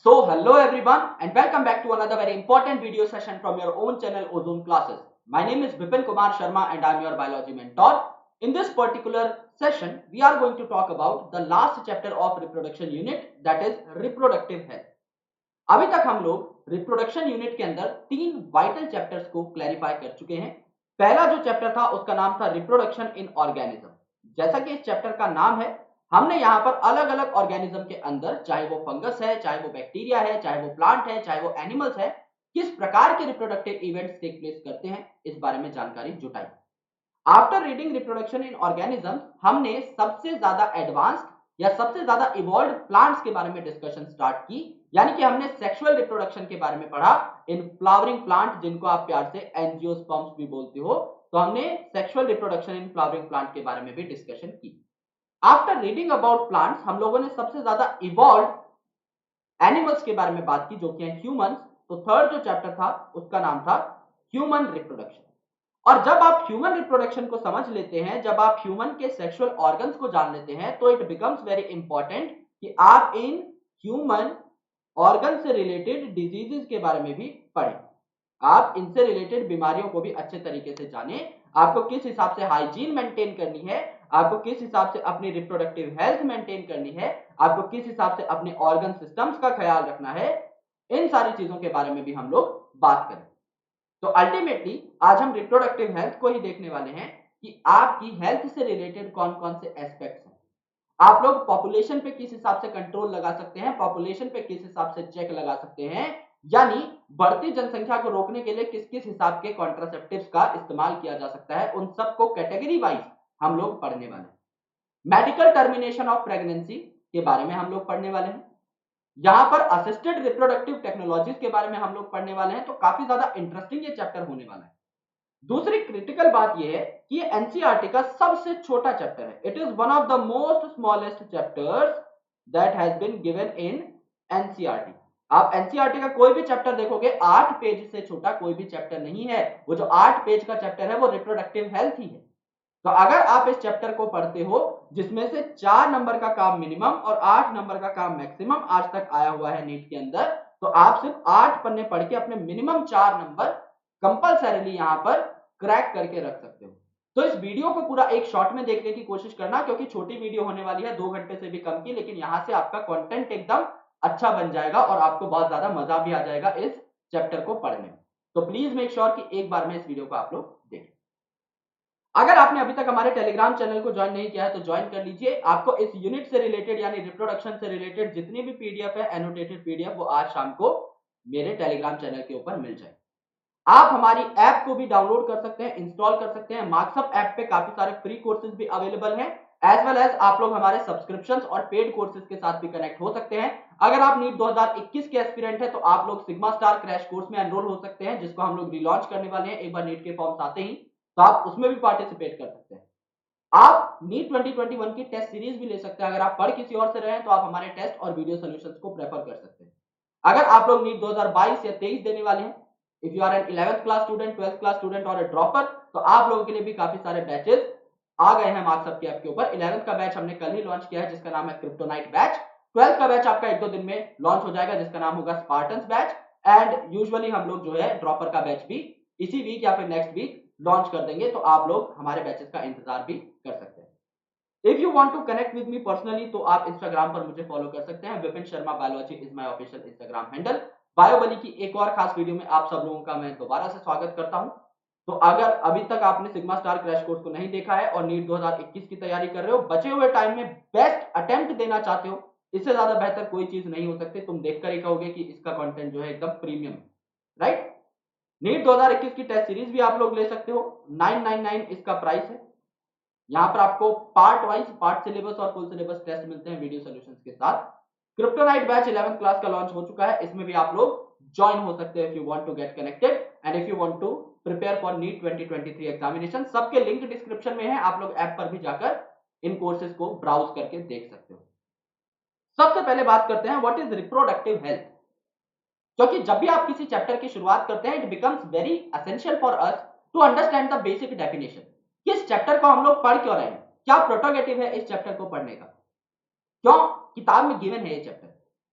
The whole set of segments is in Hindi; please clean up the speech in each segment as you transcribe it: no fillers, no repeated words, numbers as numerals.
Hello everyone and welcome back to another very important video session from your own channel Ozone Classes. My name is Vipin Kumar Sharma and I am your biology mentor. In this particular session, we are going to talk about the last chapter of reproduction unit, that is reproductive health. अभी तक हम लोग रिप्रोडक्शन यूनिट के अंदर तीन वाइटल चैप्टर्स को क्लैरिफाई कर चुके हैं। पहला जो चैप्टर था उसका नाम था रिप्रोडक्शन इन ऑर्गेनिज्म। जैसा कि इस चैप्टर का नाम है, हमने यहाँ पर अलग अलग ऑर्गेनिज्म के अंदर, चाहे वो फंगस है, चाहे वो बैक्टीरिया है, चाहे वो प्लांट है, चाहे वो एनिमल्स है, किस प्रकार के रिप्रोडक्टिव इवेंट्स टेक प्लेस करते हैं, इस बारे में जानकारी जुटाई। After reading reproduction in organism, हमने सबसे ज्यादा एडवांस्ड या सबसे ज्यादा इवॉल्व प्लांट्स के बारे में डिस्कशन स्टार्ट की, यानी कि हमने सेक्सुअल रिप्रोडक्शन के बारे में पढ़ा इन फ्लावरिंग प्लांट, जिनको आप प्यार से एंजियोस्पर्म्स भी बोलते हो। तो हमने sexual reproduction in flowering plant के बारे में भी डिस्कशन की। आफ्टर रीडिंग अबाउट प्लांट्स, हम लोगों ने सबसे ज्यादा इवॉल्व एनिमल्स के बारे में बात की, जो कि हैं ह्यूमंस। तो थर्ड जो चैप्टर था उसका नाम था ह्यूमन रिप्रोडक्शन। और जब आप ह्यूमन रिप्रोडक्शन को समझ लेते हैं, जब आप ह्यूमन के सेक्सुअल ऑर्गन्स को जान लेते हैं, तो इट बिकम्स वेरी इंपॉर्टेंट कि आप इन ह्यूमन ऑर्गन से रिलेटेड डिजीजेस के बारे में भी पढ़ें। आप इनसे रिलेटेड बीमारियों को भी अच्छे तरीके से जानें। आपको किस हिसाब से हाइजीन मेंटेन करनी है, आपको किस हिसाब से अपनी रिप्रोडक्टिव हेल्थ मेंटेन करनी है, आपको किस हिसाब से अपने ऑर्गन सिस्टम्स का ख्याल रखना है, इन सारी चीजों के बारे में भी हम लोग बात करें। तो अल्टीमेटली आज हम रिप्रोडक्टिव हेल्थ को ही देखने वाले हैं कि आपकी हेल्थ से रिलेटेड कौन कौन से एस्पेक्ट्स हैं। आप लोग पॉपुलेशन पे किस हिसाब से कंट्रोल लगा सकते हैं, पॉपुलेशन पे किस हिसाब से चेक लगा सकते हैं, यानी बढ़ती जनसंख्या को रोकने के लिए किस किस हिसाब के कॉन्ट्रासेप्टिव्स का इस्तेमाल किया जा सकता है, उन सबको कैटेगरी वाइज हम लोग पढ़ने वाले हैं। मेडिकल टर्मिनेशन ऑफ प्रेगनेंसी के बारे में हम लोग पढ़ने वाले हैं। यहां पर असिस्टेड रिप्रोडक्टिव टेक्नोलॉजीज के बारे में हम लोग पढ़ने वाले हैं। तो काफी ज्यादा इंटरेस्टिंग ये चैप्टर होने वाला है। दूसरी क्रिटिकल बात यह है कि ये एनसीईआरटी का सबसे छोटा चैप्टर है। It is one of the most smallest chapters that has been given in NCERT. आप एनसीईआरटी का कोई भी चैप्टर देखोगे, 8 पेज से छोटा कोई भी चैप्टर नहीं है। वो जो 8 पेज का चैप्टर है वो रिप्रोडक्टिव हेल्थ ही है। तो अगर आप इस चैप्टर को पढ़ते हो, जिसमें से 4 नंबर का काम मिनिमम और 8 नंबर का काम मैक्सिमम आज तक आया हुआ है नीट के अंदर, तो आप सिर्फ 8 पन्ने पढ़ के अपने मिनिमम 4 नंबर कंपलसरीली यहां पर क्रैक करके रख सकते हो। तो इस वीडियो को पूरा एक शॉट में देखने की कोशिश करना, क्योंकि छोटी वीडियो होने वाली है, 2 घंटे से भी कम की, लेकिन यहां से आपका कंटेंट एकदम अच्छा बन जाएगा और आपको बहुत ज्यादा मजा भी आ जाएगा इस चैप्टर को पढ़ने में। तो प्लीज मेक श्योर कि एक बार में इस वीडियो को आप लोग देखें। अगर आपने अभी तक हमारे टेलीग्राम चैनल को ज्वाइन नहीं किया है तो ज्वाइन कर लीजिए। आपको इस यूनिट से रिलेटेड यानी रिप्रोडक्शन से रिलेटेड जितनी भी पीडीएफ है, एनोटेटेड पीडीएफ, वो आज शाम को मेरे टेलीग्राम चैनल के ऊपर मिल जाए। आप हमारी ऐप को भी डाउनलोड कर सकते हैं, इंस्टॉल कर सकते हैं। मार्क्सअप ऐप पे काफी सारे फ्री कोर्सेज भी अवेलेबल हैं, एज वेल एज आप लोग हमारे सब्सक्रिप्शंस और पेड कोर्सेज के साथ भी कनेक्ट हो सकते हैं। अगर आप नीट 2021 के एस्पिरेंट है तो आप लोग सिग्मा स्टार क्रैश कोर्स में एनरोल हो सकते हैं, जिसको हम लोग रिलॉन्च करने वाले हैं एक बार नीट के फॉर्म्स आते ही। तो आप उसमें भी पार्टिसिपेट कर सकते हैं। आप नीट 2021 की टेस्ट सीरीज भी ले सकते हैं। अगर आप पढ़ किसी और से रहे हैं तो आप हमारे टेस्ट और वीडियो सॉल्यूशंस को प्रेफर कर सकते हैं। अगर आप लोग नीट 2022 या 23 देने वाले हैं, if you are an 11th class student, 12th class student और ड्रॉपर, तो आप लोगों के लिए भी काफी सारे बैचेस आ गए हैं मार्क्सअप के ऐप के ऊपर। 11th का बैच हमने कल ही लॉन्च किया है, जिसका नाम है क्रिप्टोनाइट बैच। 12th का बैच आपका 1-2 दिन में लॉन्च हो जाएगा, जिसका नाम होगा स्पार्टन्स बैच। एंड यूजुअली हम लोग जो है ड्रॉपर का बैच भी इसी वीक या फिर नेक्स्ट वीक लॉन्च कर देंगे, तो आप लोग हमारे बैचेस का इंतजार भी कर सकते हैं। If you want to connect with me personally, तो आप इंस्टाग्राम पर मुझे फॉलो कर सकते हैं। Vipin Sharma biology is my official Instagram handle. Biology की एक और खास वीडियो में आप सब लोगों का मैं दोबारा से स्वागत करता हूं। तो अगर अभी तक आपने सिग्मा स्टार क्रैश कोर्स को नहीं देखा है और नीट 2021 की तैयारी कर रहे हो, बचे हुए टाइम में बेस्ट अटेम्प्ट देना चाहते हो, इससे ज्यादा बेहतर कोई चीज नहीं हो सकती। तुम देखकर ही कहोगे कि इसका कंटेंट जो है एकदम प्रीमियम, राइट। नीट 2021 की टेस्ट सीरीज भी आप लोग ले सकते हो। 999 इसका प्राइस है। यहाँ पर आपको पार्ट वाइज पार्ट सिलेबस और फुल सिलेबस टेस्ट मिलते हैं वीडियो सॉल्यूशंस के साथ। क्रिप्टोनाइट बैच 11th क्लास का लॉन्च हो चुका है, इसमें भी आप लोग ज्वाइन हो सकते हैं if you want to get connected and if you want to prepare for NEET 2023 examination. सबके लिंक डिस्क्रिप्शन में है, आप लोग ऐप पर भी जाकर इन कोर्सेज को ब्राउज करके देख सकते हो। सबसे पहले बात करते हैं व्हाट इज रिप्रोडक्टिव हेल्थ। क्योंकि जब भी आप किसी चैप्टर की शुरुआत करते हैं, it becomes very essential for us to understand the basic definition. किस चैप्टर को हम लोग पढ़ क्यों रहे हैं, क्या प्रोटोगेटिव है इस चैप्टर को पढ़ने का, क्यों किताब में गिवन है ये चैप्टर।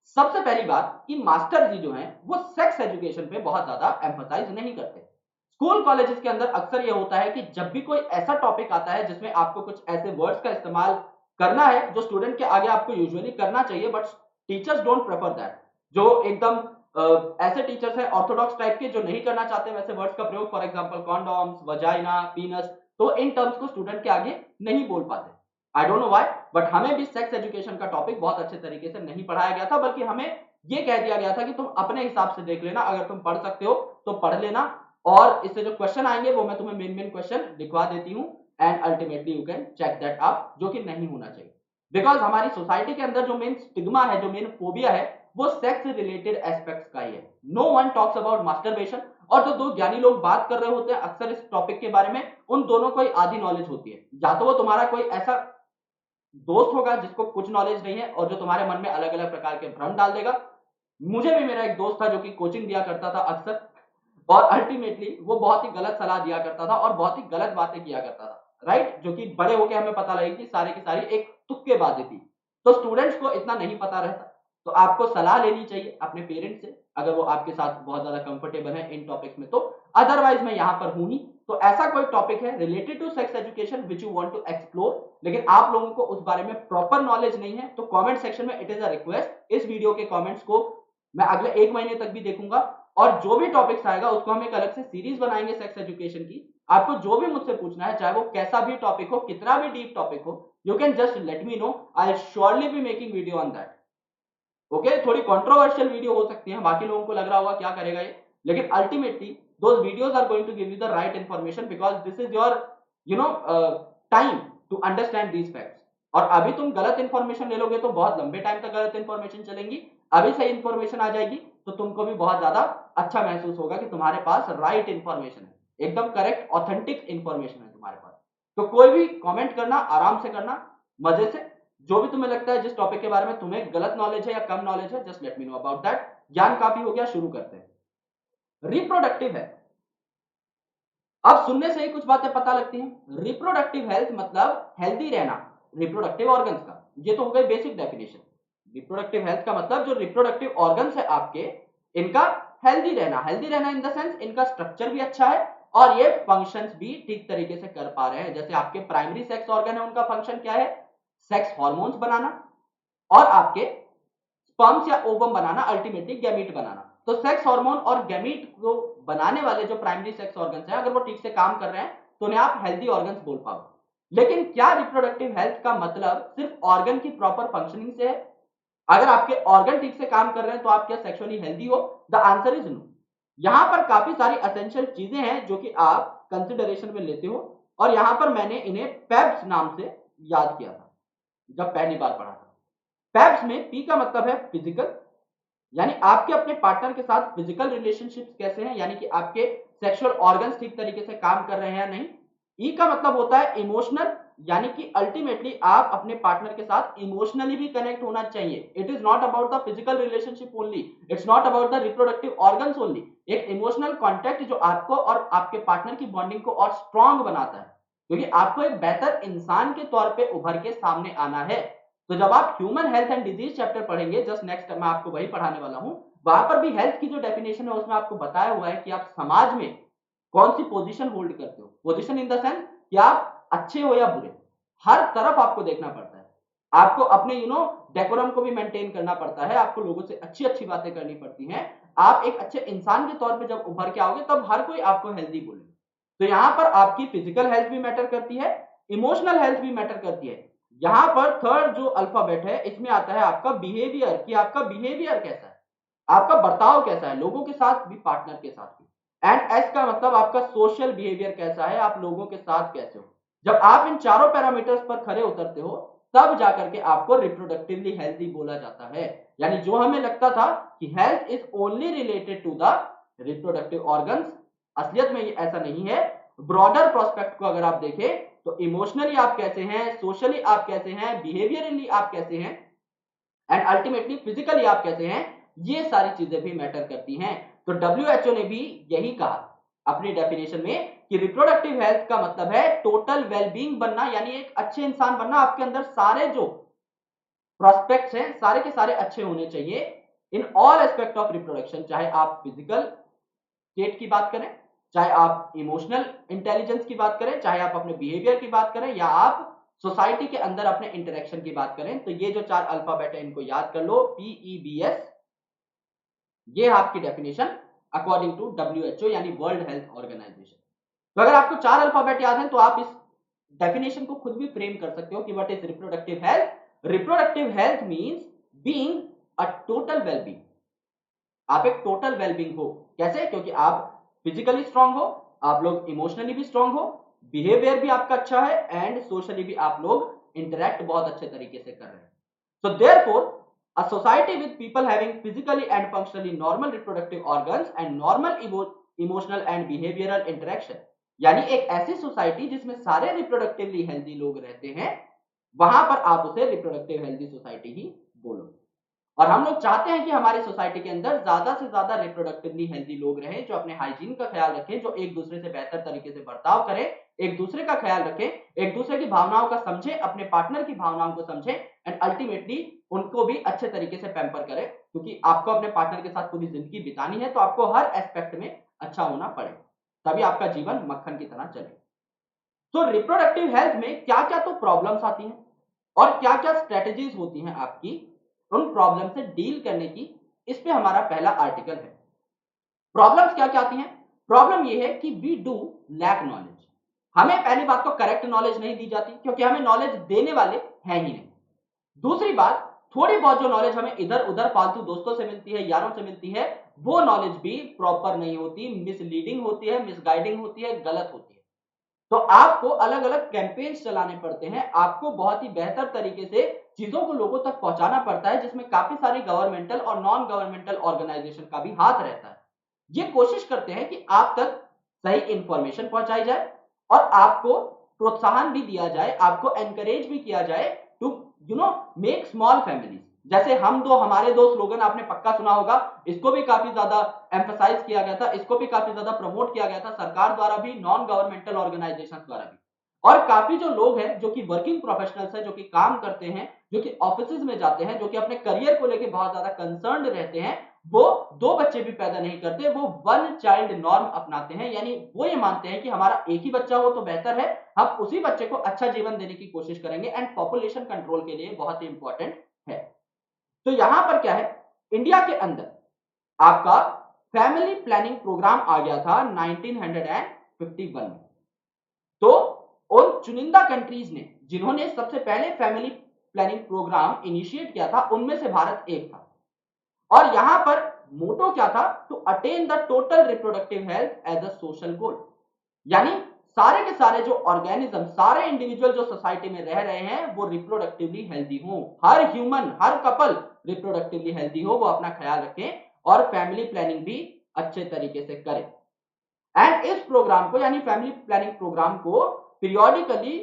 सबसे पहली बात कि मास्टर जी जो हैं वो सेक्स एजुकेशन पे बहुत ज्यादा एम्फसाइज नहीं करते। स्कूल कॉलेजेस के अंदर अक्सर ये होता है कि जब भी कोई ऐसा टॉपिक आता है जिसमें आपको कुछ ऐसे वर्ड्स का इस्तेमाल करना है जो स्टूडेंट के आगे आपको यूजुअली करना चाहिए, but teachers don't prefer that. जो एकदम ऐसे टीचर्स हैं ऑर्थोडॉक्स टाइप के जो नहीं करना चाहते वैसे वर्ड्स का प्रयोग, फॉर एग्जांपल कॉन्डोम्स, वजाइना, पीनस, तो इन टर्म्स को स्टूडेंट के आगे नहीं बोल पाते। I don't know why, but हमें भी सेक्स एजुकेशन का टॉपिक बहुत अच्छे तरीके से नहीं पढ़ाया गया था, बल्कि हमें ये कह दिया गया था कि तुम अपने हिसाब से देख लेना, अगर तुम पढ़ सकते हो तो पढ़ लेना, और इससे जो क्वेश्चन आएंगे वो मैं तुम्हें मेन क्वेश्चन लिखवा देती हूँ, and ultimately you can check that up, जो कि नहीं होना चाहिए। बिकॉज हमारी सोसाइटी के अंदर जो मेन स्टिग्मा है, जो मेन फोबिया है, वो सेक्स रिलेटेड एस्पेक्ट्स का ही है। No one talks about masturbation, और जो दो ज्ञानी लोग बात कर रहे होते हैं अक्सर इस टॉपिक के बारे में, उन दोनों को ही आधी नॉलेज होती है। या तो वो तुम्हारा कोई ऐसा दोस्त होगा जिसको कुछ नॉलेज नहीं है और जो तुम्हारे मन में अलग अलग प्रकार के भ्रम डाल देगा। मुझे भी मेरा एक दोस्त था जो कि कोचिंग दिया करता था अक्सर, और अल्टीमेटली वो बहुत ही गलत सलाह दिया करता था और बहुत ही गलत बातें किया करता था, राइट, जो कि बड़े होके हमें पता लगी कि सारी की सारी एक तुक्केबाजी थी। तो स्टूडेंट्स को इतना नहीं पता रहता, तो आपको सलाह लेनी चाहिए अपने पेरेंट्स से, अगर वो आपके साथ बहुत ज्यादा कंफर्टेबल है इन टॉपिक्स में तो। अदरवाइज मैं यहाँ पर हूं ही, तो ऐसा कोई टॉपिक है related to sex education which you want to explore, लेकिन आप लोगों को उस बारे में प्रॉपर नॉलेज नहीं है, तो कमेंट सेक्शन में इट इज अ रिक्वेस्ट, इस वीडियो के कमेंट्स को मैं अगले 1 महीने तक भी देखूंगा, और जो भी टॉपिक्स आएगा उसको हम एक अलग से सीरीज बनाएंगे सेक्स एजुकेशन की। आपको जो भी मुझसे पूछना है, चाहे वो कैसा भी टॉपिक हो, कितना भी डीप टॉपिक हो, you can just let me know, I will surely be making video on that. Okay, थोड़ी कंट्रोवर्शियल वीडियो हो सकती है, बाकी लोगों को लग रहा होगा क्या करेगा ये, लेकिन ultimately those videos are going to give you the right information, because this is your you know time to understand these facts. और अभी तुम गलत इंफॉर्मेशन ले लोगे तो बहुत लंबे टाइम तक गलत इंफॉर्मेशन चलेंगी। अभी सही इंफॉर्मेशन आ जाएगी तो तुमको भी बहुत ज्यादा अच्छा महसूस होगा कि तुम्हारे पास राइट इंफॉर्मेशन है, एकदम करेक्ट ऑथेंटिक इंफॉर्मेशन है तुम्हारे पास। तो कोई भी कमेंट करना, आराम से करना, मजे से, जो भी तुम्हें लगता है जिस टॉपिक के बारे में तुम्हें गलत नॉलेज है या कम नॉलेज है, just let me know about that. ज्ञान काफी हो गया, शुरू करते हैं। रिप्रोडक्टिव है, अब सुनने से ही कुछ बातें पता लगती हैं। रिप्रोडक्टिव हेल्थ मतलब हेल्दी रहना रिप्रोडक्टिव ऑर्गन्स का, ये तो हो गई बेसिक डेफिनेशन। रिप्रोडक्टिव हेल्थ का मतलब जो रिप्रोडक्टिव ऑर्गन्स है आपके, इनका हेल्दी रहना, हेल्दी रहना इन द सेंस इनका स्ट्रक्चर भी अच्छा है और ये फंक्शंस भी ठीक तरीके से कर पा रहे हैं। जैसे आपके प्राइमरी सेक्स ऑर्गन है, उनका फंक्शन क्या है? सेक्स हार्मोन्स बनाना, और आपके स्पर्म्स या ओवम बनाना, अल्टीमेटली गैमीट बनाना। तो सेक्स हार्मोन और गैमीट को बनाने वाले जो प्राइमरी सेक्स ऑर्गन्स हैं, अगर वो ठीक से काम कर रहे हैं तो उन्हें आप हेल्दी ऑर्गन्स बोल पाओगे। लेकिन क्या रिप्रोडक्टिव हेल्थ का मतलब सिर्फ ऑर्गन की प्रॉपर फंक्शनिंग से है? अगर आपके ऑर्गन ठीक से काम कर रहे हैं तो आप क्या सेक्सुअली हेल्दी हो? The answer is no. यहां पर काफी सारी एसेंशियल चीजें हैं जो कि आप कंसिडरेशन में लेते हो, और यहां पर मैंने इन्हें पेप्स नाम से याद किया था जब पहली बार पढ़ा था। पेप्स में पी का मतलब है फिजिकल, यानी आपके अपने पार्टनर के साथ फिजिकल रिलेशनशिप्स कैसे हैं, यानी कि आपके सेक्सुअल ऑर्गन्स ठीक तरीके से काम कर रहे हैं या नहीं। ई का मतलब होता है इमोशनल, यानी कि अल्टीमेटली आप अपने पार्टनर के साथ इमोशनली भी कनेक्ट होना चाहिए। It is not about the physical relationship only, it's not about the reproductive organs only. एक इमोशनल कॉन्टैक्ट जो आपको और आपके पार्टनर की बॉन्डिंग को और स्ट्रांग बनाता है, क्योंकि आपको एक बेहतर इंसान के तौर पे उभर के सामने आना है। तो जब आप human health and disease chapter पढ़ेंगे, जस्ट नेक्स्ट मैं आपको वही पढ़ाने वाला हूं, वहां पर भी हेल्थ की जो डेफिनेशन है उसमें आपको बताया हुआ है कि आप समाज में कौन सी पोजीशन होल्ड करते हो। पोजीशन इन द सेंस कि आप अच्छे हो या बुरे, हर तरफ आपको देखना पड़ता है। आपको अपने डेकोरम को भी मेंटेन करना पड़ता है, आपको लोगों से अच्छी अच्छी बातें करनी पड़ती हैं। आप एक अच्छे इंसान के तौर पे जब उभर के आओगे तब हर कोई आपको हेल्दी बोले। तो यहां पर आपकी फिजिकल हेल्थ भी मैटर करती है, इमोशनल हेल्थ भी मैटर करती है। यहां पर थर्ड जो अल्फाबेट है इसमें आता है आपका बिहेवियर, कि आपका बिहेवियर कैसा है, आपका बर्ताव कैसा है लोगों के साथ भी, पार्टनर के साथ भी। एंड एस का मतलब आपका सोशल बिहेवियर कैसा है, आप लोगों के साथ कैसे हो। जब आप इन चारों पैरामीटर्स पर खरे उतरते हो तब जाकर के आपको रिप्रोडक्टिवली हेल्दी बोला जाता है। यानी जो हमें लगता था कि health is only related to the reproductive organs, असलियत में ये ऐसा नहीं है। ब्रॉडर प्रोस्पेक्ट को अगर आप देखें तो इमोशनली आप कैसे हैं, सोशली आप कैसे हैं, बिहेवियरली आप कैसे हैं, एंड अल्टीमेटली फिजिकली आप कैसे हैं, ये सारी चीजें भी मैटर करती हैं। तो डब्ल्यूएचओ ने भी यही कहा अपनी डेफिनेशन में कि रिप्रोडक्टिव हेल्थ का मतलब है टोटल वेलबींग बनना, यानी एक अच्छे इंसान बनना। आपके अंदर सारे जो प्रोस्पेक्ट्स हैं सारे के सारे अच्छे होने चाहिए, in all aspect of reproduction, चाहे आप फिजिकल स्टेट की बात करें, चाहे आप इमोशनल इंटेलिजेंस की बात करें, चाहे आप अपने बिहेवियर की बात करें, या आप सोसाइटी के अंदर अपने इंटरेक्शन की बात करें, तो ये जो 4 अल्फाबेट है इनको याद कर लो, PEBS। ये आपकी डेफिनेशन अकॉर्डिंग टू WHO यानी वर्ल्ड हेल्थ ऑर्गेनाइजेशन। तो अगर आपको 4 अल्फाबेट याद हैं तो आप इस डेफिनेशन को खुद भी फ्रेम कर सकते हो कि what is reproductive health. Reproductive health means being a total wellbeing. आप एक टोटल वेलबींग हो, कैसे? क्योंकि आप फिजिकली स्ट्रांग हो, आप लोग इमोशनली भी स्ट्रांग हो, बिहेवियर भी आपका अच्छा है, एंड सोशली भी आप लोग इंटरेक्ट बहुत अच्छे तरीके से कर रहे हैं। So therefore, a society with people having physically and functionally normal reproductive organs and normal emotional and behavioral interaction, यानी एक ऐसी सोसाइटी जिसमें सारे रिप्रोडक्टिवली हेल्दी लोग रहते हैं, वहां पर आप उसे रिप्रोडक्टिव हेल्दी सोसाइटी ही बोलो। और हम लोग चाहते हैं कि हमारी सोसाइटी के अंदर ज्यादा से ज्यादा रिप्रोडक्टिवली हेल्दी लोग रहें, जो अपने हाइजीन का ख्याल रखें, जो एक दूसरे से बेहतर तरीके से बर्ताव करें, एक दूसरे का ख्याल रखें, एक दूसरे की भावनाओं का समझें, अपने पार्टनर की भावनाओं को समझें, एंड अल्टीमेटली उनको भी अच्छे तरीके से पैम्पर करें, क्योंकि आपको अपने पार्टनर के साथ पूरी जिंदगी बितानी है, तो आपको हर एस्पेक्ट में अच्छा होना पड़े, तभी आपका जीवन मक्खन की तरह चले। तो रिप्रोडक्टिव हेल्थ में क्या क्या तो प्रॉब्लम्स आती हैं और क्या क्या स्ट्रेटेजीज होती हैं आपकी उन प्रॉब्लम से डील करने की, इस पे हमारा पहला आर्टिकल है। प्रॉब्लम्स क्या क्या आती हैं? प्रॉब्लम ये है कि वी डू लैक नॉलेज। हमें पहली बात तो करेक्ट नॉलेज नहीं दी जाती, क्योंकि हमें नॉलेज देने वाले हैं ही नहीं। दूसरी बात, थोड़ी बहुत जो नॉलेज हमें इधर उधर फालतू दोस्तों से मिलती है, यारों से मिलती है, वो नॉलेज भी प्रॉपर नहीं होती, मिसलीडिंग होती है, मिसगाइडिंग होती है, गलत होती है। तो आपको अलग अलग कैंपेन्स चलाने पड़ते हैं, आपको बहुत ही बेहतर तरीके से चीजों को लोगों तक पहुंचाना पड़ता है, जिसमें काफी सारी गवर्नमेंटल और नॉन गवर्नमेंटल ऑर्गेनाइजेशन का भी हाथ रहता है। ये कोशिश करते हैं कि आप तक सही इंफॉर्मेशन पहुंचाई जाए और आपको प्रोत्साहन भी दिया जाए, आपको एनकरेज भी किया जाए टू मेक स्मॉल फैमिलीज। जैसे हम दो, हमारे दो स्लोगन आपने पक्का सुना होगा, इसको भी काफी ज्यादा एम्फसाइज किया गया था, इसको भी काफी ज्यादा प्रमोट किया गया था, सरकार द्वारा भी, नॉन गवर्नमेंटल ऑर्गेनाइजेशन द्वारा भी। और काफी जो लोग हैं जो कि वर्किंग प्रोफेशनल्स हैं, जो कि काम करते हैं, जो कि ऑफिसेज में जाते हैं, जो कि अपने करियर को लेकर बहुत ज्यादा कंसर्न्ड रहते हैं, वो दो बच्चे भी पैदा नहीं करते, वो वन चाइल्ड नॉर्म अपनाते हैं। यानी वो ये मानते हैं कि हमारा एक ही बच्चा हो तो बेहतर है, हम उसी बच्चे को अच्छा जीवन देने की कोशिश करेंगे, एंड पॉपुलेशन कंट्रोल के लिए बहुत ही इंपॉर्टेंट है। तो यहां पर क्या है, इंडिया के अंदर आपका फैमिली प्लानिंग प्रोग्राम आ गया था 1951 में। तो उन चुनिंदा कंट्रीज ने जिन्होंने सबसे पहले फैमिली प्लानिंग प्रोग्राम इनिशिएट किया था, उनमें से भारत एक था। और यहां पर मोटो क्या था? To attain the total reproductive health as a social goal. यानी सारे के सारे जो ऑर्गेनिज्म, सारे इंडिविजुअल जो सोसाइटी में रह रहे हैं, वो रिप्रोडक्टिवली हेल्दी हो, हर ह्यूमन, हर कपल रिप्रोडक्टिवली हेल्दी हो, वो अपना ख्याल रखें और फैमिली प्लानिंग भी अच्छे तरीके से करें। एंड इस प्रोग्राम को, यानी फैमिली प्लानिंग प्रोग्राम को पीरियोडिकली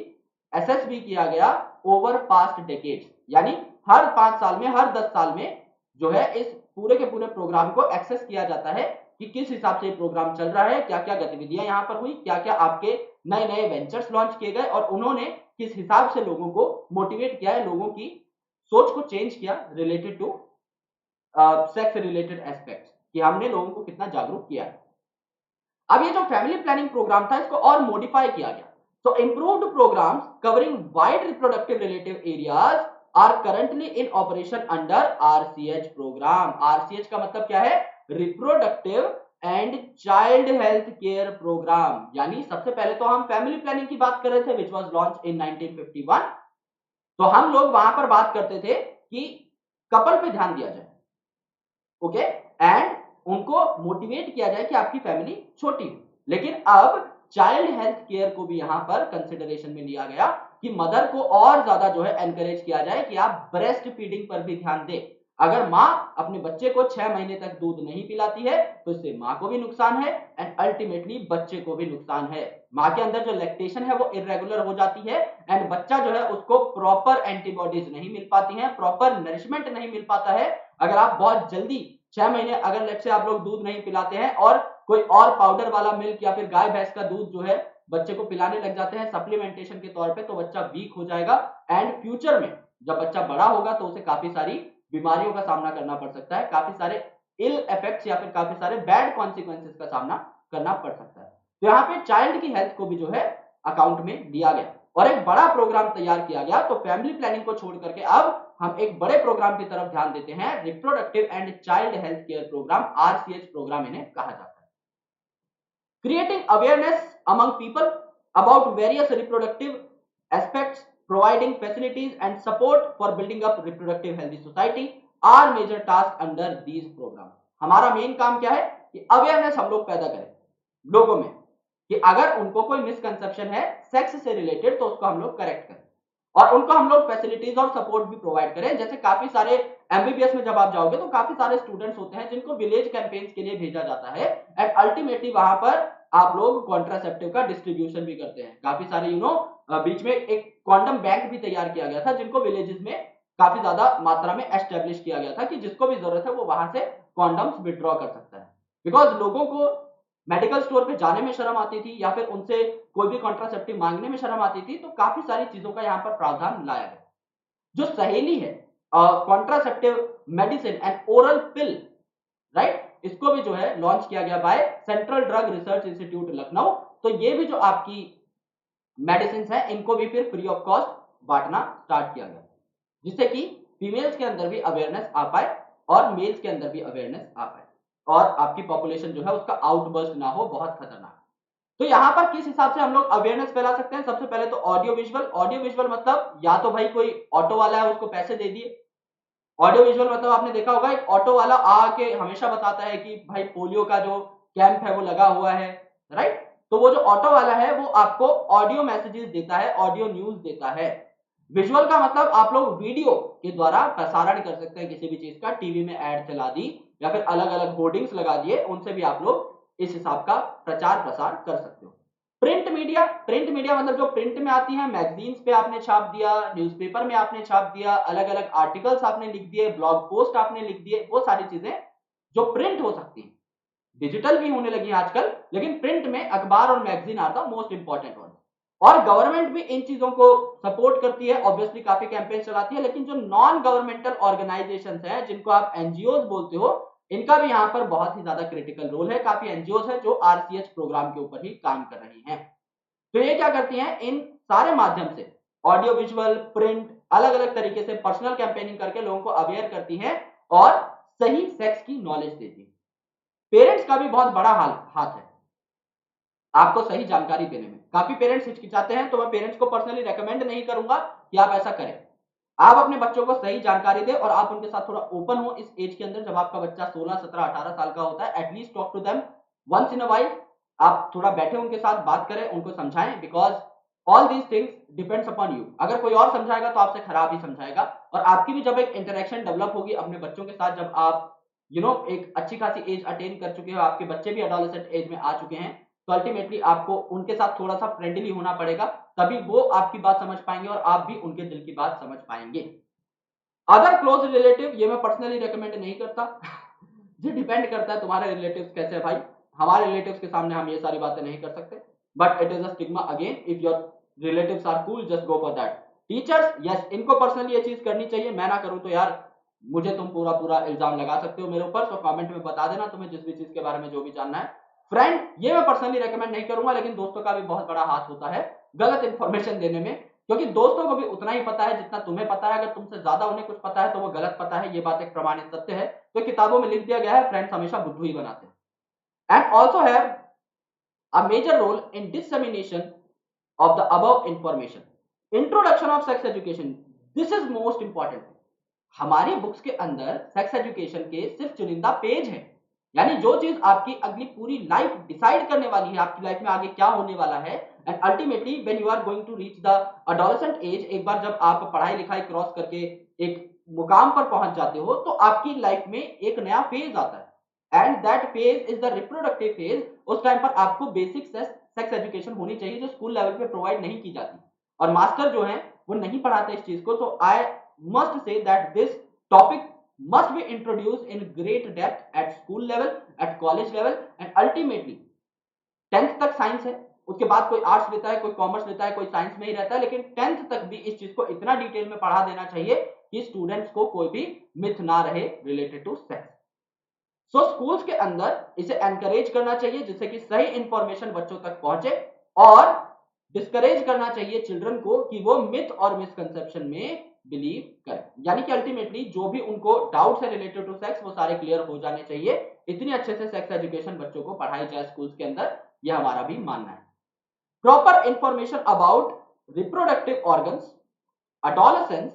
एसेस भी किया गया ओवर पास्ट डेकेड्स। यानी हर 5 साल में, हर 10 साल में जो है, इस पूरे के पूरे प्रोग्राम को एक्सेस किया जाता है कि किस हिसाब से प्रोग्राम चल रहा है, क्या क्या गतिविधियां यहां पर हुई, क्या क्या आपके नए नए वेंचर्स लॉन्च किए गए, और उन्होंने किस हिसाब से लोगों को मोटिवेट किया है, लोगों की सोच को चेंज किया related to sex related aspects, कि हमने लोगों को कितना जागरूक किया है। अब ये जो फैमिली प्लानिंग प्रोग्राम था, इसको और मॉडिफाई किया गया। तो improved programmes covering wide reproductive relative areas are currently in operation under RCH programme. RCH का मतलब क्या है? Reproductive and child health care programme. यानी सबसे पहले तो हम फैमिली प्लानिंग की बात कर रहे थे, विच वाज लॉन्च इन 1951। तो हम लोग वहां पर बात करते थे कि कपल पे ध्यान दिया जाए, ओके, एंड उनको मोटिवेट किया जाए कि आपकी फैमिली छोटी हो। लेकिन अब चाइल्ड हेल्थ केयर को भी यहां पर कंसिडरेशन में लिया गया कि मदर को और ज्यादा जो है एनकरेज किया जाए कि आप ब्रेस्ट फीडिंग पर भी ध्यान दें। अगर मां अपने बच्चे को 6 महीने तक दूध नहीं पिलाती है, तो इससे मां को भी नुकसान है एंड अल्टीमेटली बच्चे को भी नुकसान है। मां के अंदर जो लैक्टेशन है वो इरेगुलर हो जाती है, एंड बच्चा जो है उसको प्रॉपर एंटीबॉडीज नहीं मिल पाती हैं, प्रॉपर नरिशमेंट नहीं मिल पाता है। अगर आप बहुत जल्दी 6 महीने अगर लेट से आप लोग दूध नहीं पिलाते हैं और कोई और पाउडर वाला मिल्क या फिर गाय भैंस का दूध जो है बच्चे को पिलाने लग जाते हैं सप्लीमेंटेशन के तौर पे, तो बच्चा वीक हो जाएगा, एंड फ्यूचर में जब बच्चा बड़ा होगा तो उसे काफी सारी बीमारियों का सामना करना पड़ सकता है, काफी सारे इल इफेक्ट्स या फिर काफी सारे बैड कॉन्सिक्वेंसेस का सामना करना पड़ सकता है। तो यहाँ पे चाइल्ड की हेल्थ को भी जो है अकाउंट में लिया गया और एक बड़ा प्रोग्राम तैयार किया गया। तो फैमिली प्लानिंग को छोड़ करके अब हम एक बड़े प्रोग्राम की तरफ ध्यान देते हैं, reproductive and child health care programme, RCH programme इन्हें कहा जाता है। Creating awareness among people about various reproductive aspects, providing facilities and support for building up reproductive healthy society are major task under these programme. हमारा मेन काम क्या है कि अवेयरनेस हम लोग पैदा करें लोगों में कि अगर उनको कोई मिसकंसेप्शन है सेक्स से रिलेटेड तो उसको हम लोग करेक्ट करें और उनको हम लोग फैसिलिटीज और सपोर्ट भी प्रोवाइड करें। जैसे काफी सारे एमबीबीएस में जब आप जाओगे तो काफी सारे स्टूडेंट्स होते हैं जिनको विलेज कैंपेन्स के लिए भेजा जाता है एंड अल्टीमेटली वहां पर आप लोग कॉन्ट्रासेप्टिव का डिस्ट्रीब्यूशन भी करते हैं। काफी सारे बीच में एक कॉन्डम बैंक भी तैयार किया गया था जिनको विलेजेस में काफी ज्यादा मात्रा में एस्टेब्लिश किया गया था कि जिसको भी जरूरत है वो वहां से कॉन्डम्स विड्रॉ कर सकता है। बिकॉज लोगों को मेडिकल स्टोर पे जाने में शर्म आती थी या फिर उनसे कोई भी कॉन्ट्रासेप्टिव मांगने में शर्म आती थी, तो काफी सारी चीजों का यहाँ पर प्रावधान लाया गया। जो सहेली है contraceptive medicine and oral pill, right, इसको भी जो है लॉन्च किया गया by central drug research institute Lucknow. तो ये भी जो आपकी मेडिसिन है इनको भी फिर फ्री ऑफ कॉस्ट बांटना स्टार्ट किया गया जिससे कि फीमेल्स के अंदर भी अवेयरनेस आ पाए और मेल्स के अंदर भी अवेयरनेस आ पाए और आपकी पॉपुलेशन जो है उसका आउटबर्स्ट ना हो बहुत खतरनाक। तो यहां पर किस हिसाब से हम लोग अवेयरनेस फैला सकते हैं? सबसे पहले तो ऑडियो विजुअल। ऑडियो विजुअल मतलब या तो भाई कोई ऑटो वाला है उसको पैसे दे दिए। ऑडियो विजुअल मतलब आपने देखा होगा एक ऑटो वाला आके हमेशा बताता है कि भाई पोलियो का जो कैंप है वो लगा हुआ है, राइट। तो वो जो ऑटो वाला है वो आपको ऑडियो मैसेजेस देता है, ऑडियो न्यूज देता है। विजुअल का मतलब आप लोग वीडियो के द्वारा प्रसारण कर सकते हैं किसी भी चीज का, टीवी में ऐड चला दी या फिर अलग अलग होर्डिंग्स लगा दिए, उनसे भी आप लोग इस हिसाब का प्रचार प्रसार कर सकते हो। प्रिंट मीडिया, प्रिंट मीडिया मतलब जो प्रिंट में आती है, मैगजीन्स पे आपने छाप दिया, न्यूज़पेपर में आपने छाप दिया, अलग अलग आर्टिकल्स आपने लिख दिए, ब्लॉग पोस्ट आपने लिख दिए, वो सारी चीजें जो प्रिंट हो सकती हैं। डिजिटल भी होने लगी आजकल, लेकिन प्रिंट में अखबार और magazine are the most important one. और गवर्नमेंट भी इन चीजों को सपोर्ट करती है, ऑब्वियसली काफी कैंपेन चलाती है, लेकिन जो नॉन गवर्नमेंटल ऑर्गेनाइजेशंस हैं जिनको आप एनजीओ बोलते हो, इनका भी यहाँ पर बहुत ही ज्यादा क्रिटिकल रोल है। काफी एनजीओ है जो आरसीएच प्रोग्राम के ऊपर ही काम कर रही हैं। तो ये क्या करती हैं, इन सारे माध्यम से ऑडियो विजुअल प्रिंट अलग अलग तरीके से पर्सनल कैंपेनिंग करके लोगों को अवेयर करती हैं और सही सेक्स की नॉलेज देती है। पेरेंट्स का भी बहुत बड़ा हाथ है आपको सही जानकारी देने में। काफी पेरेंट्स हिचकिचाते हैं, तो मैं पेरेंट्स को पर्सनली रेकमेंड नहीं करूंगा कि आप ऐसा करें। आप अपने बच्चों को सही जानकारी दें और आप उनके साथ थोड़ा ओपन हो इस एज के अंदर। जब आपका बच्चा 16 17 18 साल का होता है, at least talk to them once in a while. आप थोड़ा बैठे उनके साथ बात करें, उनको समझाएं, because all these things depends upon you. अगर कोई और समझाएगा तो आपसे खराब ही समझाएगा। और आपकी भी जब एक इंटरेक्शन डेवलप होगी अपने बच्चों के साथ, जब आप एक अच्छी खासी एज अटेन कर चुके हो, आपके बच्चे भी एडोलेसेंट एज में आ चुके हैं, तो अल्टीमेटली आपको उनके साथ थोड़ा सा फ्रेंडली होना पड़ेगा, तभी वो आपकी बात समझ पाएंगे और आप भी उनके दिल की बात समझ पाएंगे। अदर क्लोज रिलेटिव, ये मैं पर्सनली रेकमेंड नहीं करता ये डिपेंड करता है तुम्हारे रिलेटिव्स कैसे है भाई। हमारे रिलेटिव्स के सामने हम ये सारी बातें नहीं कर सकते, but it is a stigma again. If your relatives are cool, just go for that. Teachers, yes, इनको पर्सनली ये चीज करनी चाहिए। मैं ना करूं तो यार मुझे तुम पूरा पूरा इल्जाम लगा सकते हो मेरे ऊपर, तो कमेंट में बता देना तुम्हें जिस भी चीज के बारे में जो भी जानना है। फ्रेंड, ये मैं पर्सनली रेकमेंड नहीं करूंगा, लेकिन दोस्तों का भी बहुत बड़ा हाथ होता है गलत इंफॉर्मेशन देने में, क्योंकि दोस्तों को भी उतना ही पता है जितना तुम्हें पता है। अगर तुमसे ज्यादा उन्हें कुछ पता है तो वो गलत पता है, ये बात एक प्रमाणित सत्य है। तो किताबों में लिख दिया गया है, फ्रेंड्स हमेशा बुद्धू ही बनाते हैं। And also have a major role in dissemination of the above information. Introduction of sex education, this is most important. हमारी बुक्स के अंदर सेक्स एजुकेशन के सिर्फ चुनिंदा पेज हैं, यानी जो चीज आपकी अगली पूरी लाइफ डिसाइड करने वाली है, आपकी लाइफ में आगे क्या होने वाला है। And ultimately when you are going to reach the adolescent age, एक बार जब आप पढ़ाई लिखाई क्रॉस करके एक मुकाम पर पहुंच जाते हो, तो आपकी लाइफ में एक नया फेज आता है and that phase is the reproductive phase. उस टाइम पर आपको बेसिक सेक्स एजुकेशन होनी चाहिए जो स्कूल लेवल पे प्रोवाइड नहीं की जाती, और मास्टर जो है वो नहीं पढ़ाते इस चीज को। तो आई must say that this topic must be introduced in great depth at school level, at college level, and ultimately 10th तक साइंस है, उसके बाद कोई आर्ट्स लेता है, कोई कॉमर्स लेता है, कोई साइंस में ही रहता है, लेकिन 10th तक भी इस चीज को इतना डिटेल में पढ़ा देना चाहिए कि स्टूडेंट्स को कोई भी मिथ ना रहे related to sex. So schools के अंदर इसे एनकरेज करना चाहिए जिससे कि सही इंफॉर्मेशन बच्चों तक पहुंचे, और डिस्करेज करना चाहिए चिल्ड्रन को कि वो मिथ और मिसकंसेप्शन में बिलीव करें। यानी कि अल्टीमेटली जो भी उनको डाउट्स है रिलेटेड टू सेक्स वो सारे क्लियर हो जाने चाहिए। इतनी अच्छे से सेक्स एजुकेशन बच्चों को पढ़ाई जाए स्कूल्स के अंदर, यह हमारा भी मानना है। Proper information about reproductive organs, adolescence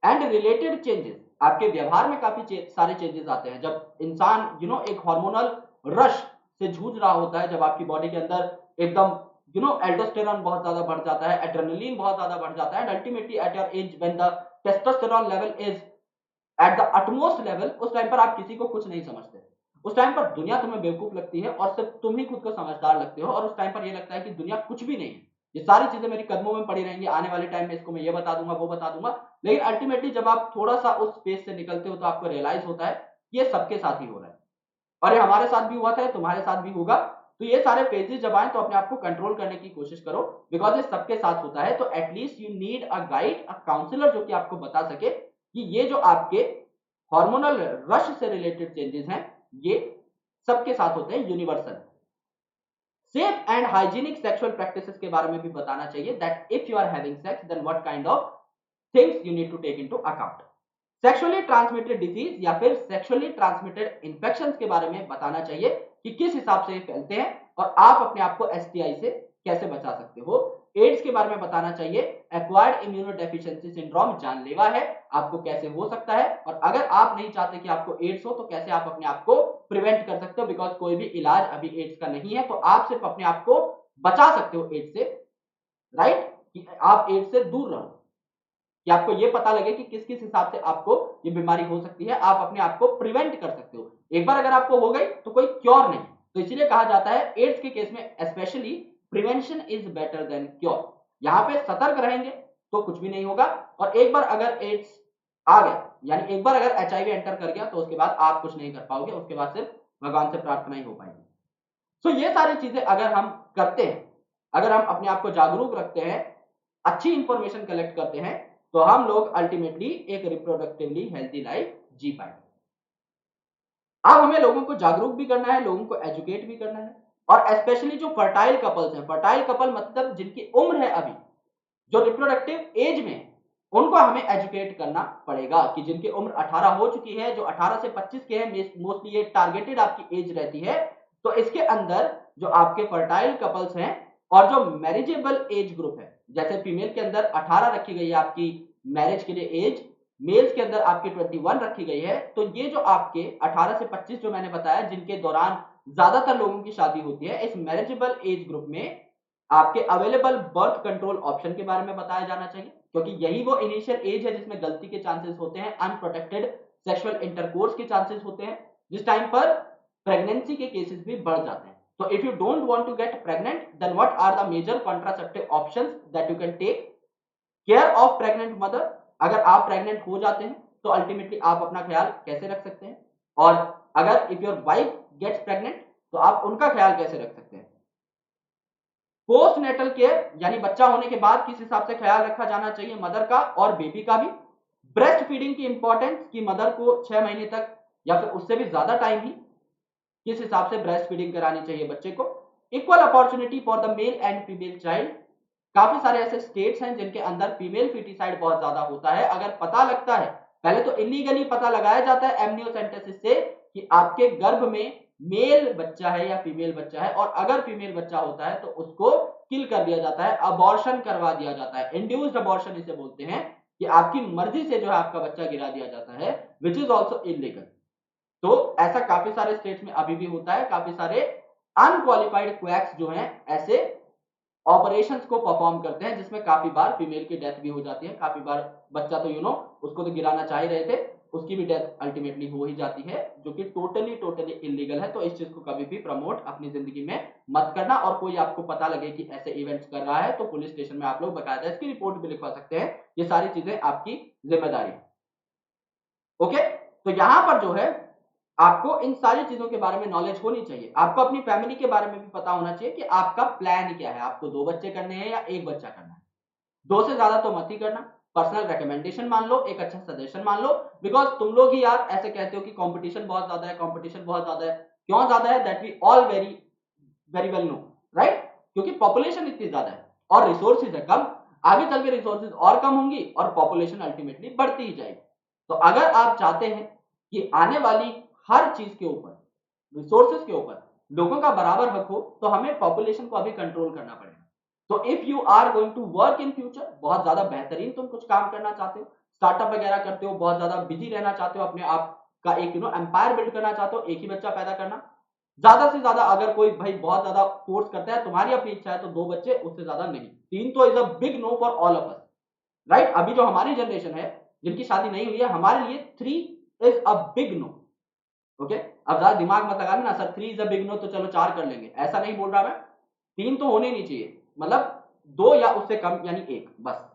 and related changes. आपके व्यवहार में काफी सारे चेंजेस आते हैं जब इंसान एक हार्मोनल रश से जूझ रहा होता है, जब आपकी बॉडी के अंदर एकदम एल्डोस्टेरॉन बहुत ज्यादा बढ़ जाता है, एड्रेनलिन बहुत ज्यादा बढ़ जाता है, and ultimately at your age when the testosterone level is at the utmost level, उस टाइम पर आप किसी को कुछ नहीं समझते। उस टाइम पर दुनिया तुम्हें बेवकूफ लगती है और सिर्फ तुम ही खुद को समझदार लगते हो, और उस टाइम पर यह लगता है कि दुनिया कुछ भी नहीं है, ये सारी चीजें मेरी कदमों में पड़ी रहेंगी, आने वाले टाइम में इसको मैं ये बता दूंगा वो बता दूंगा। लेकिन अल्टीमेटली जब आप थोड़ा सा उस स्पेस से निकलते हो तो आपको रियलाइज होता है कि ये सबके साथ ही हो रहा है, और ये हमारे साथ भी हुआ था, तुम्हारे साथ भी होगा। तो ये सारे फेजेस जब आए तो अपने आप को कंट्रोल करने की कोशिश करो, बिकॉज ये सबके साथ होता है। तो at least you need a guide, a counsellor जो कि आपको बता सके कि ये जो आपके हार्मोनल रश से रिलेटेड चेंजेस हैं ये सबके साथ होते हैं, universal. Safe and hygienic sexual practices के बारे में भी बताना चाहिए, that if you are having sex then what kind of things you need to take into account. Sexually transmitted disease या फिर सेक्सुअली ट्रांसमिटेड इंफेक्शंस के बारे में बताना चाहिए कि किस हिसाब से ये फैलते हैं और आप अपने आप को एसटीआई से कैसे बचा सकते हो। एड्स के बारे में बताना चाहिए, एक्वायर्ड इम्यूनोडेफिशिएंसी सिंड्रोम जानलेवा है, आपको कैसे हो सकता है, और अगर आप नहीं चाहते कि आपको एड्स हो तो कैसे आप अपने आप को प्रिवेंट कर सकते हो, बिकॉज कोई भी इलाज अभी एड्स का नहीं है, तो आप सिर्फ अपने आप को बचा सकते हो एड्स से, राइट, कि आप एड्स से दूर रहो, कि आपको ये पता लगे कि किस किस हिसाब से आपको ये बीमारी हो सकती है, आप अपने आप को प्रिवेंट कर सकते हो। एक बार अगर आपको हो गई तो कोई क्योर नहीं, तो इसीलिए कहा जाता है एड्स के केस में specially prevention is better than cure. यहां पे सतर्क रहेंगे तो कुछ भी नहीं होगा, और एक बार अगर एड्स आ गया, यानी एक बार अगर एचआईवी एंटर कर गया तो उसके बाद आप कुछ नहीं कर पाओगे, उसके बाद सिर्फ भगवान से प्रार्थना ही हो पाएगी। तो ये सारी चीजें अगर हम करते हैं, अगर हम अपने आप को जागरूक रखते हैं, अच्छी इंफॉर्मेशन कलेक्ट करते हैं, तो हम लोग अल्टीमेटली एक रिप्रोडक्टिवली हेल्थी लाइफ जी पाएंगे। अब हमें लोगों को जागरूक भी करना है, लोगों को एजुकेट भी करना है, और स्पेशली जो फर्टाइल कपल्स हैं, फर्टाइल कपल मतलब जिनकी उम्र है अभी, जो रिप्रोडक्टिव एज में, उनको हमें एजुकेट करना पड़ेगा कि जिनकी उम्र 18 हो चुकी है, जो 18 से 25 के हैं, मोस्टली ये टारगेटेड आपकी एज रहती है, तो इसके अंदर जो आपके फर्टाइल कपल्स हैं और जो मैरिजेबल एज ग्रुप है, जैसे फीमेल के अंदर 18 रखी गई है आपकी मैरिज के लिए एज, मेल्स के अंदर आपकी 21 रखी गई है, तो ये जो आपके 18 से 25 जो मैंने बताया जिनके दौरान ज्यादातर लोगों की शादी होती है, इस मैरिजेबल एज ग्रुप में आपके अवेलेबल बर्थ कंट्रोल ऑप्शन के बारे में बताया जाना चाहिए, क्योंकि यही वो इनिशियल एज है जिसमें गलती के चांसेस होते हैं, अनप्रोटेक्टेड सेक्सुअल इंटरकोर्स के चांसेस होते हैं, जिस टाइम पर प्रेगनेंसी के केसेस भी बढ़ जाते हैं। So if you don't want to get pregnant, then what are the major contraceptive options that you can take? Care of pregnant mother, अगर आप प्रेग्नेंट हो जाते हैं तो अल्टीमेटली आप अपना ख्याल कैसे रख सकते हैं, और अगर if your wife gets pregnant तो आप उनका ख्याल कैसे रख सकते हैं। पोस्ट नेटल केयर, यानी बच्चा होने के बाद किस हिसाब से ख्याल रखा जाना चाहिए मदर का और बेबी का भी। ब्रेस्ट फीडिंग की इंपॉर्टेंस, कि मदर को 6 महीने तक या फिर उससे भी ज्यादा टाइम ही किस हिसाब से ब्रेस्ट फीडिंग करानी चाहिए बच्चे को। Equal opportunity for the male and female child, काफी सारे ऐसे स्टेट्स हैं जिनके अंदर फीमेल फीटिसाइड बहुत ज्यादा होता है। अगर पता लगता है, पहले तो इलीगली पता लगाया जाता है एमनियोसेंटेसिस से कि आपके गर्भ में मेल बच्चा है या फीमेल बच्चा है, और अगर फीमेल बच्चा होता है तो उसको किल कर दिया जाता है, अबॉर्शन करवा दिया जाता है, इंड्यूस्ड अबॉर्शन इसे बोलते हैं, कि आपकी मर्जी से जो है आपका बच्चा गिरा दिया जाता है, विच इज ऑल्सो इलीगल। तो ऐसा काफी सारे स्टेट्स में अभी भी होता है, काफी सारे अनक्वालिफाइड क्वैक्स जो हैं ऐसे ऑपरेशंस को परफॉर्म करते हैं जिसमें काफी बार फीमेल की डेथ भी हो जाती है, काफी बार बच्चा तो उसको तो गिराना चाह ही रहे थे, उसकी भी डेथ अल्टीमेटली हो ही जाती है, जो कि टोटली इलीगल है। तो इस चीज को कभी भी प्रमोट अपनी जिंदगी में मत करना, और कोई आपको पता लगे कि ऐसे इवेंट्स कर रहा है तो पुलिस स्टेशन में आप लोग बकायदा इसकी रिपोर्ट भी लिखवा सकते हैं, ये सारी चीजें आपकी जिम्मेदारी है। ओके, तो यहां पर जो है आपको इन सारी चीजों के बारे में नॉलेज होनी चाहिए, आपको अपनी फैमिली के बारे में भी पता होना चाहिए कि आपका प्लान क्या है, आपको 2 बच्चे करने हैं या 1 बच्चा करना है, 2 से ज्यादा तो मत ही करना। पर्सनल रिकमेंडेशन मान लो, एक अच्छा सजेशन मान लो, बिकॉज तुम लोग ही यार ऐसे कहते हो कि कंपटीशन बहुत ज्यादा है, कंपटीशन बहुत ज्यादा है। क्यों ज्यादा है? That we all very very well know, right? क्योंकि पॉपुलेशन इतनी ज्यादा है और रिसोर्सेज है कम। आगे चल के रिसोर्सेज और कम होंगी और पॉपुलेशन अल्टीमेटली बढ़ती ही जाएगी। तो अगर आप चाहते हैं कि आने वाली हर चीज के ऊपर, रिसोर्सेज के ऊपर लोगों का बराबर हक हो, तो हमें पॉपुलेशन को अभी कंट्रोल करना पड़ेगा। तो if you are going to work in future, बहुत ज्यादा बेहतरीन तुम कुछ काम करना चाहते हो, स्टार्टअप वगैरह करते हो, बहुत ज्यादा बिजी रहना चाहते हो, अपने आप का एक एम्पायर बिल्ड करना चाहते हो, एक ही बच्चा पैदा करना, ज्यादा से ज्यादा अगर कोई भाई बहुत ज्यादा फोर्स करता है, तुम्हारी अपनी इच्छा है तो 2 बच्चे, उससे ज्यादा नहीं। 3 तो is a big no for all of us, right? अभी जो हमारी जनरेशन है जिनकी शादी नहीं हुई है, हमारे लिए 3 is a big no. Okay, अब ज्यादा दिमाग मत लगाना ना, sir 3 is a big no तो चलो 4 कर लेंगे, ऐसा नहीं बोल रहा मैं। 3 तो होने नहीं चाहिए, मतलब 2 या उससे कम, यानी 1 बस।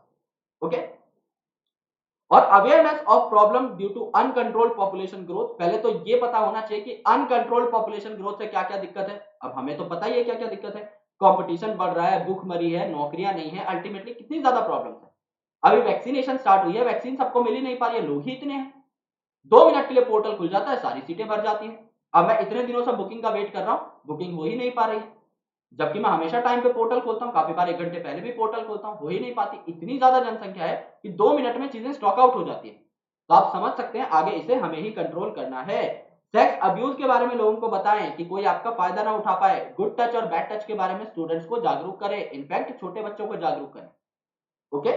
ओके, और awareness of problem due to uncontrolled population growth. पहले तो ये पता होना चाहिए कि अनकंट्रोल्ड पॉपुलेशन ग्रोथ से क्या क्या दिक्कत है। अब हमें तो पता ही है क्या क्या दिक्कत है, कंपटीशन बढ़ रहा है, भूखमरी है, नौकरियां नहीं है, अल्टीमेटली कितनी ज्यादा प्रॉब्लम है। अभी वैक्सीनेशन स्टार्ट हुई है, वैक्सीन सबको मिल ही नहीं पा रही है, लोग ही इतने हैं। 2 मिनट के लिए पोर्टल खुल जाता है, सारी सीटें भर जाती हैं। अब मैं इतने दिनों से बुकिंग का वेट कर रहा हूं, बुकिंग हो ही नहीं पा रही है, जबकि मैं हमेशा टाइम पे पोर्टल खोलता हूं, काफी बार 1 घंटे पहले भी पोर्टल खोलता हूं, हो ही नहीं पाती। इतनी ज्यादा जनसंख्या है कि 2 मिनट में चीजें स्टॉक आउट हो जाती है। तो आप समझ सकते हैं आगे इसे हमें ही कंट्रोल करना है। सेक्स अब्यूज के बारे में लोगों को बताएं कि कोई आपका फायदा ना उठा पाए। गुड टच और बैड टच के बारे में स्टूडेंट्स को जागरूक करें, इनफैक्ट छोटे बच्चों को जागरूक करें। ओके,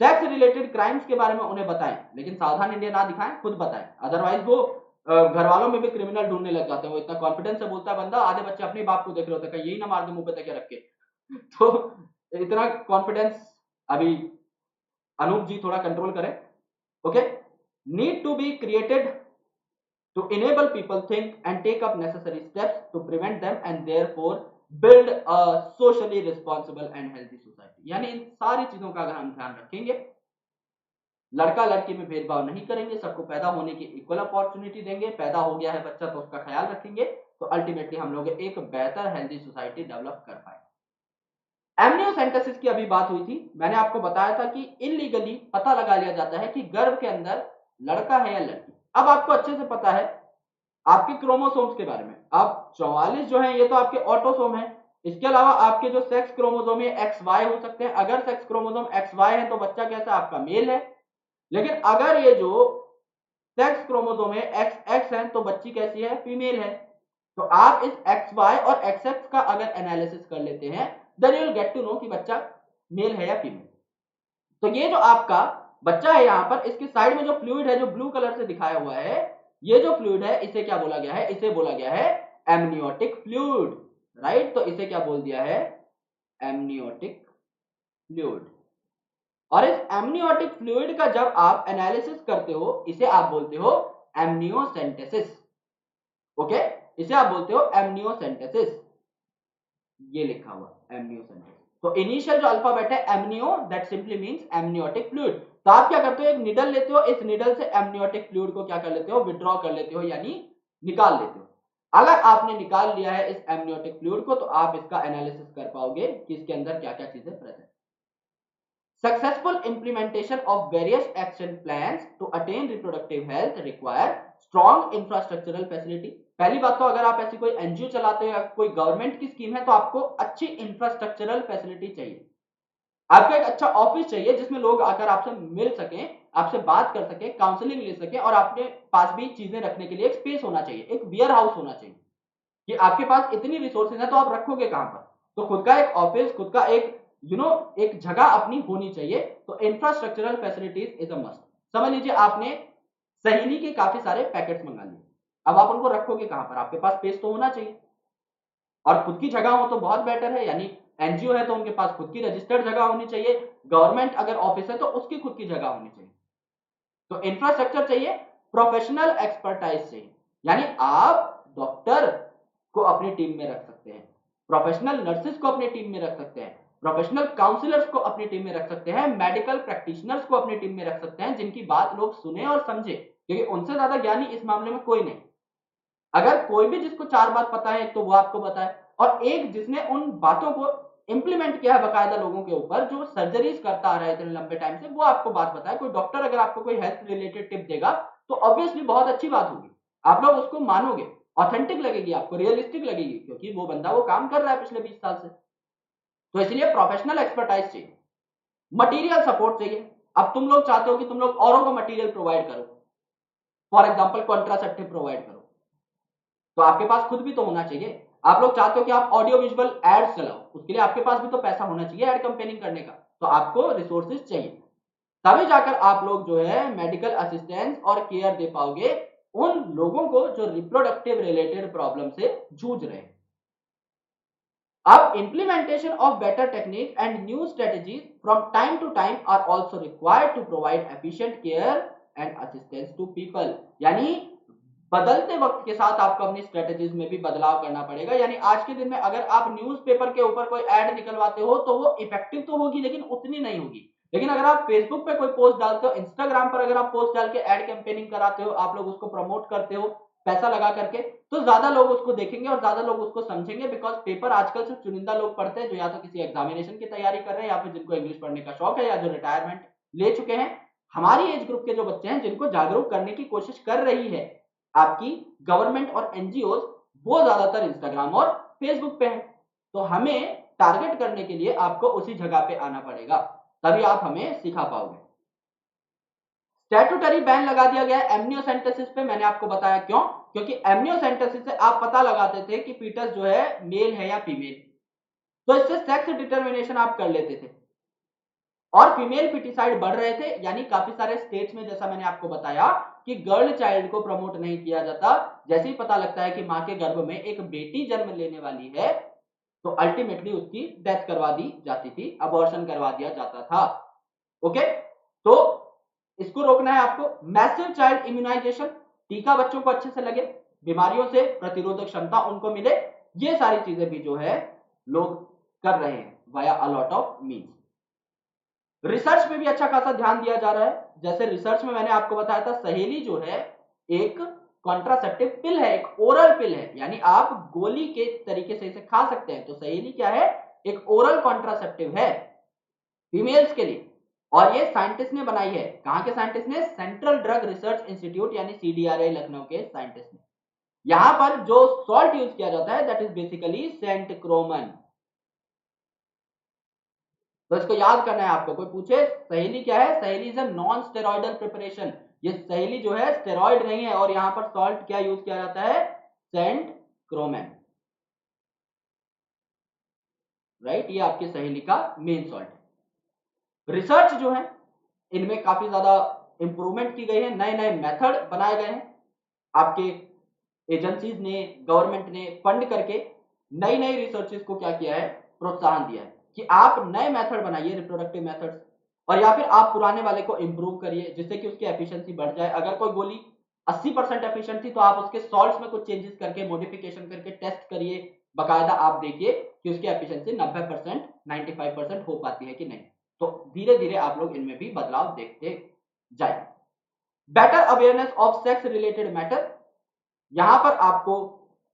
सेक्स रिलेटेड क्राइम्स के बारे में उन्हें बताएं, लेकिन सावधान इंडिया ना दिखाएं, खुद बताएं, अदरवाइज वो घर वालों में भी क्रिमिनल ढूंढने लग जाते हैं। वो इतना कॉन्फिडेंस से बोलता है बंदा, आधे बच्चे अपने बाप को देख रहे होते हैं, यही ना मार दे मुंह पे तकिया रख के। तो इतना कॉन्फिडेंस अभी अनूप जी थोड़ा कंट्रोल करें। Okay, need to be created to enable people think and take up necessary steps to prevent them and therefore build a socially responsible and healthy society। यानी इन सारी चीजों का अगर हम ध्यान रखेंगे, लड़का लड़की में भेदभाव नहीं करेंगे, सबको पैदा होने की इक्वल अपॉर्चुनिटी देंगे, पैदा हो गया है बच्चा तो उसका ख्याल रखेंगे, तो अल्टीमेटली हम लोग एक बेहतर हेल्दी सोसाइटी डेवलप कर पाएंगे। एमनियोसेंटेसिस की अभी बात हुई थी, मैंने आपको बताया था कि इलीगली पता लगा लिया जाता है कि गर्भ के अंदर लड़का है या लड़की। अब आपको अच्छे से पता है आपके क्रोमोसोम्स के बारे में। अब 44 जो है ये तो आपके ऑटोसोम है, इसके अलावा आपके जो सेक्स क्रोमोसोम है एक्स वाई हो सकते हैं। अगर सेक्स क्रोमोसोम एक्स वाई है तो बच्चा कैसा आपका मेल है, लेकिन अगर ये जो सेक्स क्रोमोसोम है एक्स एक्स है तो बच्ची कैसी है, फीमेल है। तो आप इस एक्स वाई और एक्स एक्स का अगर एनालिसिस कर लेते हैं, then you will get to know कि बच्चा मेल है या फीमेल। तो ये जो आपका बच्चा है यहाँ पर, इसके साइड में जो फ्लूइड है जो ब्लू कलर से दिखाया हुआ है, ये जो फ्लूइड है इसे क्या बोला गया है, इसे बोला गया है एमनियोटिक फ्लूइड, राइट? तो इसे क्या बोल दिया है, एमनियोटिक फ्लूइड। और इस एमनियोटिक फ्लूइड का जब आप एनालिसिस करते हो, इसे आप बोलते हो एमनियोसेंटेसिस। ओके, इसे आप बोलते हो एमनियोसेंटेसिस, ये लिखा हुआ एमनियोसेंटेसिस। तो इनिशियल जो अल्फाबेट है amnio, that simply means amniotic fluid. तो आप क्या करते हो, एक निडल लेते हो, इस निडल से एमनियोटिक फ्लूइड को क्या कर लेते हो, विड्रॉ कर लेते हो, यानी निकाल लेते हो। अगर आपने निकाल लिया है इस एमनियोटिक फ्लूइड को, तो आप इसका एनालिसिस कर पाओगे कि इसके अंदर क्या क्या चीजें present. Successful implementation of various action plans to attain reproductive health require strong infrastructural facility। पहली बात तो अगर आप ऐसी कोई एनजीओ चलाते हो या कोई गवर्नमेंट की स्कीम है, तो आपको अच्छी इंफ्रास्ट्रक्चरल फैसिलिटी चाहिए। आपको एक अच्छा ऑफिस चाहिए जिसमें लोग आकर आपसे मिल सकें, आपसे बात कर सकें, काउंसलिंग ले सकें, और आपके पास भी चीजें रखने के लिए एक स्पेस होना चाहिए, एक वेयर हाउस होना चाहिए कि आपके पास इतनी रिसोर्सेज है तो आप रखोगे कहां पर। तो खुद का एक ऑफिस, खुद का एक एक जगह अपनी होनी चाहिए। तो infrastructural facilities is a must. समझ लीजिए आपने सहेली के काफी सारे पैकेट्स मंगा लिए, अब आप उनको रखोगे कहां पर, आपके पास स्पेस तो होना चाहिए, और खुद की जगह हो तो बहुत बेटर है। यानी एनजीओ है तो उनके पास खुद की रजिस्टर्ड जगह होनी चाहिए, गवर्नमेंट अगर ऑफिस है तो उसकी खुद की जगह होनी चाहिए। तो इंफ्रास्ट्रक्चर चाहिए, प्रोफेशनल एक्सपर्टाइज चाहिए, यानी आप डॉक्टर को अपनी टीम में रख सकते हैं, प्रोफेशनल नर्सेस को अपनी टीम में रख सकते हैं, प्रोफेशनल काउंसलर्स को अपनी टीम में रख सकते हैं, मेडिकल प्रैक्टिशनर्स को अपनी टीम में रख सकते हैं, जिनकी बात लोग सुने और समझे, क्योंकि उनसे ज्यादा ज्ञानी इस मामले में कोई नहीं। अगर कोई भी जिसको 4 बात पता है तो वो आपको बताए, और एक जिसने उन बातों को इम्प्लीमेंट किया है बकायदा लोगों के ऊपर जो सर्जरीज करता आ रहा है इतने लंबे टाइम से, वो आपको बात बताए। कोई डॉक्टर अगर आपको कोई हेल्थ रिलेटेड टिप देगा तो ऑब्वियसली बहुत अच्छी बात होगी, आप लोग उसको मानोगे, ऑथेंटिक लगेगी आपको, रियलिस्टिक लगेगी, क्योंकि वो बंदा वो काम कर रहा है पिछले 20 साल से। तो इसलिए प्रोफेशनल एक्सपर्टाइज चाहिए, मटेरियल सपोर्ट चाहिए। अब तुम लोग चाहते हो कि तुम लोग औरों को मटेरियल प्रोवाइड करो, फॉर एग्जाम्पल कॉन्ट्रासेप्टिव प्रोवाइड करो, तो आपके पास खुद भी तो होना चाहिए। आप लोग चाहते हो कि आप ऑडियो विजुअल एड्स चलाओ, उसके लिए आपके पास भी तो पैसा होना चाहिए एड कंपेनिंग करने का, तो आपको रिसोर्सेज चाहिए, तभी जाकर आप लोग जो है मेडिकल असिस्टेंस और केयर दे पाओगे उन लोगों को जो रिप्रोडक्टिव रिलेटेड प्रॉब्लम से जूझ रहे हैं। अब implementation of better technique and new strategies from time to time are also required to provide efficient care and assistance to people। यानी बदलते वक्त के साथ आपको अपनी स्ट्रेटेजीज में भी बदलाव करना पड़ेगा। यानी आज के दिन में अगर आप न्यूज़पेपर के ऊपर कोई एड निकलवाते हो तो वो इफेक्टिव तो होगी लेकिन उतनी नहीं होगी। लेकिन अगर आप फेसबुक पे कोई पोस्ट डालते हो, इंस्टाग्राम पर अगर आप पोस्ट डाल के एड कैंपेनिंग कराते हो, आप लोग उसको प्रमोट करते हो पैसा लगा करके, तो ज्यादा लोग उसको देखेंगे और ज्यादा लोग उसको समझेंगे। बिकॉज पेपर आजकल सिर्फ चुनिंदा लोग पढ़ते हैं जो या तो किसी एग्जामिनेशन की तैयारी कर रहे हैं या फिर जिनको इंग्लिश पढ़ने का शौक है या जो रिटायरमेंट ले चुके हैं। हमारी एज ग्रुप के जो बच्चे हैं जिनको जागरूक करने की कोशिश कर रही है आपकी गवर्नमेंट और एनजीओ, वो ज्यादातर इंस्टाग्राम और फेसबुक पे है। तो हमें टारगेट करने के लिए आपको उसी जगह पे आना पड़ेगा, तभी आप हमें सिखा पाओगे। स्टैट्यूटरी बैन लगा दिया गया एमनियोसेंटेसिस पे, मैंने आपको बताया क्यों, क्योंकि एमनियोसेंटेसिस से आप पता लगाते थे कि फीटस जो है मेल है या फीमेल, तो इससे सेक्स डिटरमिनेशन आप कर लेते थे और फीमेल फिटिसाइड बढ़ रहे थे। यानी काफी सारे स्टेट्स में जैसा मैंने आपको बताया कि गर्ल चाइल्ड को प्रमोट नहीं किया जाता, जैसे ही पता लगता है कि मां के गर्भ में एक बेटी जन्म लेने वाली है तो अल्टीमेटली उसकी डेथ करवा दी जाती थी, अबॉर्शन करवा दिया जाता था। ओके, तो इसको रोकना है आपको। मैसिव चाइल्ड इम्यूनाइजेशन, टीका बच्चों को अच्छे से लगे, बीमारियों से प्रतिरोधक क्षमता उनको मिले, ये सारी चीजें भी जो है लोग कर रहे हैं via a lot of means. Research पे भी अच्छा खासा ध्यान दिया जा रहा है। जैसे रिसर्च में मैंने आपको बताया था सहेली जो है एक कॉन्ट्रासेप्टिव पिल है, एक ओरल पिल है, यानी आप गोली के तरीके से इसे खा सकते हैं। तो सहेली क्या है, एक ओरल कॉन्ट्रासेप्टिव है फीमेल्स के लिए, और ये साइंटिस्ट ने बनाई है। कहां के साइंटिस्ट ने, सेंट्रल ड्रग रिसर्च इंस्टीट्यूट यानी सीडीआरआई लखनऊ के साइंटिस्ट ने। यहां पर जो सॉल्ट यूज किया जाता है दैट इज बेसिकली सेंट क्रोमन। तो इसको याद करना है आपको। कोई पूछे सहेली क्या है, सहेली is a non steroidal preparation. ये सहेली जो है स्टेरॉइड नहीं है, और यहां पर सॉल्ट क्या यूज किया जाता है, सेंट क्रोमन, राइट। ये आपकी सहेली का मेन सॉल्ट है। रिसर्च जो है इनमें काफी ज्यादा इंप्रूवमेंट की गई है, नए नए मेथड बनाए गए हैं। आपके एजेंसीज ने, गवर्नमेंट ने फंड करके नई नई रिसर्चेस को क्या किया है, प्रोत्साहन दिया है कि आप नए मेथड बनाइए, रिप्रोडक्टिव मेथड्स, और या फिर आप पुराने वाले को इंप्रूव करिए जिससे कि उसकी एफिशिएंसी बढ़ जाए। अगर कोई गोली 80% एफिशिएंट थी तो आप उसके सॉल्ट्स में कुछ चेंजेस करके, मॉडिफिकेशन करके टेस्ट करिए, बकायदा आप देखिए कि उसकी एफिशिएंसी 90% 95% हो पाती है कि नहीं। तो धीरे धीरे आप लोग इनमें भी बदलाव देखते जाए। Better awareness of sex related matter, यहां पर आपको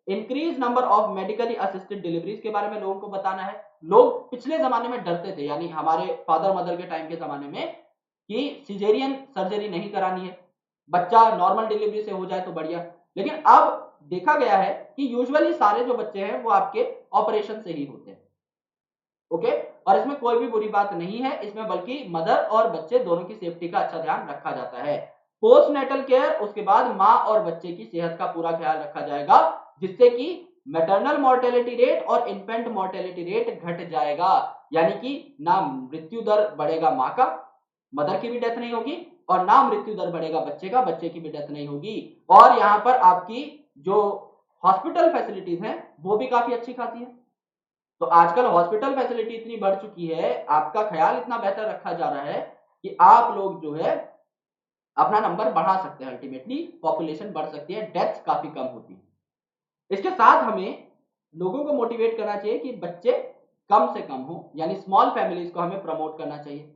increase number of medically assisted deliveries के बारे में लोगों को बताना है। लोग पिछले जमाने में डरते थे, यानी हमारे फादर मदर के टाइम के जमाने में, कि सिजेरियन सर्जरी नहीं करानी है, बच्चा नॉर्मल डिलीवरी से हो जाए तो बढ़िया। लेकिन अब देखा गया है कि यूजुअली सारे जो बच्चे हैं वो आपके ऑपरेशन से ही होते हैं। ओके, और इसमें कोई भी बुरी बात नहीं है, इसमें बल्कि मदर और बच्चे दोनों की सेफ्टी का अच्छा ध्यान रखा जाता है। पोस्ट नेटल केयर, उसके बाद माँ और बच्चे की सेहत का पूरा ख्याल रखा जाएगा, जिससे कि मैटरनल मॉर्टेलिटी रेट और इन्फेंट मॉर्टेलिटी रेट घट जाएगा। यानी कि ना मृत्यु दर बढ़ेगा माँ का, मदर की भी डेथ नहीं होगी, और ना मृत्यु दर बढ़ेगा बच्चे का, बच्चे की भी डेथ नहीं होगी। और यहाँ पर आपकी जो हॉस्पिटल फैसिलिटीज हैं वो भी काफी अच्छी खासी है। तो आजकल हॉस्पिटल फैसिलिटी इतनी बढ़ चुकी है, आपका ख्याल इतना बेहतर रखा जा रहा है कि आप लोग जो है अपना नंबर बढ़ा सकते हैं, अल्टीमेटली पॉपुलेशन बढ़ सकती है, डेथ्स काफी कम होती है। इसके साथ हमें लोगों को मोटिवेट करना चाहिए कि बच्चे कम से कम हो, यानी स्मॉल फैमिलीज को हमें प्रमोट करना चाहिए।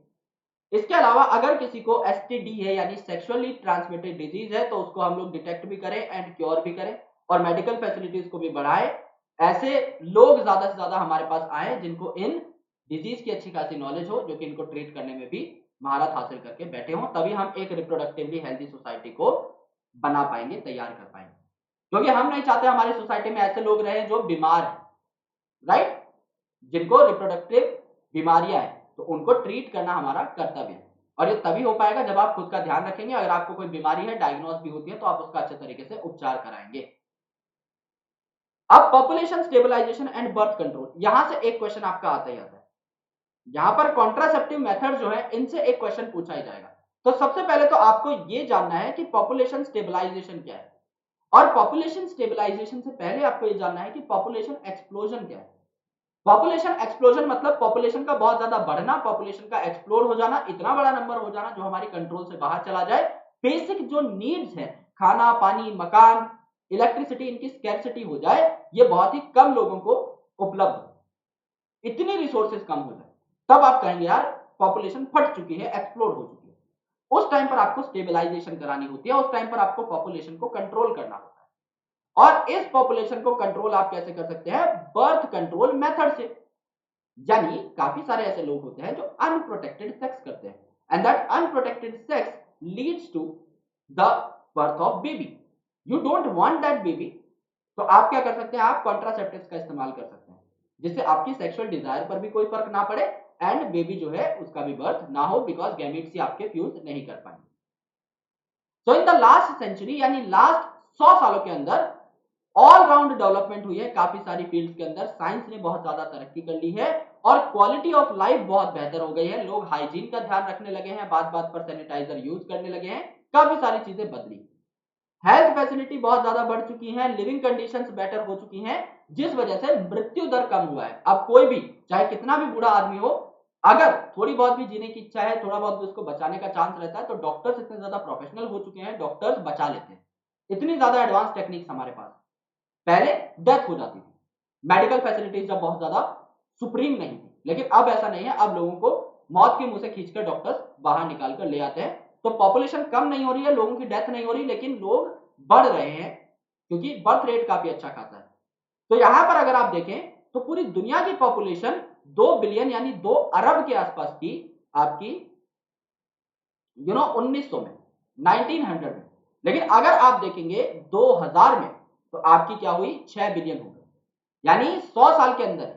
इसके अलावा अगर किसी को एसटीडी है यानी सेक्सुअली ट्रांसमिटेड डिजीज है तो उसको हम लोग डिटेक्ट भी करें एंड क्योर भी करें, और मेडिकल फैसिलिटीज को भी बढ़ाएं। ऐसे लोग ज्यादा से ज्यादा हमारे पास आए जिनको इन डिजीज की अच्छी खासी नॉलेज हो, जो कि इनको ट्रीट करने में भी महारत हासिल करके बैठे हों, तभी हम एक रिप्रोडक्टिवली हेल्दी सोसाइटी को बना पाएंगे, तैयार कर पाएंगे। क्योंकि हम नहीं चाहते हमारी सोसाइटी में ऐसे लोग रहे जो बीमार हैं, राइट, जिनको रिप्रोडक्टिव बीमारियां हैं, तो उनको ट्रीट करना हमारा कर्तव्य है। और ये तभी हो पाएगा जब आप खुद का ध्यान रखेंगे। अगर आपको कोई बीमारी है, डायग्नोज भी होती है, तो आप उसका अच्छे तरीके से उपचार कराएंगे। अब population stabilisation and birth control, यहां से एक क्वेश्चन आपका आता ही आता है। यहां पर कॉन्ट्रासेप्टिव मेथड जो है, इनसे एक क्वेश्चन पूछा ही जाएगा। तो सबसे पहले तो आपको यह जानना है कि पॉपुलेशन स्टेबलाइजेशन क्या है, और पॉपुलेशन स्टेबलाइजेशन से पहले आपको यह जानना है कि पॉपुलेशन एक्सप्लोजन क्या है। पॉपुलेशन एक्सप्लोजन मतलब पॉपुलेशन का बहुत ज्यादा बढ़ना, पॉपुलेशन का एक्सप्लोर हो जाना, इतना बड़ा नंबर हो जाना जो हमारी कंट्रोल से बाहर चला जाए। बेसिक जो नीड्स है, खाना, पानी, मकान, इलेक्ट्रिसिटी, इनकी स्कैर्सिटी हो जाए, ये बहुत ही कम लोगों को उपलब्ध, इतनी रिसोर्सेज कम हो जाए, तब आप कहेंगे यार पॉपुलेशन फट चुकी है, एक्सप्लोर हो चुकी है। उस टाइम पर आपको स्टेबलाइजेशन करानी होती है, उस टाइम पर आपको पॉपुलेशन को कंट्रोल करना होता है। और इस पॉपुलेशन को कंट्रोल आप कैसे कर सकते हैं? बर्थ कंट्रोल मेथड से। यानी काफी सारे ऐसे लोग होते हैं जो अनप्रोटेक्टेड सेक्स करते हैं, and that unprotected sex leads to the birth of baby. You don't want that baby, तो आप क्या कर सकते हैं? आप कॉन्ट्रासेप्टिव्स का इस्तेमाल कर सकते हैं, जिससे आपकी सेक्सुअल डिजायर पर भी कोई फर्क ना पड़े, एंड बेबी जो है उसका भी बर्थ ना हो, बिकॉज गैमेट्स ही आपके फ्यूज नहीं कर पाएंगे। सो इन द लास्ट सेंचुरी, यानी लास्ट 100 सालों के अंदर ऑल राउंड डेवलपमेंट हुई है काफी सारी फील्ड्स के अंदर। साइंस ने बहुत ज्यादा तरक्की कर ली है और क्वालिटी ऑफ लाइफ बहुत बेहतर हो गई है। लोग हाइजीन का ध्यान रखने लगे हैं, बात बात पर सैनिटाइजर यूज करने लगे हैं, काफी सारी चीजें बदली। हेल्थ फैसिलिटी बहुत ज्यादा बढ़ चुकी है, लिविंग कंडीशंस बेटर हो चुकी हैं, जिस वजह से मृत्यु दर कम हुआ है। अब कोई भी, चाहे कितना भी बूढ़ा आदमी हो, अगर थोड़ी बहुत भी जीने की इच्छा है, थोड़ा बहुत भी उसको बचाने का चांस रहता है, तो डॉक्टर्स इतने ज्यादा प्रोफेशनल हो चुके हैं, डॉक्टर्स बचा लेते हैं। इतनी ज्यादा एडवांस टेक्निक्स हमारे पास। पहले डेथ हो जाती थी, मेडिकल फैसिलिटीज जब बहुत ज्यादा सुप्रीम नहीं थी, लेकिन अब ऐसा नहीं है। अब लोगों को मौत के मुंह से खींचकर डॉक्टर्स बाहर निकाल कर ले आते हैं। तो पॉपुलेशन कम नहीं हो रही है, लोगों की डेथ नहीं हो रही, लेकिन लोग बढ़ रहे हैं, क्योंकि बर्थ रेट काफी अच्छा खासा है। तो यहां पर अगर आप देखें तो पूरी दुनिया की पॉपुलेशन 2 बिलियन यानी 2 अरब के आसपास की आपकी 1900 में, 1900 में। लेकिन अगर आप देखेंगे 2000 में, तो आपकी क्या हुई? 6 बिलियन हो गई। यानी 100 साल के अंदर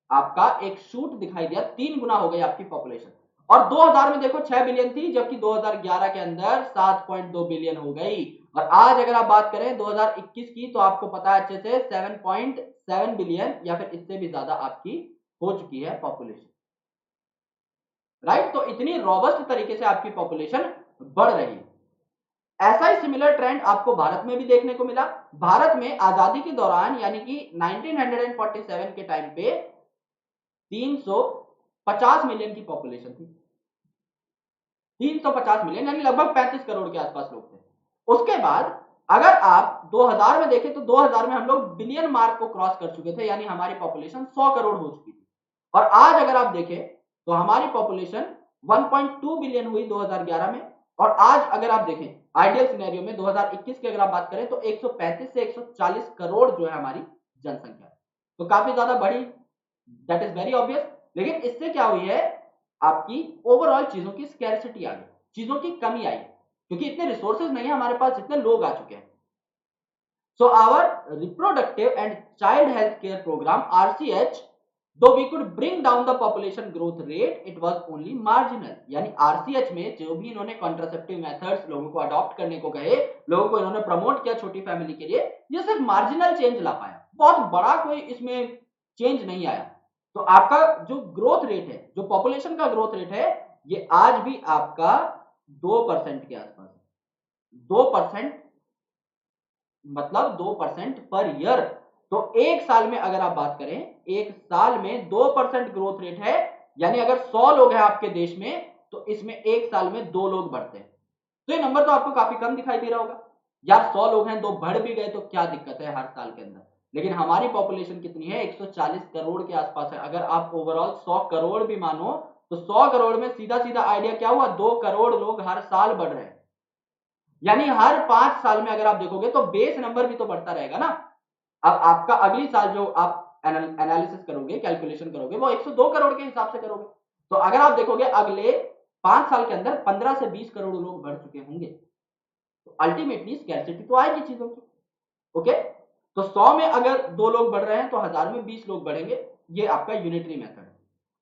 आपका एक शूट दिखाई दिया, 3 गुना हो गई आपकी पॉपुलेशन। और 2000 में देखो 6 बिलियन थी, जबकि 2011 के अंदर 7.2 बिलियन हो गई। और आज अगर आप बात करें 2021 की, तो आपको पता है अच्छे से 7.7 बिलियन या फिर इससे भी ज्यादा आपकी हो चुकी है पॉपुलेशन, राइट। तो इतनी रॉबस्ट तरीके से आपकी पॉपुलेशन बढ़ रही है। ऐसा ही सिमिलर ट्रेंड आपको भारत में भी देखने को मिला। भारत में आजादी के दौरान, यानी कि 1947 के टाइम पे 350 मिलियन की पॉपुलेशन थी। 350 मिलियन यानी लगभग 35 करोड़ के आसपास लोग थे। उसके बाद अगर आप 2000 में देखें, तो 2000 में हम लोग बिलियन मार्क को क्रॉस कर चुके थे, यानी हमारी पॉपुलेशन 100 करोड़ हो चुकी थी। और आज अगर आप देखें तो हमारी पॉपुलेशन 1.2 बिलियन हुई 2011 में। और आज अगर आप देखें आइडियल सिनेरियो में 2021 की अगर आप बात करें, तो 135 से 140 करोड़ जो है हमारी जनसंख्या, तो काफी ज्यादा बढ़ी, दैट इज वेरी ऑब्वियस। लेकिन इससे क्या हुई है? आपकी ओवरऑल चीजों की स्कैर्सिटी आ गई, चीजों की कमी आई, क्योंकि इतने रिसोर्सेज नहीं है हमारे पास जितने लोग आ चुके हैं। So our reproductive and child health care program RCH, though we could bring down the population growth rate, it was only marginal। यानी RCH में जो भी इन्होंने कॉन्ट्रासेप्टिव मेथड्स लोगों को अडॉप्ट करने को कहे, लोगों को इन्होंने प्रमोट किया छोटी फैमिली के लिए, ये सिर्फ मार्जिनल चेंज ला पाया, बहुत बड़ा कोई इसमें चेंज नहीं आया। तो आपका जो ग्रोथ रेट है, जो पॉपुलेशन का ग्रोथ रेट है, ये आज भी आपका 2% के आसपास है। 2% मतलब 2% पर ईयर। तो एक साल में अगर आप बात करें, एक साल में 2% ग्रोथ रेट है, यानी अगर 100 लोग हैं आपके देश में, तो इसमें एक साल में 2 लोग बढ़ते हैं। तो ये नंबर तो आपको काफी कम दिखाई दे रहा होगा यार, 100 लोग हैं, 2 बढ़ भी गए तो क्या दिक्कत है हर साल के अंदर। लेकिन हमारी पॉपुलेशन कितनी है? 140 करोड़ के आसपास है। अगर आप ओवरऑल 100 करोड़ भी मानो, तो 100 करोड़ में सीधा सीधा आइडिया क्या हुआ? 2 करोड़ लोग हर साल बढ़ रहे हैं। यानी हर 5 साल में अगर आप देखोगे तो बेस नंबर भी तो बढ़ता रहेगा ना। अब आपका अगली साल जो आप एनालिसिस करोगे, कैलकुलेशन करोगे, वो 102 करोड़ के हिसाब से करोगे। तो अगर आप देखोगे अगले 5 साल के अंदर 15 से 20 करोड़ लोग बढ़ चुके होंगे, तो अल्टीमेटली स्कैर्सिटी तो आएगी चीजों की। ओके, तो 100 में अगर 2 लोग बढ़ रहे हैं तो 1000 में 20 लोग बढ़ेंगे। ये आपका यूनिटरी मेथड है।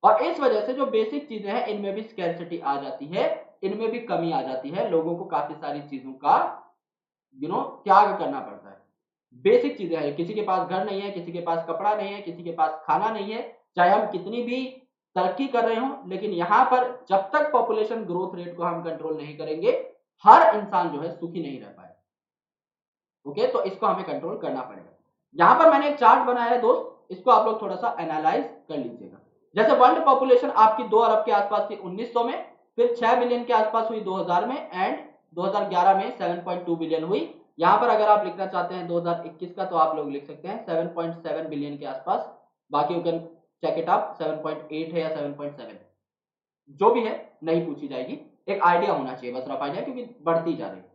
और इस वजह से जो बेसिक चीजें हैं इनमें भी स्कैर्सिटी आ जाती है, इनमें भी कमी आ जाती है, लोगों को काफी सारी चीजों का त्याग करना पड़ता है। बेसिक चीजें हैं, किसी के पास घर नहीं है, किसी के पास कपड़ा नहीं है, किसी के पास खाना नहीं है, चाहे हम कितनी भी तरक्की कर रहे हो, लेकिन यहां पर जब तक पॉपुलेशन ग्रोथ रेट को हम कंट्रोल नहीं करेंगे, हर इंसान जो है सुखी नहीं रह पाएगा। ओके, तो इसको हमें कंट्रोल करना पड़ेगा। यहां पर मैंने एक चार्ट बनाया है दोस्त, इसको आप लोग थोड़ा सा एनालाइज कर लीजिएगा। जैसे वर्ल्ड पॉपुलेशन आपकी 2 अरब के आसपास थी 1900 में, फिर 6 बिलियन के आसपास हुई 2000 में, एंड 2011 में 7.2 बिलियन हुई। यहां पर अगर आप लिखना चाहते हैं 2021 का, तो आप लोग लिख सकते हैं 7.7 बिलियन के आसपास। बाकी you can check it up, 7.8 है या 7.7, जो भी है नहीं पूछी जाएगी, एक आइडिया होना चाहिए, बस रफ आइडिया, क्योंकि बढ़ती जा रही है।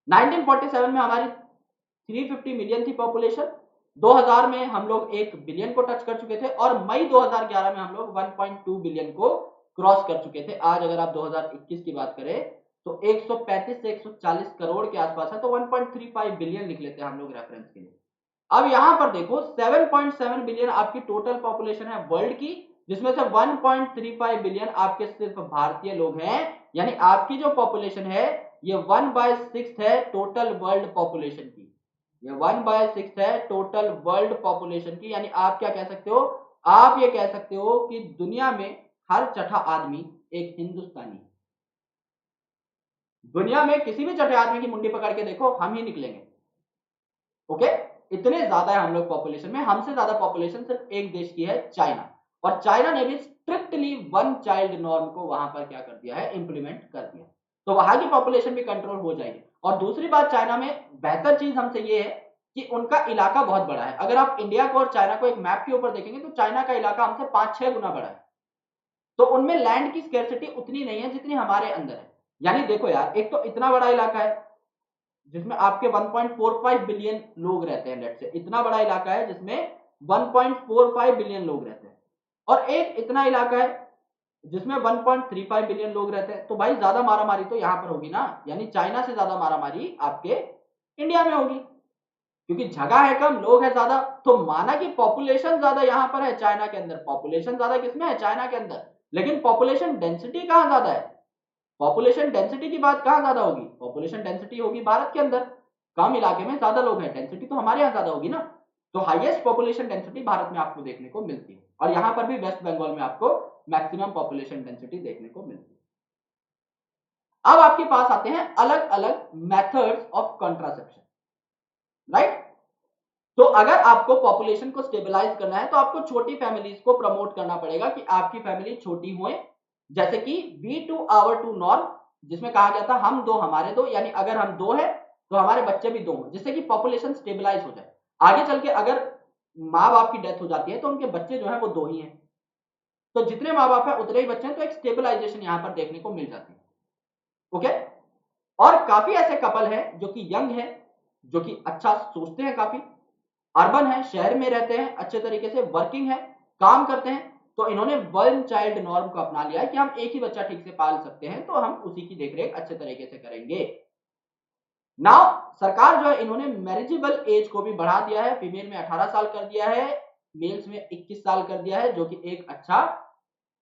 1947 में हमारी 350 मिलियन थी पॉपुलेशन, 2000 में हम लोग 1 बिलियन को टच कर चुके थे, और मई 2011 में हम लोग 1.2 बिलियन को क्रॉस कर चुके थे। आज अगर आप 2021 की बात करें तो 135 से 140 करोड़ के आसपास है, तो 1.35 बिलियन लिख लेते हैं हम लोग रेफरेंस के लिए। अब यहां पर देखो 7.7 बिलियन आपकी टोटल पॉपुलेशन है वर्ल्ड की, जिसमें से 1.35 बिलियन आपके सिर्फ भारतीय लोग हैं। यानी आपकी जो पॉपुलेशन है ये 1/6 है टोटल वर्ल्ड पॉपुलेशन की, ये 1/6 है टोटल वर्ल्ड पॉपुलेशन की। यानी आप क्या कह सकते हो, आप ये कह सकते हो कि दुनिया में हर छठा आदमी एक हिंदुस्तानी। दुनिया में किसी भी छठे आदमी की मुंडी पकड़ के देखो, हम ही निकलेंगे। ओके, इतने ज्यादा है हम लोग पॉपुलेशन में। हमसे ज्यादा पॉपुलेशन सिर्फ एक देश की है, चाइना, और चाइना ने भी स्ट्रिक्टली 1 चाइल्ड नॉर्म को वहां पर क्या कर दिया है, इंप्लीमेंट कर दिया, तो वहां की पॉपुलेशन भी कंट्रोल हो जाएगी। और दूसरी बात, चाइना में बेहतर चीज हमसे ये है कि उनका इलाका बहुत बड़ा है। अगर आप इंडिया को और चाइना को एक मैप के ऊपर देखेंगे तो चाइना का इलाका हमसे 5-6 गुना बड़ा है, तो उनमें लैंड की स्कैर्सिटी उतनी नहीं है जितनी हमारे अंदर है। यानी देखो यार, एक तो इतना बड़ा इलाका है जिसमें आपके 1.45 बिलियन लोग रहते हैं, लेट्स से इतना बड़ा इलाका है जिसमें 1.45 बिलियन लोग रहते हैं, और एक इतना इलाका है जिसमें 1.35 बिलियन लोग रहते हैं। तो भाई ज्यादा मारामारी तो यहां पर होगी ना, यानी चाइना से ज्यादा मारामारी आपके इंडिया में होगी, क्योंकि जगह है कम, लोग है ज्यादा। तो माना कि पॉपुलेशन ज्यादा यहां पर है चाइना के अंदर, पॉपुलेशन ज्यादा किसमें है, चाइना के अंदर, लेकिन पॉपुलेशन डेंसिटी कहां ज्यादा है, पॉपुलेशन डेंसिटी की बात कहां ज्यादा होगी, पॉपुलेशन डेंसिटी होगी भारत के अंदर, कम इलाके में ज्यादा लोग हैं, डेंसिटी तो हमारे यहां ज्यादा होगी ना। तो हाईएस्ट पॉपुलेशन डेंसिटी भारत में आपको देखने को मिलती है, और यहां पर भी वेस्ट बंगाल में आपको मैक्सिमम पॉपुलेशन डेंसिटी देखने को मिलती है। अब आपके पास आते हैं अलग अलग मेथड्स ऑफ कॉन्ट्रासेप्शन, राइट। तो अगर आपको पॉपुलेशन को स्टेबलाइज करना है तो आपको छोटी फैमिलीज को प्रमोट करना पड़ेगा कि आपकी फैमिली छोटी हो, जैसे कि we two our two norm, जिसमें कहा गया था हम दो हमारे दो, यानी अगर हम दो है तो हमारे बच्चे भी दो हो, जिससे कि पॉपुलेशन स्टेबलाइज हो जाए। आगे चल के अगर माँ बाप की डेथ हो जाती है तो उनके बच्चे जो है वो दो ही हैं, तो जितने माँ बाप है उतने ही बच्चे हैं, तो एक स्टेबलाइजेशन यहां पर देखने को मिल जाती है। ओके, और काफी ऐसे कपल हैं जो कि यंग है, जो कि अच्छा सोचते हैं, काफी अर्बन है, शहर में रहते हैं, अच्छे तरीके से वर्किंग है, काम करते हैं, तो इन्होंने 1 चाइल्ड नॉर्म को अपना लिया है कि हम एक ही बच्चा ठीक से पाल सकते हैं, तो हम उसी की देखरेख अच्छे तरीके से करेंगे। नाउ सरकार जो है इन्होंने मैरिजेबल एज को भी बढ़ा दिया है, फीमेल में 18 साल कर दिया है, मेल्स में 21 साल कर दिया है, जो कि एक अच्छा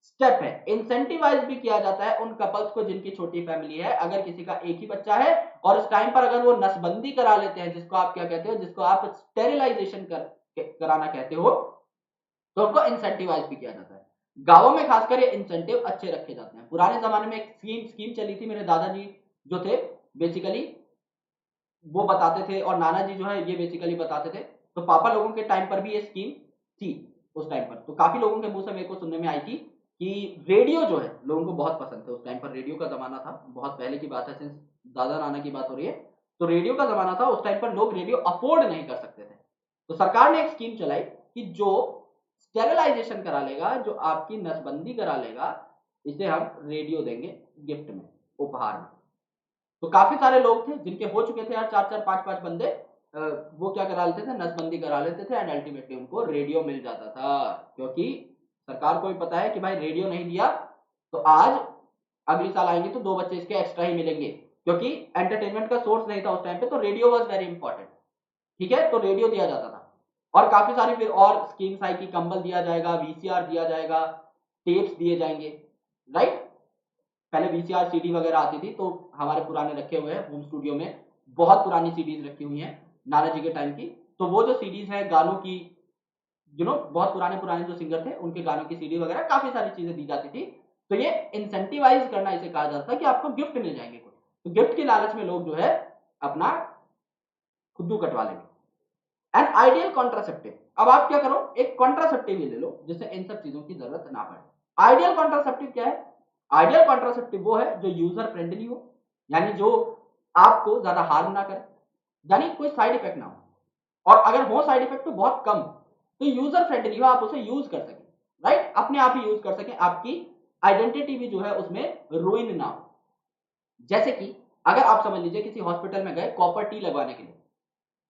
स्टेप है। इंसेंटिवाइज भी किया जाता है उन कपल्स को जिनकी छोटी फैमिली है, अगर किसी का एक ही बच्चा है और उस टाइम पर अगर वो नसबंदी करा लेते हैं, जिसको आप क्या कहते हो, जिसको आप स्टेरिलाइजेशन कराना कहते हो, तो उनको इंसेंटिवाइज भी किया जाता है। गांवों में खासकर ये इंसेंटिव अच्छे रखे जाते हैं। पुराने जमाने में एक स्कीम चली थी, मेरे दादाजी जो थे बेसिकली वो बताते थे, और नाना जी जो है ये बेसिकली बताते थे, तो पापा लोगों के टाइम पर भी ये स्कीम थी उस टाइम पर। तो काफी लोगों के मुंह से मेरे को सुनने में आई थी कि रेडियो जो है लोगों को बहुत पसंद था उस टाइम पर, रेडियो का जमाना था, बहुत पहले की बात है, सिंस दादा नाना की बात हो रही है, तो रेडियो का जमाना था, उस टाइम पर लोग रेडियो अफोर्ड नहीं कर सकते थे। तो सरकार ने एक स्कीम चलाई कि जो स्टेरिलाइजेशन करा लेगा, जो आपकी नसबंदी करा लेगा, इसे हम रेडियो देंगे गिफ्ट में, उपहार में। तो काफी सारे लोग थे जिनके हो चुके थे यार 4-4 5-5 बंदे, वो क्या करा लेते थे, नसबंदी करा लेते थे एंड अल्टीमेटली उनको रेडियो मिल जाता था, क्योंकि सरकार को भी पता है कि भाई रेडियो नहीं दिया तो आज अगले साल आएंगे तो 2 बच्चे इसके एक्स्ट्रा ही मिलेंगे, क्योंकि एंटरटेनमेंट का सोर्स नहीं था उस टाइम पे, तो रेडियो वाज वेरी इंपॉर्टेंट। ठीक है, तो रेडियो दिया जाता था और काफी सारी फिर और स्कीम्स आई कि कंबल दिया जाएगा, वीसीआर दिया जाएगा, टेप्स दिए जाएंगे, राइट। पहले वीसीआर सीडी वगैरह आती थी, तो हमारे पुराने रखे हुए हैं होम स्टूडियो में, बहुत पुरानी सीडीज रखी हुई हैं नाना जी के टाइम की। तो वो जो सीडीज है गानों की, बहुत पुराने पुराने जो सिंगर थे उनके गानों की सीडी वगैरह काफी सारी चीजें दी जाती थी। तो ये इंसेंटिवाइज करना इसे कहा जाता है कि आपको गिफ्ट मिल जाएंगे कुछ, तो गिफ्ट के लालच में लोग जो है अपना खुद्दू कटवा लेंगे। एंड आइडियल कॉन्ट्रासेप्टिव, अब आप क्या करो, एक कॉन्ट्रासेप्टिव ले लो जिससे इन सब चीजों की जरूरत ना पड़े। आइडियल कॉन्ट्रासेप्टिव क्या है? आइडियल कॉन्ट्रासेप्टिव वो है जो यूजर फ्रेंडली हो, यानी जो आपको ज्यादा हार्म ना करे, यानी कोई साइड इफेक्ट ना हो, और अगर हो साइड इफेक्ट तो बहुत कम, तो यूजर फ्रेंडली हो, आप उसे यूज कर सके, राइट, अपने आप ही यूज कर सके, आपकी आइडेंटिटी भी जो है उसमें रुइन ना हो। जैसे कि अगर आप समझ लीजिए किसी हॉस्पिटल में गए कॉपर टी लगवाने के लिए,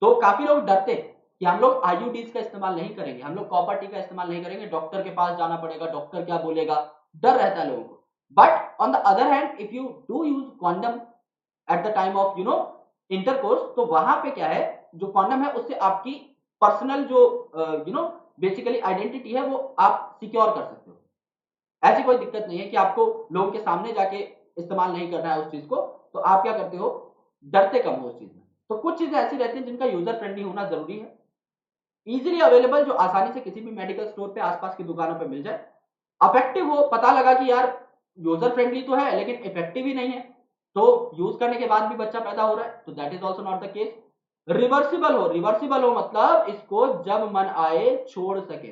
तो काफी लोग डरते कि हम लोग आईयूडीज का इस्तेमाल नहीं करेंगे, हम लोग कॉपर टी का इस्तेमाल नहीं करेंगे, डॉक्टर के पास जाना पड़ेगा, डॉक्टर क्या बोलेगा, डर रहता है लोगों को। But on the other hand if you do use condom at the time of intercourse, तो वहां पे क्या है, जो कॉन्डम है उससे आपकी पर्सनल जो बेसिकली आइडेंटिटी है वो आप सिक्योर कर सकते हो। ऐसी कोई दिक्कत नहीं है कि आपको लोगों के सामने जाके इस्तेमाल नहीं करना है उस चीज को, तो आप क्या करते हो, डरते कम हो उस चीज में। तो कुछ चीजें ऐसी रहती हैं जिनका यूजर फ्रेंडली होना जरूरी है, इजीली अवेलेबल, जो आसानी से किसी भी मेडिकल स्टोर पे आसपास की दुकानों पे मिल जाए, अफेक्टिव हो, पता लगा कि यार यूजर फ्रेंडली तो है लेकिन इफेक्टिव ही नहीं है, तो यूज करने के बाद भी बच्चा पैदा हो रहा है, तो that is also not the case. Reversible हो, रिवर्सिबल हो मतलब इसको जब मन आए छोड़ सके,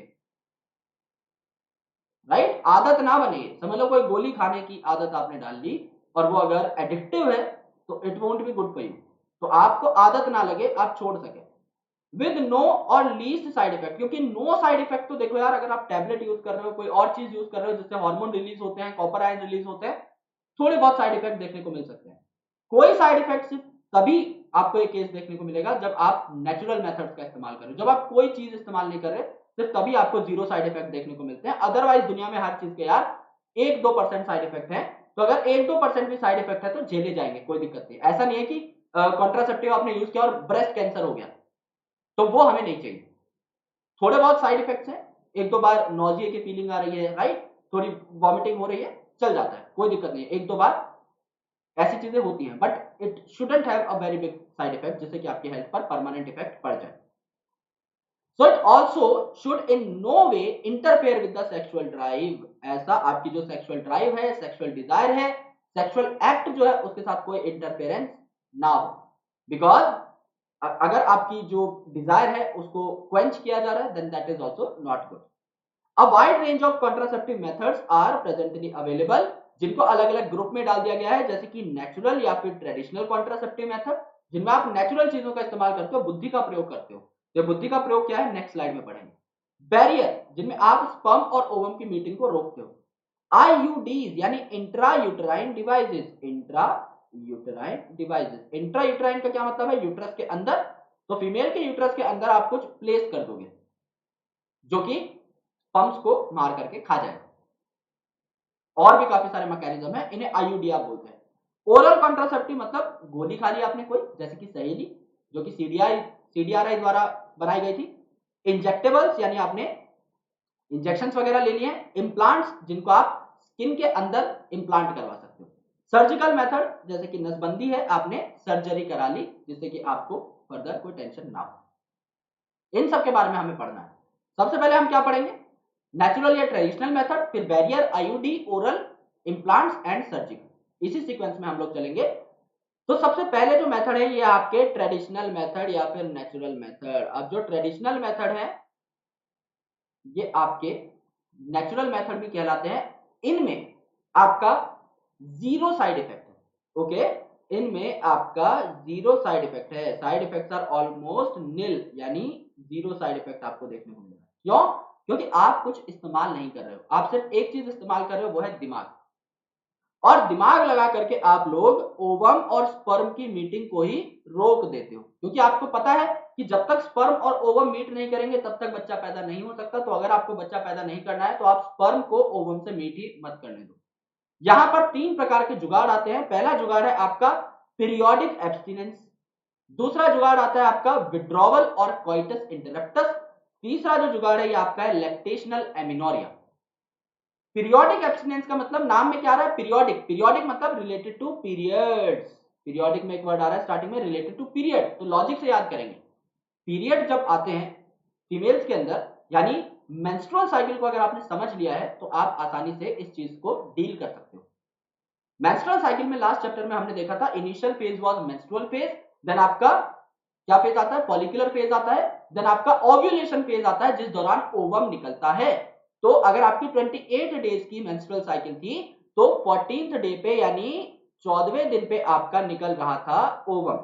राइट, आदत ना बने। समझ लो कोई गोली खाने की आदत आपने डाल ली और वो अगर एडिक्टिव है तो it won't be good for you, तो आपको आदत ना लगे, आप छोड़ सके विद नो और लीस्ट साइड इफेक्ट, क्योंकि नो साइड इफेक्ट तो देखो यार, अगर आप टैबलेट यूज कर रहे हो, कोई और चीज यूज कर रहे हो जिससे हार्मोन रिलीज होते हैं, कॉपर आयन रिलीज होते हैं, थोड़े बहुत साइड इफेक्ट देखने को मिल सकते हैं। कोई साइड इफेक्ट सिर्फ तभी आपको एक केस देखने को मिलेगा जब आप नेचुरल मेथड्स का इस्तेमाल करें, जब आप कोई चीज इस्तेमाल नहीं कर रहे, सिर्फ तभी आपको जीरो साइड इफेक्ट देखने को मिलते हैं। अदरवाइज दुनिया में हर चीज के यार 1-2% साइड इफेक्ट है, तो अगर 1-2% भी साइड इफेक्ट है तो झेले जाएंगे, कोई दिक्कत नहीं। ऐसा नहीं है कि कॉन्ट्रासेप्टिव आपने यूज किया और ब्रेस्ट कैंसर हो गया, तो वो हमें नहीं चाहिए। थोड़े बहुत साइड इफेक्ट्स हैं, 1-2 बार नॉजिया की फीलिंग आ रही है, राइट, थोड़ी वॉमिटिंग हो रही है, चल जाता है, कोई दिक्कत नहीं, 1-2 बार ऐसी चीजें होती हैं, but it shouldn't have a very big side effect जिससे कि आपकी हेल्थ पर परमानेंट इफेक्ट पड़ जाए। So it also should in no way interfere with the sexual drive, ऐसा आपकी जो सेक्सुअल ड्राइव है, सेक्सुअल डिजायर है, सेक्सुअल एक्ट जो है उसके साथ कोई इंटरफेरेंस ना हो, बिकॉज अगर आपकी जो डिजायर है उसको क्वेंच किया जा रहा है then that is also not good. A wide range of contraceptive methods are presently available, जिनको अलग अलग ग्रुप में डाल दिया गया है, जैसे कि नेचुरल या फिर ट्रेडिशनल कॉन्ट्रासेप्टिव मेथड, जिनमें आप नेचुरल चीजों का इस्तेमाल करते हो, बुद्धि का प्रयोग करते हो। तो बुद्धि का प्रयोग क्या है, नेक्स्ट स्लाइड में पढ़ेंगे। बैरियर, जिनमें आप स्पर्म और ओवम की मीटिंग को रोकते हो। आईयूडीज यानी intra uterine devices, intra uterine devices, intra uterine का क्या मतलब है, यूट्रस के अंदर, तो फीमेल के यूट्रस के अंदर आप कुछ प्लेस कर दोगे जो कि पंप्स को मार करके खा जाएगा। और भी काफी सारे मैकेनिज्म है, इन्हें आईयूडी आप बोलते हैं। ओरल कॉन्ट्रासेप्टिव मतलब गोली खा ली आपने कोई, जैसे कि सहेली, जो कि सीडीआरआई द्वारा बनाई गई थी। इंजेक्टेबल्स यानी आपने इंजेक्शन वगैरह ले लिए। इम्प्लांट्स, जिनको आप स्किन के अंदर इम्प्लांट करवा सकते हो। सर्जिकल मेथड, जैसे कि नसबंदी है, आपने सर्जरी करा ली जिससे कि आपको फर्दर कोई टेंशन ना हो। इन सब के बारे में हमें पढ़ना है। सबसे पहले हम क्या पढ़ेंगे, नेचुरल या ट्रेडिशनल मेथड, फिर barrier, IUD, oral, implants and surgical, इसी सीक्वेंस में हम लोग चलेंगे। तो सबसे पहले जो मेथड है ये आपके ट्रेडिशनल मेथड या फिर नेचुरल मेथड। अब जो ट्रेडिशनल मेथड है ये आपके नेचुरल मेथड भी कहलाते हैं। इनमें आपका जीरो साइड इफेक्ट है, ओके, इनमें आपका जीरो साइड इफेक्ट है, साइड इफेक्ट्स आर ऑलमोस्ट निल, यानी जीरो साइड इफेक्ट आपको देखने को मिलेगा। क्यों? क्योंकि आप कुछ इस्तेमाल नहीं कर रहे हो, आप सिर्फ एक चीज इस्तेमाल कर रहे हो, वो है दिमाग। और दिमाग लगा करके आप लोग ओवम और स्पर्म की मीटिंग को ही रोक देते हो, क्योंकि आपको पता है कि जब तक स्पर्म और ओवम मीट नहीं करेंगे तब तक बच्चा पैदा नहीं हो सकता। तो अगर आपको बच्चा पैदा नहीं करना है तो आप स्पर्म को ओवम से मीट ही मत करने दो। यहां पर 3 प्रकार के जुगाड़ आते हैं। पहला जुगाड़ है आपका पीरियोडिक एब्सटिनेंस, दूसरा जुगाड़ आता है आपका विड्रॉवल और कोइटस इंटरप्टस, तीसरा जो जुगाड़ है ये आपका है लैक्टेशनल एमिनोरिया। पीरियोडिक एब्सटिनेंस का मतलब नाम में क्या आ रहा है, पीरियोडिक। पीरियोडिक मतलब रिलेटेड टू पीरियड्स। पीरियोडिक में एक वर्ड आ रहा है स्टार्टिंग में रिलेटेड टू पीरियड, तो लॉजिक से याद करेंगे। पीरियड जब आते हैं फीमेल्स के अंदर, यानी मेंस्ट्रुअल साइकिल को अगर आपने समझ लिया है तो आप आसानी से इस चीज को डील कर सकते हो। मेंस्ट्रुअल साइकिल में लास्ट चैप्टर में हमने देखा था initial phase was menstrual phase, then आपका क्या फेज आता है, फॉलिकुलर फेज आता है, देन आपका ओव्यूलेशन फेज आता है जिस दौरान ओवम निकलता है। तो अगर आपकी 28 डेज की मेंस्ट्रुअल साइकिल थी तो 14th डे पे यानी 14वें दिन पे आपका निकल रहा था ओवम।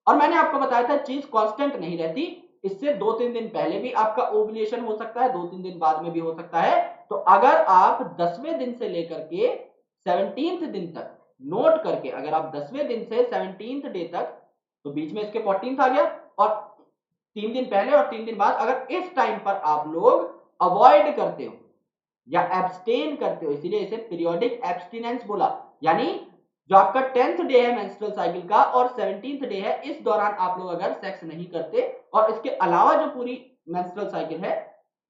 और मैंने आपको बताया था चीज कांस्टेंट नहीं रहती, इससे 2-3 दिन पहले भी आपका ओव्यूलेशन हो सकता है, 2-3 दिन बाद में भी हो सकता है। तो अगर आप 10वें दिन से लेकर के 17th दिन तक नोट करके, अगर आप 10वें दिन से 17th डे तक, तो बीच में इसके 14th आ गया, और 3 दिन पहले और 3 दिन बाद, अगर इस टाइम पर आप लोग अवॉइड करते हो या एब्सटेन करते हो, इसीलिए इसे पीरियोडिक एब्सटिनेंस बोला। यानी जो आपका 10th डे है मेंस्ट्रुअल साइकिल का और 17th डे है, इस दौरान आप लोग अगर सेक्स नहीं करते और इसके अलावा जो पूरी मेंस्ट्रुअल साइकिल है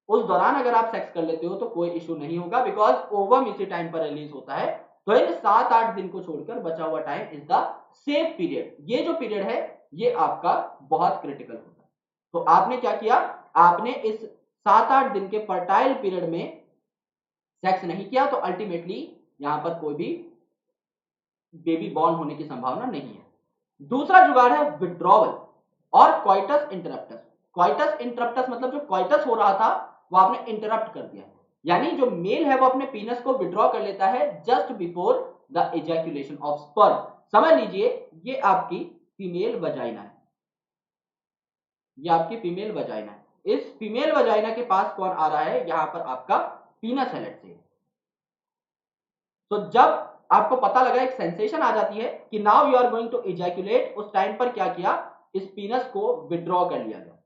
उस दौरान अगर आप सेक्स कर लेते हो तो कोई इश्यू नहीं होगा, बिकॉज ओवम इसी टाइम पर रिलीज होता है। तो इन 7-8 दिन को छोड़कर बचा हुआ time is the safe period. ये जो पीरियड है ये आपका बहुत क्रिटिकल होता है। तो आपने क्या किया, आपने इस 7-8 दिन के फर्टाइल पीरियड में सेक्स नहीं किया तो अल्टीमेटली यहां पर कोई भी बेबी बॉर्न होने की संभावना नहीं है। दूसरा जुगाड़ है विड्रॉवल और क्वाइटस इंटरप्टस। क्वाइटस इंटरप्टस मतलब जो क्वाइटस हो रहा था वो आपने इंटरप्ट कर दिया, यानी जो मेल है वो अपने पीनस को विड्रॉ कर लेता है just before the ejaculation of sperm. समझ लीजिए ये आपकी फीमेल वजाइना है, ये आपकी फीमेल वजाइना है। इस फीमेल वजाइना के पास कौन आ रहा है, यहां पर आपका पीनस है लेट्स से। तो जब आपको पता लगा, एक सेंसेशन आ जाती है कि now you are going to ejaculate, उस टाइम पर क्या किया, इस पीनस को विड्रॉ कर लिया गया,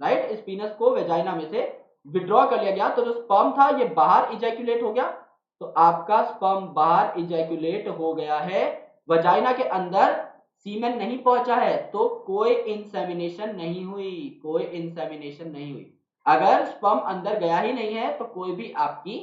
राइट। इस पीनस को वेजाइना में से विड्रॉ कर लिया गया, तो जो स्पर्म था ये बाहर इजैक्यूलेट हो गया। तो आपका स्पर्म बाहर इजैक्यूलेट हो गया है, वजाइना के अंदर सीमेन नहीं पहुंचा है, तो कोई इंसेमिनेशन नहीं हुई, कोई इंसेमिनेशन नहीं हुई। अगर स्पर्म अंदर गया ही नहीं है तो कोई भी आपकी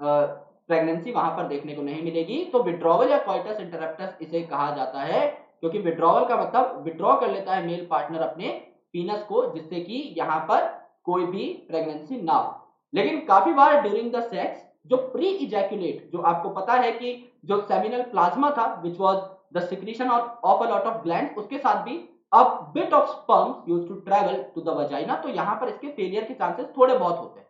प्रेगनेंसी वहां पर देखने को नहीं मिलेगी। तो विड्रॉवल या कॉइटस इंटरप्टस इसे कहा जाता है, क्योंकि विड्रॉवल का मतलब विड्रॉ कर लेता है मेल पार्टनर अपने पीनस को, जिससे कि यहां पर कोई भी प्रेगनेंसी ना हो। लेकिन काफी बार ड्यूरिंग द सेक्स जो प्री इजैक्यूलेट, जो आपको पता है कि जो सेमिनल प्लाज्मा था which was the secretion of a lot of glands, उसके साथ भी a bit of sperm used to travel to the vagina, तो यहां पर इसके फेलियर के चांसेस थोड़े बहुत होते हैं,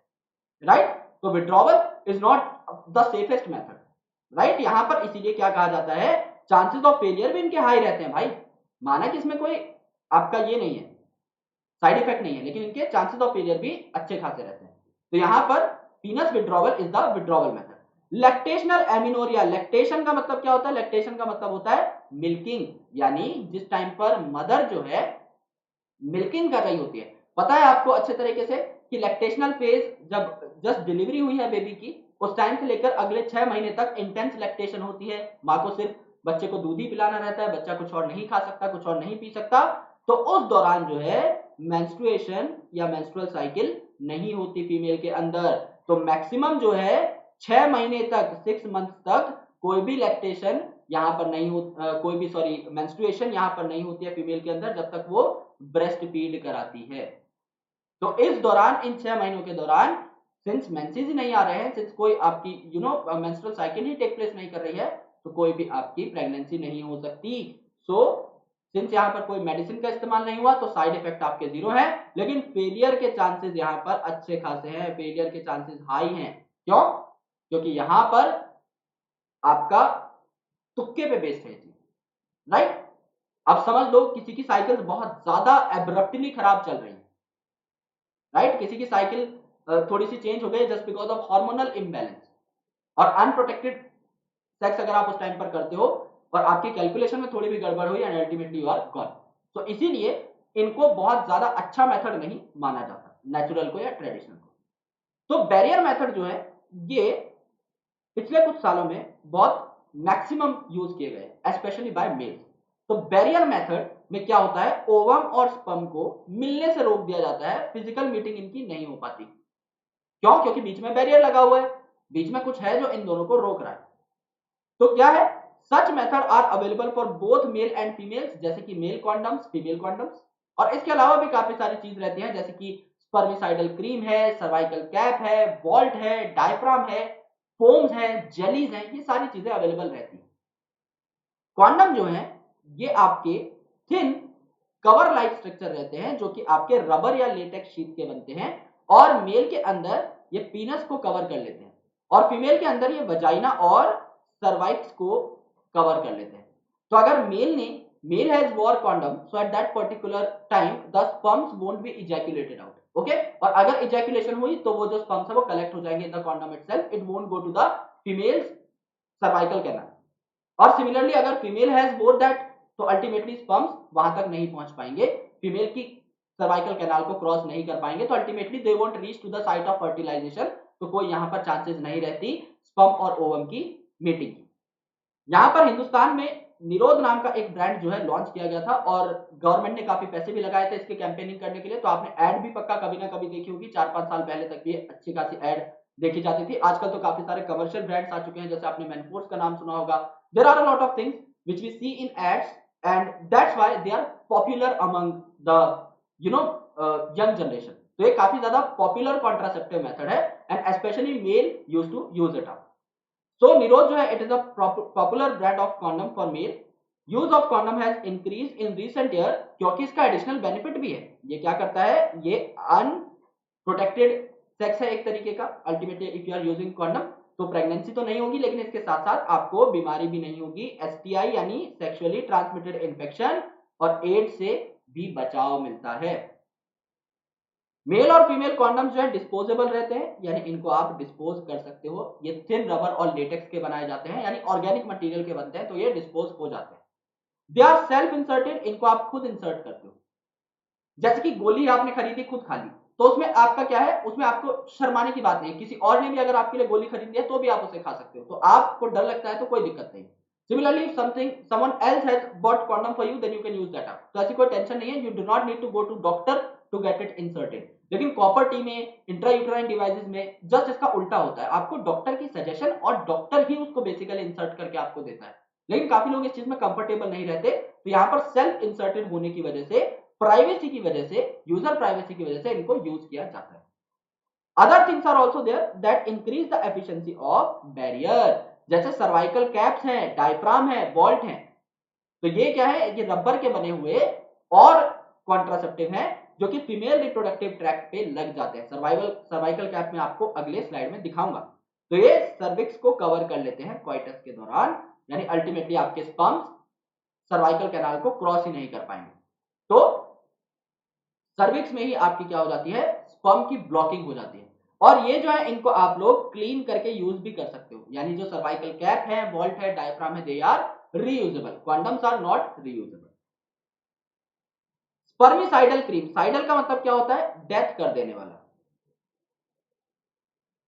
राइट। तो withdrawal is not the safest method, right. यहां पर इसीलिए क्या कहा जाता है, चांसेस ऑफ फेलियर भी इनके हाई रहते हैं भाई। माना कि इसमें कोई आपका ये नहीं है, साइड इफेक्ट नहीं है, लेकिन इनके चांसेस ऑफ फेलियर भी अच्छे खासे रहते हैं। तो यहां पर पीनस withdrawal is the withdrawal method. Lactational amenorrhoea, lactation का मतलब क्या होता है, लैक्टेशन का मतलब होता है मिल्किंग, यानी जिस टाइम पर मदर जो है मिल्किंग कर रही होती है। पता है आपको अच्छे तरीके से कि लैक्टेशनल फेज जब जस्ट डिलीवरी हुई है बेबी की, उस टाइम से लेकर अगले 6 महीने तक इंटेंस लैक्टेशन होती है। माँ को सिर्फ बच्चे को दूध ही पिलाना रहता है, बच्चा कुछ और नहीं खा सकता, कुछ और नहीं पी सकता। तो उस दौरान जो है मेंस्ट्रुएशन या मेंस्ट्रुअल साइकिल नहीं होती फीमेल के अंदर। तो मैक्सिमम जो है 6 महीने तक, 6 मंथ तक कोई भी लैक्टेशन यहाँ पर नहीं हो, कोई भी सॉरी मेंस्ट्रुएशन यहाँ पर नहीं होती है फीमेल के अंदर जब तक वो ब्रेस्ट फीड कराती है। तो इस दौरान, इन 6 महीनों के दौरान, सिंस मेंसेस ही नहीं आ रहे हैं, सिंस कोई आपकी मेंस्ट्रुअल साइकिल ही टेक प्लेस नहीं कर रही है, तो कोई भी आपकी प्रेगनेंसी नहीं हो सकती। सो सिंस यहाँ पर कोई मेडिसिन का इस्तेमाल नहीं हुआ तो साइड इफेक्ट आपके 0 है, लेकिन फेलियर के चांसेस यहाँ पर अच्छे खासे हैं, फेलियर के चांसेस हाई हैं। क्यों? क्योंकि यहाँ पर आपका तुक्के पे बेस्ड है, राइट। अब समझ लो किसी की साइकिल बहुत ज्यादा एब्रप्टली खराब चल रही है, राइट। किसी की साइकिल थोड़ी सी चेंज हो गई just because of hormonal imbalance और अनप्रोटेक्टेड सेक्स अगर आप उस टाइम पर करते हो और आपकी कैलकुलेशन में थोड़ी भी गड़बड़ हुई and ultimately you are gone. तो इसीलिए इनको बहुत ज्यादा अच्छा मेथड नहीं माना जाता, नेचुरल को या ट्रेडिशनल को। तो बैरियर मेथड जो है ये पिछले कुछ सालों में बहुत मैक्सिमम यूज किए गए, स्पेशली बाय मेल्स। तो बैरियर मेथड में क्या होता है, ओवम और स्पर्म को मिलने से रोक दिया जाता है, फिजिकल मीटिंग इनकी नहीं हो पाती। क्यों? क्योंकि बीच में बैरियर लगा हुआ है, बीच में कुछ है जो इन दोनों को रोक रहा है। तो क्या है, such method are available for both male and females, जैसे कि मेल कॉन्डम्स, फीमेल कॉन्डम्स। और इसके अलावा भी काफी सारी चीज रहती है, जैसे कि स्पर्मिसाइडल क्रीम है, सर्वाइकल कैप है, वॉल्ट है, डायफ्राम है, फोम्स है, जेलीज है, ये सारी चीजें अवेलेबल रहती है। क्वांडम जो है ये आपके थिन कवर लाइक स्ट्रक्चर रहते हैं, जो कि आपके रबर या लेटेक्स शीट के बनते हैं, और मेल के अंदर ये पीनस को कवर कर लेते हैं, और फीमेल के अंदर ये वजाइना और सर्वाइक्स को कवर कर लेते हैं। तो अगर male has wore condom, so at that particular time the sperms won't be ejaculated out, okay. और अगर इजैकुलेशन हुई तो वो जो स्पर्म्स है वो कलेक्ट हो जाएंगे in the condom itself, it won't go to the female's cervical canal. और सिमिलरली अगर फीमेल हैज बोथ दैट, तो अल्टीमेटली स्पर्म्स वहां तक नहीं पहुंच पाएंगे, फीमेल की सर्वाइकल कैनाल को क्रॉस नहीं कर पाएंगे, तो ultimately they won't reach to the site of fertilisation. तो कोई यहां पर चांसेस नहीं रहती स्पर्म और ओवम की मीटिंग की। यहां पर हिंदुस्तान में निरोध नाम का एक ब्रांड जो है लॉन्च किया गया था, और गवर्नमेंट ने काफी पैसे भी लगाए थे इसके कैंपेनिंग करने के लिए। तो आपने एड भी पक्का कभी ना कभी देखी होगी, 4-5 साल पहले तक भी अच्छी खासी एड देखी जाती थी। आजकल तो काफी सारे कमर्शियल ब्रांड्स आ चुके हैं, जैसे आपने मैनफोर्स का नाम सुना होगा। There are a lot of things which we see in ads, and that's why they are popular among the you know young generation. तो ये काफी ज्यादा पॉपुलर कॉन्ट्रासेप्टिव मेथड है, and specially male use to use it up. So Nirodh जो है it is a popular brand of condom for male. Use of condom has increase in recent year, क्योंकि इसका एडिशनल बेनिफिट भी है। ये क्या करता है, ये अनप्रोटेक्टेड सेक्स है एक तरीके का। Ultimately if you are using condom तो प्रेगनेंसी तो नहीं होगी, लेकिन इसके साथ साथ आपको बीमारी भी नहीं होगी, एसटीआई यानी सेक्सुअली ट्रांसमिटेड इन्फेक्शन और एड्स से भी बचाव मिलता है। मेल और फीमेल कॉन्डम्स जो है डिस्पोजेबल रहते हैं, यानी इनको आप डिस्पोज कर सकते हो। ये थिन रबर और लेटेक्स के बनाए जाते हैं, यानी ऑर्गेनिक मटेरियल के बनते हैं, तो ये डिस्पोज हो जाते हैं। दे आर सेल्फ इंसर्टेड, इनको आप खुद इंसर्ट करते हो। जैसे कि गोली आपने खरीदी, खुद खा ली, तो उसमें आपका क्या है, उसमें आपको शर्माने की बात नहीं है। किसी और ने भी अगर आपके लिए गोली खरीदी है तो भी आप उसे खा सकते हो, तो आपको डर लगता है तो कोई दिक्कत नहीं। Similarly if something someone else has bought condom for you, then you can use that up. तो ऐसी कोई टेंशन नहीं है, you do not need to go to doctor to get it inserted. लेकिन कॉपर टी में, इंट्रायूटेराइन डिवाइसेस में जस्ट इसका उल्टा होता है, आपको डॉक्टर की सजेशन और डॉक्टर ही उसको बेसिकली इंसर्ट करके आपको देता है। लेकिन काफी लोग इस चीज में कंफर्टेबल नहीं रहते, तो यहाँ पर सेल्फ इंसर्टेड होने की वजह से, प्राइवेसी की वजह से, यूजर प्राइवेसी की वजह से इनको यूज किया जाता है। Other things are also there that increase the efficiency of barrier, जैसे सर्वाइकल कैप्स हैं, डायफ्राम है, वॉल्ट है। तो ये क्या है, ये रबर के बने हुए और कॉन्ट्रासेप्टिव हैं, जो कि फीमेल रिप्रोडक्टिव ट्रैक्ट पे लग जाते हैं। सर्वाइकल कैप में आपको अगले स्लाइड में दिखाऊंगा। तो ये सर्विक्स को कवर कर लेते हैं कॉइटस के दौरान, यानी अल्टीमेटली आपके स्पर्म्स सर्वाइकल कैनाल को क्रॉस ही नहीं कर पाएंगे। तो सर्विक्स में ही आपकी क्या हो जाती है, स्पर्म की ब्लॉकिंग हो जाती है। और ये जो है इनको आप लोग क्लीन करके यूज भी कर सकते हो, यानी जो सर्वाइकल कैप है, वॉल्ट है, डायफ्राम है, they are reusable, condoms are not reusable. Spermicidal cream, cidal का मतलब क्या होता है, डेथ कर देने वाला।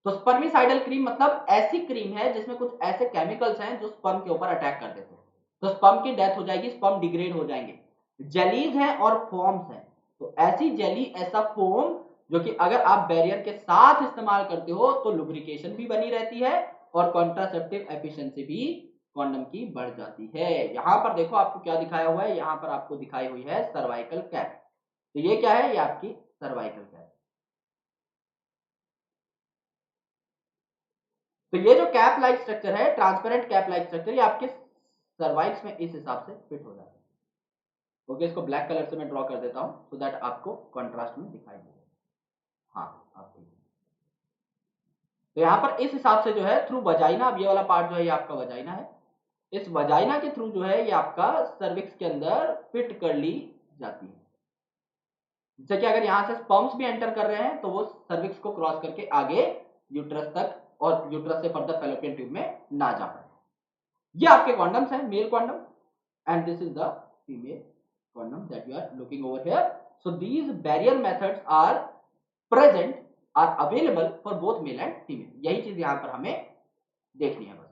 तो स्पर्मिसाइडल क्रीम मतलब ऐसी क्रीम है जिसमें कुछ ऐसे केमिकल्स हैं जो स्पर्म के ऊपर अटैक कर देते हैं, तो स्पर्म की डेथ हो जाएगी, स्पर्म डिग्रेड हो जाएंगे। जेलीज हैं और फोम्स हैं, तो ऐसी जेली, ऐसा फोम जो कि अगर आप बैरियर के साथ इस्तेमाल करते हो तो लुब्रिकेशन भी बनी रहती है और कॉन्ट्रासेप्टिव एफिशिएंसी भी कॉन्डम की बढ़ जाती है। यहां पर देखो आपको क्या दिखाया हुआ है, यहां पर आपको दिखाई हुई है सर्वाइकल कैप। तो ये क्या है, ये आपकी सर्वाइकल कैप। तो ये जो कैप लाइक स्ट्रक्चर है, ट्रांसपेरेंट कैप लाइक स्ट्रक्चर, ये आपके सर्वाइक्स में इस हिसाब से फिट हो जाता है। ओके, इसको ब्लैक कलर से मैं ड्रॉ कर देता हूं सो दैट आपको कंट्रास्ट में दिखाई दे। हाँ, आप ठीक। तो यहाँ पर इस हिसाब से जो है थ्रू वजाइना, अब ये वाला पार्ट जो है ये आपका वजाइना है, इस वजाइना के थ्रू जो है ये आपका सर्विक्स के अंदर फिट कर ली जाती है। जैसे कि अगर यहाँ से स्पर्म्स भी एंटर कर रहे हैं तो वो सर्विक्स को क्रॉस करके आगे यूट्रस तक और यूट्रस से फर्दर फैलोपियन ट्यूब में ना जा पाए। ये आपके कॉन्डम्स हैं, male condom, and this is the female condom that you are looking over here. So these barrier methods are present, are available for both male and female. यही चीज यहां पर हमें देखनी है बस।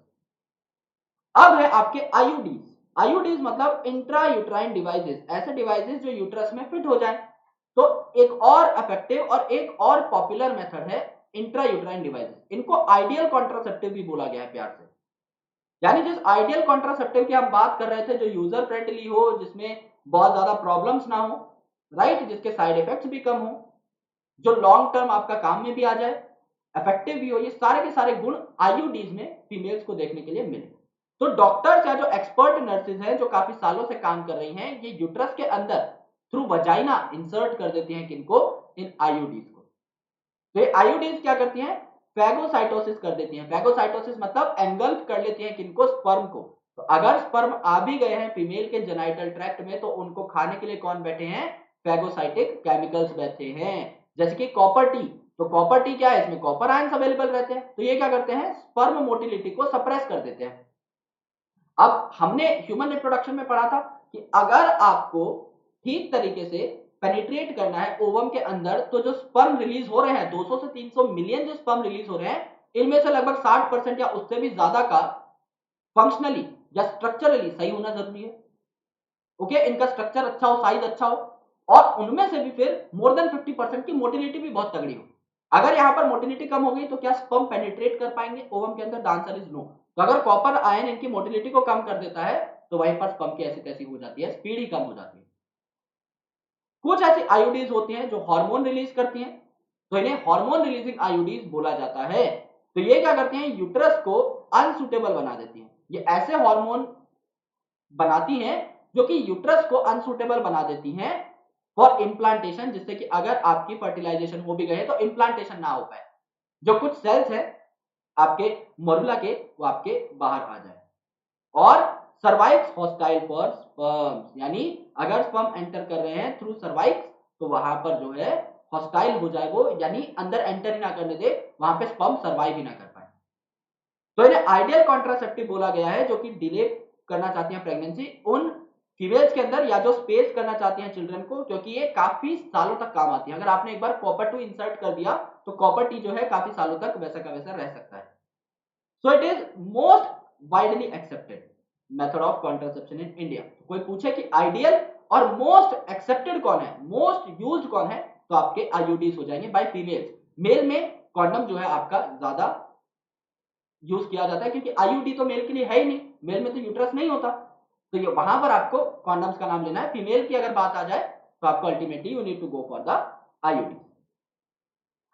अब है आपके आईयूडीज। आईयूडीज मतलब इंट्रा यूट्राइन डिवाइसेस, ऐसे डिवाइसेस जो यूट्रस में फिट हो जाए। तो एक और इफेक्टिव और एक और पॉपुलर मेथड है इंट्रा यूट्राइन डिवाइसेस। इनको आइडियल कॉन्ट्रासेप्टिव भी बोला गया है प्यार से। यानी जिस आइडियल कॉन्ट्रासेप्टिव की हम बात कर रहे थे, जो यूजर फ्रेंडली हो, जिसमें बहुत ज्यादा प्रॉब्लम्स ना हो, राइट, जिसके साइड इफेक्ट्स भी कम हो, जो लॉन्ग टर्म आपका काम में भी आ जाए, इफेक्टिव भी हो, ये सारे के सारे गुण आईयूडीज में फीमेल्स को देखने के लिए मिले। तो डॉक्टर्स या जो एक्सपर्ट नर्सेज हैं, जो काफी सालों से काम कर रही हैं, ये यूट्रस के अंदर थ्रू वजाइना इंसर्ट कर देती हैं किनको, इन आईयूडीज को। तो ये आईयूडीज क्या करती हैं, फैगोसाइटोसिस कर देती हैं। फैगोसाइटोसिस मतलब एंगल्फ कर लेती हैं किनको, स्पर्म को। तो अगर स्पर्म आ भी गए हैं फीमेल के जेनाइटल ट्रैक्ट में, तो उनको खाने के लिए कौन बैठे हैं, फैगोसाइटिक केमिकल्स बैठे हैं। जैसे कि कॉपर टी, तो कॉपर टी क्या है, इसमें कॉपर आयंस अवेलेबल रहते हैं, तो ये क्या करते हैं, स्पर्म मोटिलिटी को सप्रेस कर देते हैं। अब हमने ह्यूमन रिप्रोडक्शन में पढ़ा था कि अगर आपको ठीक तरीके से पेनिट्रेट करना है ओवम के अंदर, तो जो स्पर्म रिलीज हो रहे हैं, 200 से 300 मिलियन जो स्पर्म रिलीज हो रहे हैं, इनमें से लगभग 60% या उससे भी ज्यादा का फंक्शनली या स्ट्रक्चरली सही होना जरूरी है। ओके, इनका स्ट्रक्चर अच्छा हो, साइज अच्छा हो, और उनमें से भी फिर मोर देन 50% की मोटिलिटी भी बहुत तगड़ी हो। अगर यहां पर मोटिलिटी कम हो गई तो क्या स्पर्म पेनिट्रेट कर पाएंगे ओवम के अंदर, द आंसर इज नो। तो अगर कॉपर आयन इनकी मोटिलिटी को कम कर देता है, तो वहीं पर स्पर्म की ऐसी तैसी हो जाती है, स्पीड ही कम हो जाती है। कुछ ऐसी आईयूडीज होती हैं जो हार्मोन रिलीज करती हैं, तो इन्हें हार्मोन रिलीजिंग आईयूडीज बोला जाता है। तो ये क्या करती हैं, यूट्रस को अनसुटेबल बना देती हैं। ये ऐसे हार्मोन बनाती हैं जो कि यूट्रस को अनसुटेबल बना देती हैं फॉर इम्प्लांटेशन, जिससे कि अगर आपकी फर्टिलाइजेशन हो भी गए तो इम्प्लांटेशन ना हो पाए, जो कुछ सेल्स है आपके मोरुला के, वो आपके बाहर आ जाए। और सर्वाइक्स हॉस्टाइल फॉर स्पर्म्स, यानी अगर स्पर्म एंटर कर रहे हैं थ्रू सर्वाइक्स, तो वहां पर जो है हॉस्टाइल हो जाए वो, यानी अंदर एंटर ही ना करने दे, वहां पे स्पर्म सर्वाइव ही ना कर पाए। तो इन्हें आइडियल कॉन्ट्रासेप्टिव बोला गया है, जो कि डिले करना चाहती हैं प्रेगनेंसी उन फीमेल्स के अंदर, या जो स्पेस करना चाहती हैं चिल्ड्रन को, क्योंकि ये काफी सालों तक काम आती है। अगर आपने एक बार कॉपर टी इंसर्ट कर दिया, तो कॉपर टी जो है काफी सालों तक वैसा का वैसा रह सकता है। So it is most widely accepted method of contraception in India. कोई पूछे कि आइडियल और मोस्ट एक्सेप्टेड कौन है, मोस्ट यूज्ड कौन है, तो आपके आईयूडीज हो जाएंगे बाय फीमेल्स। मेल में कॉन्डम जो है आपका ज्यादा यूज किया जाता है, क्योंकि आईयूडी तो मेल के लिए है ही नहीं, मेल में तो यूट्रस नहीं होता। तो ये वहां पर आपको कॉन्डम्स का नाम लेना है। फीमेल की अगर बात आ जाए तो आपको ultimately you need to go for the IUD.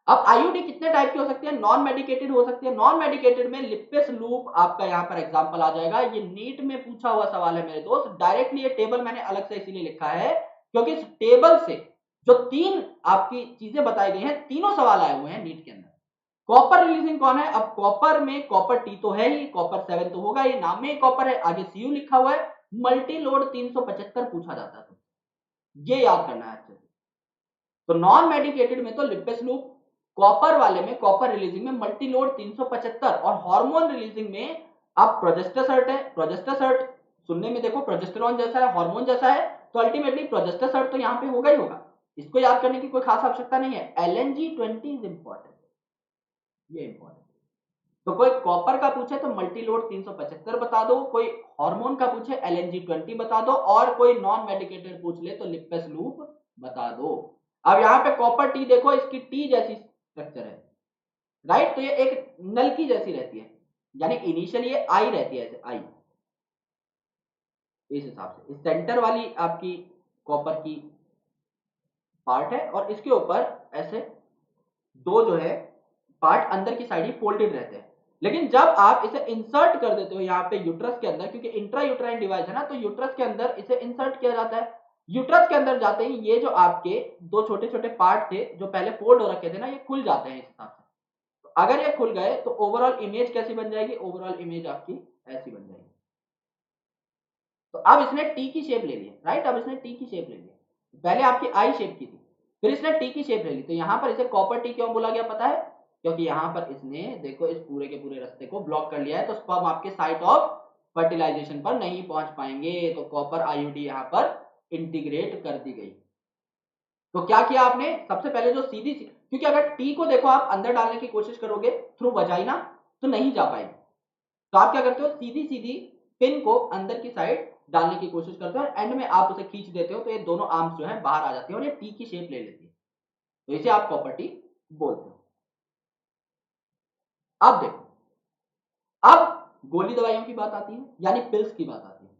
अब आईयूडी कितने टाइप की हो सकती है, नॉन मेडिकेटेड हो सकती है। नॉन मेडिकेटेड में लिपेस लूप आपका यहां पर एग्जांपल आ जाएगा। ये नीट में पूछा हुआ सवाल है मेरे दोस्त, डायरेक्टली ये टेबल मैंने अलग से इसीलिए लिखा है क्योंकि इस टेबल से जो तीन आपकी चीजें बताई गई हैं, तीनों सवाल आए हुए हैं नीट के अंदर। कॉपर रिलीजिंग कौन है, अब कॉपर में कॉपर टी तो है ही, कॉपर 7 तो होगा, ये नाम में ही कॉपर है, आगे सीयू लिखा हुआ है। मल्टी लोड 375 पूछा जाता है, तो ये याद करना है अच्छे से। तो नॉन मेडिकेटेड में तो लिपेस लूप, कॉपर वाले में, कॉपर रिलीजिंग में मल्टी लोड 375, और हार्मोन रिलीजिंग में अब प्रोजेस्टेसर्ट है। प्रोजेस्टेसर्ट सुनने में देखो प्रोजेस्टेरॉन जैसा है, हार्मोन जैसा है, तो अल्टीमेटली प्रोजेस्टेसर्ट तो यहां पे होगा ही होगा, इसको याद करने की कोई खास आवश्यकता नहीं है। LNG20 इज इंपॉर्टेंट, ये इंपॉर्टेंट। तो कोई कॉपर का पूछे तो मल्टी लोड 375 बता दो, कोई हार्मोन का पूछे LNG20 बता दो, और कोई नॉन मेडिकेटेड पूछ ले तो लिपेस लूप बता दो। अब यहां पे कॉपर टी देखो, इसकी टी जैसी स्ट्रक्चर है, राइट, तो ये एक नलकी जैसी रहती है, यानी इनिशियली ये आई रहती है, ऐसे आई, इस हिसाब से। इस सेंटर वाली आपकी कॉपर की पार्ट है, और इसके ऊपर ऐसे दो जो है पार्ट अंदर की साइड ही फोल्डेड रहते हैं। लेकिन जब आप इसे इंसर्ट कर देते हो यहाँ पे यूट्रस के अंदर, क्योंकि इंट्रा यूट्राइन डिवाइस है ना, तो यूट्रस के अंदर इसे इंसर्ट किया जाता है। यूट्रस के अंदर जाते ही ये जो आपके दो छोटे छोटे पार्ट थे जो पहले फोल्ड हो रखे थे ना, ये खुल जाते हैं इस हिसाब से। तो अगर ये खुल गए तो ओवरऑल इमेज कैसी बन जाएगी, ओवरऑल इमेज आपकी ऐसी बन जाएगी। तो अब इसने टी की शेप ले ली, राइट, अब इसने टी की शेप ले ली। पहले आपकी आई शेप की थी, फिर इसने टी की शेप ले ली। तो यहां पर इसे कॉपर टी क्यों बोला गया पता है, क्योंकि यहां पर इसने देखो इस पूरे के पूरे रास्ते को ब्लॉक कर लिया है, तो स्पर्म आपके साइट ऑफ फर्टिलाइजेशन पर नहीं पहुंच पाएंगे। तो कॉपर आईयूडी यहाँ पर इंटीग्रेट कर दी गई। तो क्या किया आपने, सबसे पहले जो सीधी, क्योंकि अगर टी को देखो आप अंदर डालने की कोशिश करोगे थ्रू वजाइना तो नहीं जा पाएगी, तो आप क्या करते हो, सीधी सीधी पिन को अंदर की साइड डालने की कोशिश करते हो और एंड में आप उसे खींच देते हो, तो ये दोनों आर्म्स जो है बाहर आ जाती है और ये टी की शेप ले लेती है, तो इसे आप कॉपर टी बोलते हो। अब देखो, अब गोली दवाइयों की बात आती है, यानी पिल्स की बात आती है।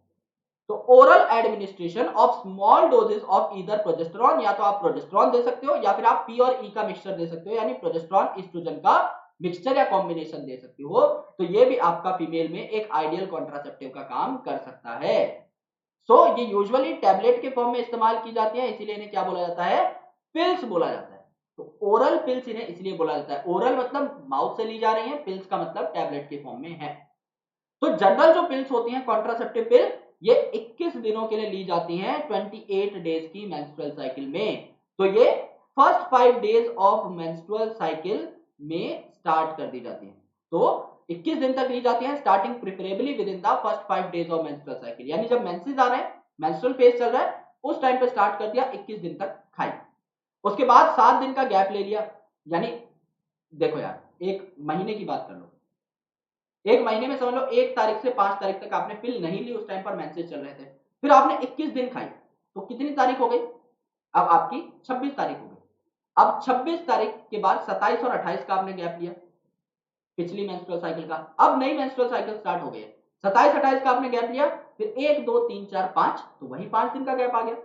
तो oral administration of small doses of either progesterone, या तो आप प्रोजेस्टेरॉन दे सकते हो या फिर आप पी और ई का मिक्सचर दे सकते हो, यानी प्रोजेस्टेरॉन एस्ट्रोजन का मिक्सचर या कॉम्बिनेशन दे सकते हो। तो ये भी आपका फीमेल में एक आइडियल कॉन्ट्रासेप्टिव का काम कर सकता है। सो ये यूजुअली टैबलेट के फॉर्म में इस्तेमाल की जाती है, इसीलिए इन्हें क्या बोला जाता है, पिल्स बोला जाता है। तो ओरल पिल्स इन्हें इसलिए बोला जाता है, ओरल मतलब माउथ से ली जा रही है, पिल्स का मतलब टैबलेट के फॉर्म में है। तो जनरल जो पिल्स होती हैं कॉन्ट्रासेप्टिव पिल, ये 21 दिनों के लिए ली जाती हैं 28 डेज की मेंस्ट्रुअल साइकिल में। तो ये first 5 days of menstrual cycle में स्टार्ट कर दी जाती है। तो 21 दिन तक ली जाती है, starting preferably with in the first 5 days of menstrual cycle, यानी जब मेंसेस आ रहे हैं, मेंस्ट्रुअल फेज चल रहा है, उस टाइम पे स्टार्ट कर दिया, 21 दिन तक खाई। उसके बाद 7 दिन का गैप ले लिया, यानी देखो यार, एक महीने की बात कर लो, एक महीने में समझ लो 1 तारीख से 5 तारीख तक आपने पिल नहीं ली, उस टाइम पर मेंसेस चल रहे थे, फिर आपने 21 दिन खाई, तो कितनी तारीख हो गई, अब आपकी 26 तारीख हो गई। अब 26 तारीख के बाद 27 और 28 का आपने गैप लिया पिछली मेंस्ट्रुअल साइकिल का, अब नई मेंस्ट्रुअल साइकिल स्टार्ट हो गई है, 27 28 का आपने गैप लिया, फिर 1 2 3 4 5, तो वही 5 दिन का गैप आ गया।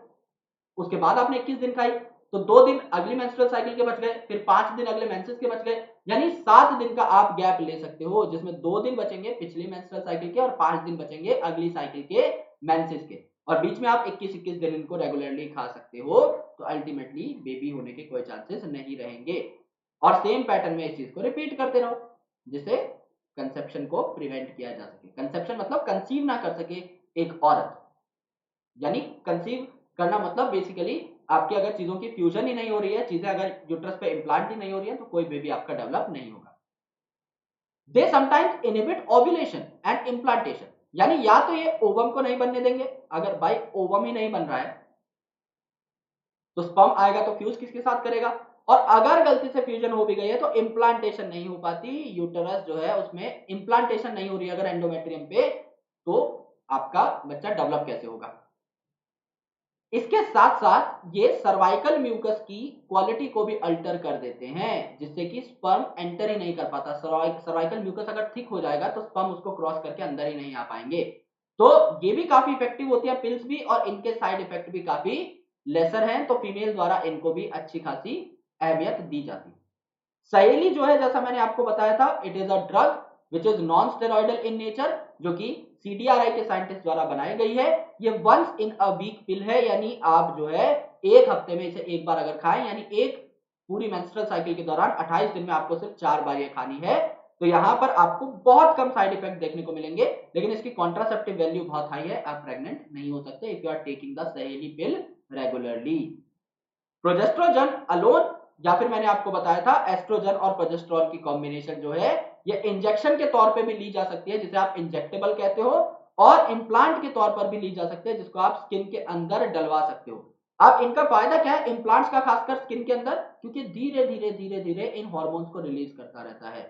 उसके बाद आपने 21 दिन खाई, तो 2 दिन अगली मेंस्ट्रुअल साइकिल के बच गए, फिर 5 दिन अगले मेंसेस के बच गए, यानी 7 दिन का आप गैप ले सकते हो, जिसमें 2 दिन बचेंगे पिछली मेंस्ट्रुअल साइकिल के और 5 दिन बचेंगे अगली साइकिल के मेंसेस के, और बीच में आप 21-21 दिन इनको रेगुलरली खा सकते हो। तो अल्टीमेटली बेबी होने के कोई चांसेस नहीं रहेंगे, और सेम पैटर्न में इस चीज को रिपीट करते रहो, जिससे कंसेप्शन को प्रिवेंट किया जा सके। कंसेप्शन मतलब कंसीव ना कर सके एक औरत, यानी कंसीव करना मतलब बेसिकली आपकी अगर चीजों की फ्यूजन ही नहीं हो रही है, चीजें अगर यूट्रस पे इम्प्लांट ही नहीं हो रही है, तो कोई बेबी आपका डेवलप नहीं होगा। They sometimes inhibit ovulation and implantation, यानी या तो ये ओवम को नहीं बनने देंगे, अगर भाई ओवम ही नहीं बन रहा है तो स्पर्म आएगा तो फ्यूज किसके साथ करेगा, और अगर गलती से फ्यूजन हो भी गई है तो इम्प्लांटेशन नहीं हो पाती, यूटरस जो है उसमें इम्प्लांटेशन नहीं हो रही है अगर एंडोमेट्रियम पे, तो आपका बच्चा डेवलप कैसे होगा। इसके साथ साथ ये सर्वाइकल म्यूकस की क्वालिटी को भी अल्टर कर देते हैं, जिससे कि स्पर्म एंटर ही नहीं कर पाता। सर्वाइकल म्यूकस अगर थिक हो जाएगा तो स्पर्म उसको क्रॉस करके अंदर ही नहीं आ पाएंगे। तो ये भी काफी इफेक्टिव होती है पिल्स भी, और इनके साइड इफेक्ट भी काफी लेसर हैं, तो फीमेल द्वारा इनको भी अच्छी खासी अहमियत दी जाती है। सहेली जो है, जैसा मैंने आपको बताया था, it is a drug which is non steroidal in nature, जो कि सीडीआरआई के साइंटिस्ट द्वारा बनाई गई है। ये वंस इन अ वीक पिल है, यानी आप जो है एक हफ्ते में इसे एक बार अगर खाएं, यानी एक पूरी मेंस्ट्रुअल साइकिल के दौरान 28 दिन में आपको सिर्फ 4 बार ये खानी है, तो यहां पर आपको बहुत कम साइड इफेक्ट देखने को मिलेंगे, लेकिन इसकी कॉन्ट्रासेप्टिव वैल्यू बहुत हाई है, आप प्रेग्नेंट नहीं हो सकते if you are taking the Saheli pill regularly. Progesterone alone, या फिर मैंने आपको बताया था एस्ट्रोजन और प्रोजेस्ट्रॉन की कॉम्बिनेशन जो है, ये इंजेक्शन के तौर पे भी ली जा सकती है, जिसे आप इंजेक्टेबल कहते हो, और इम्प्लांट के तौर पर भी ली जा सकती है, जिसको आप स्किन के अंदर डलवा सकते हो। अब इनका फायदा क्या है इम्प्लांट्स का, खासकर स्किन के अंदर, क्योंकि धीरे धीरे धीरे धीरे इन हॉर्मोन्स को रिलीज करता रहता है,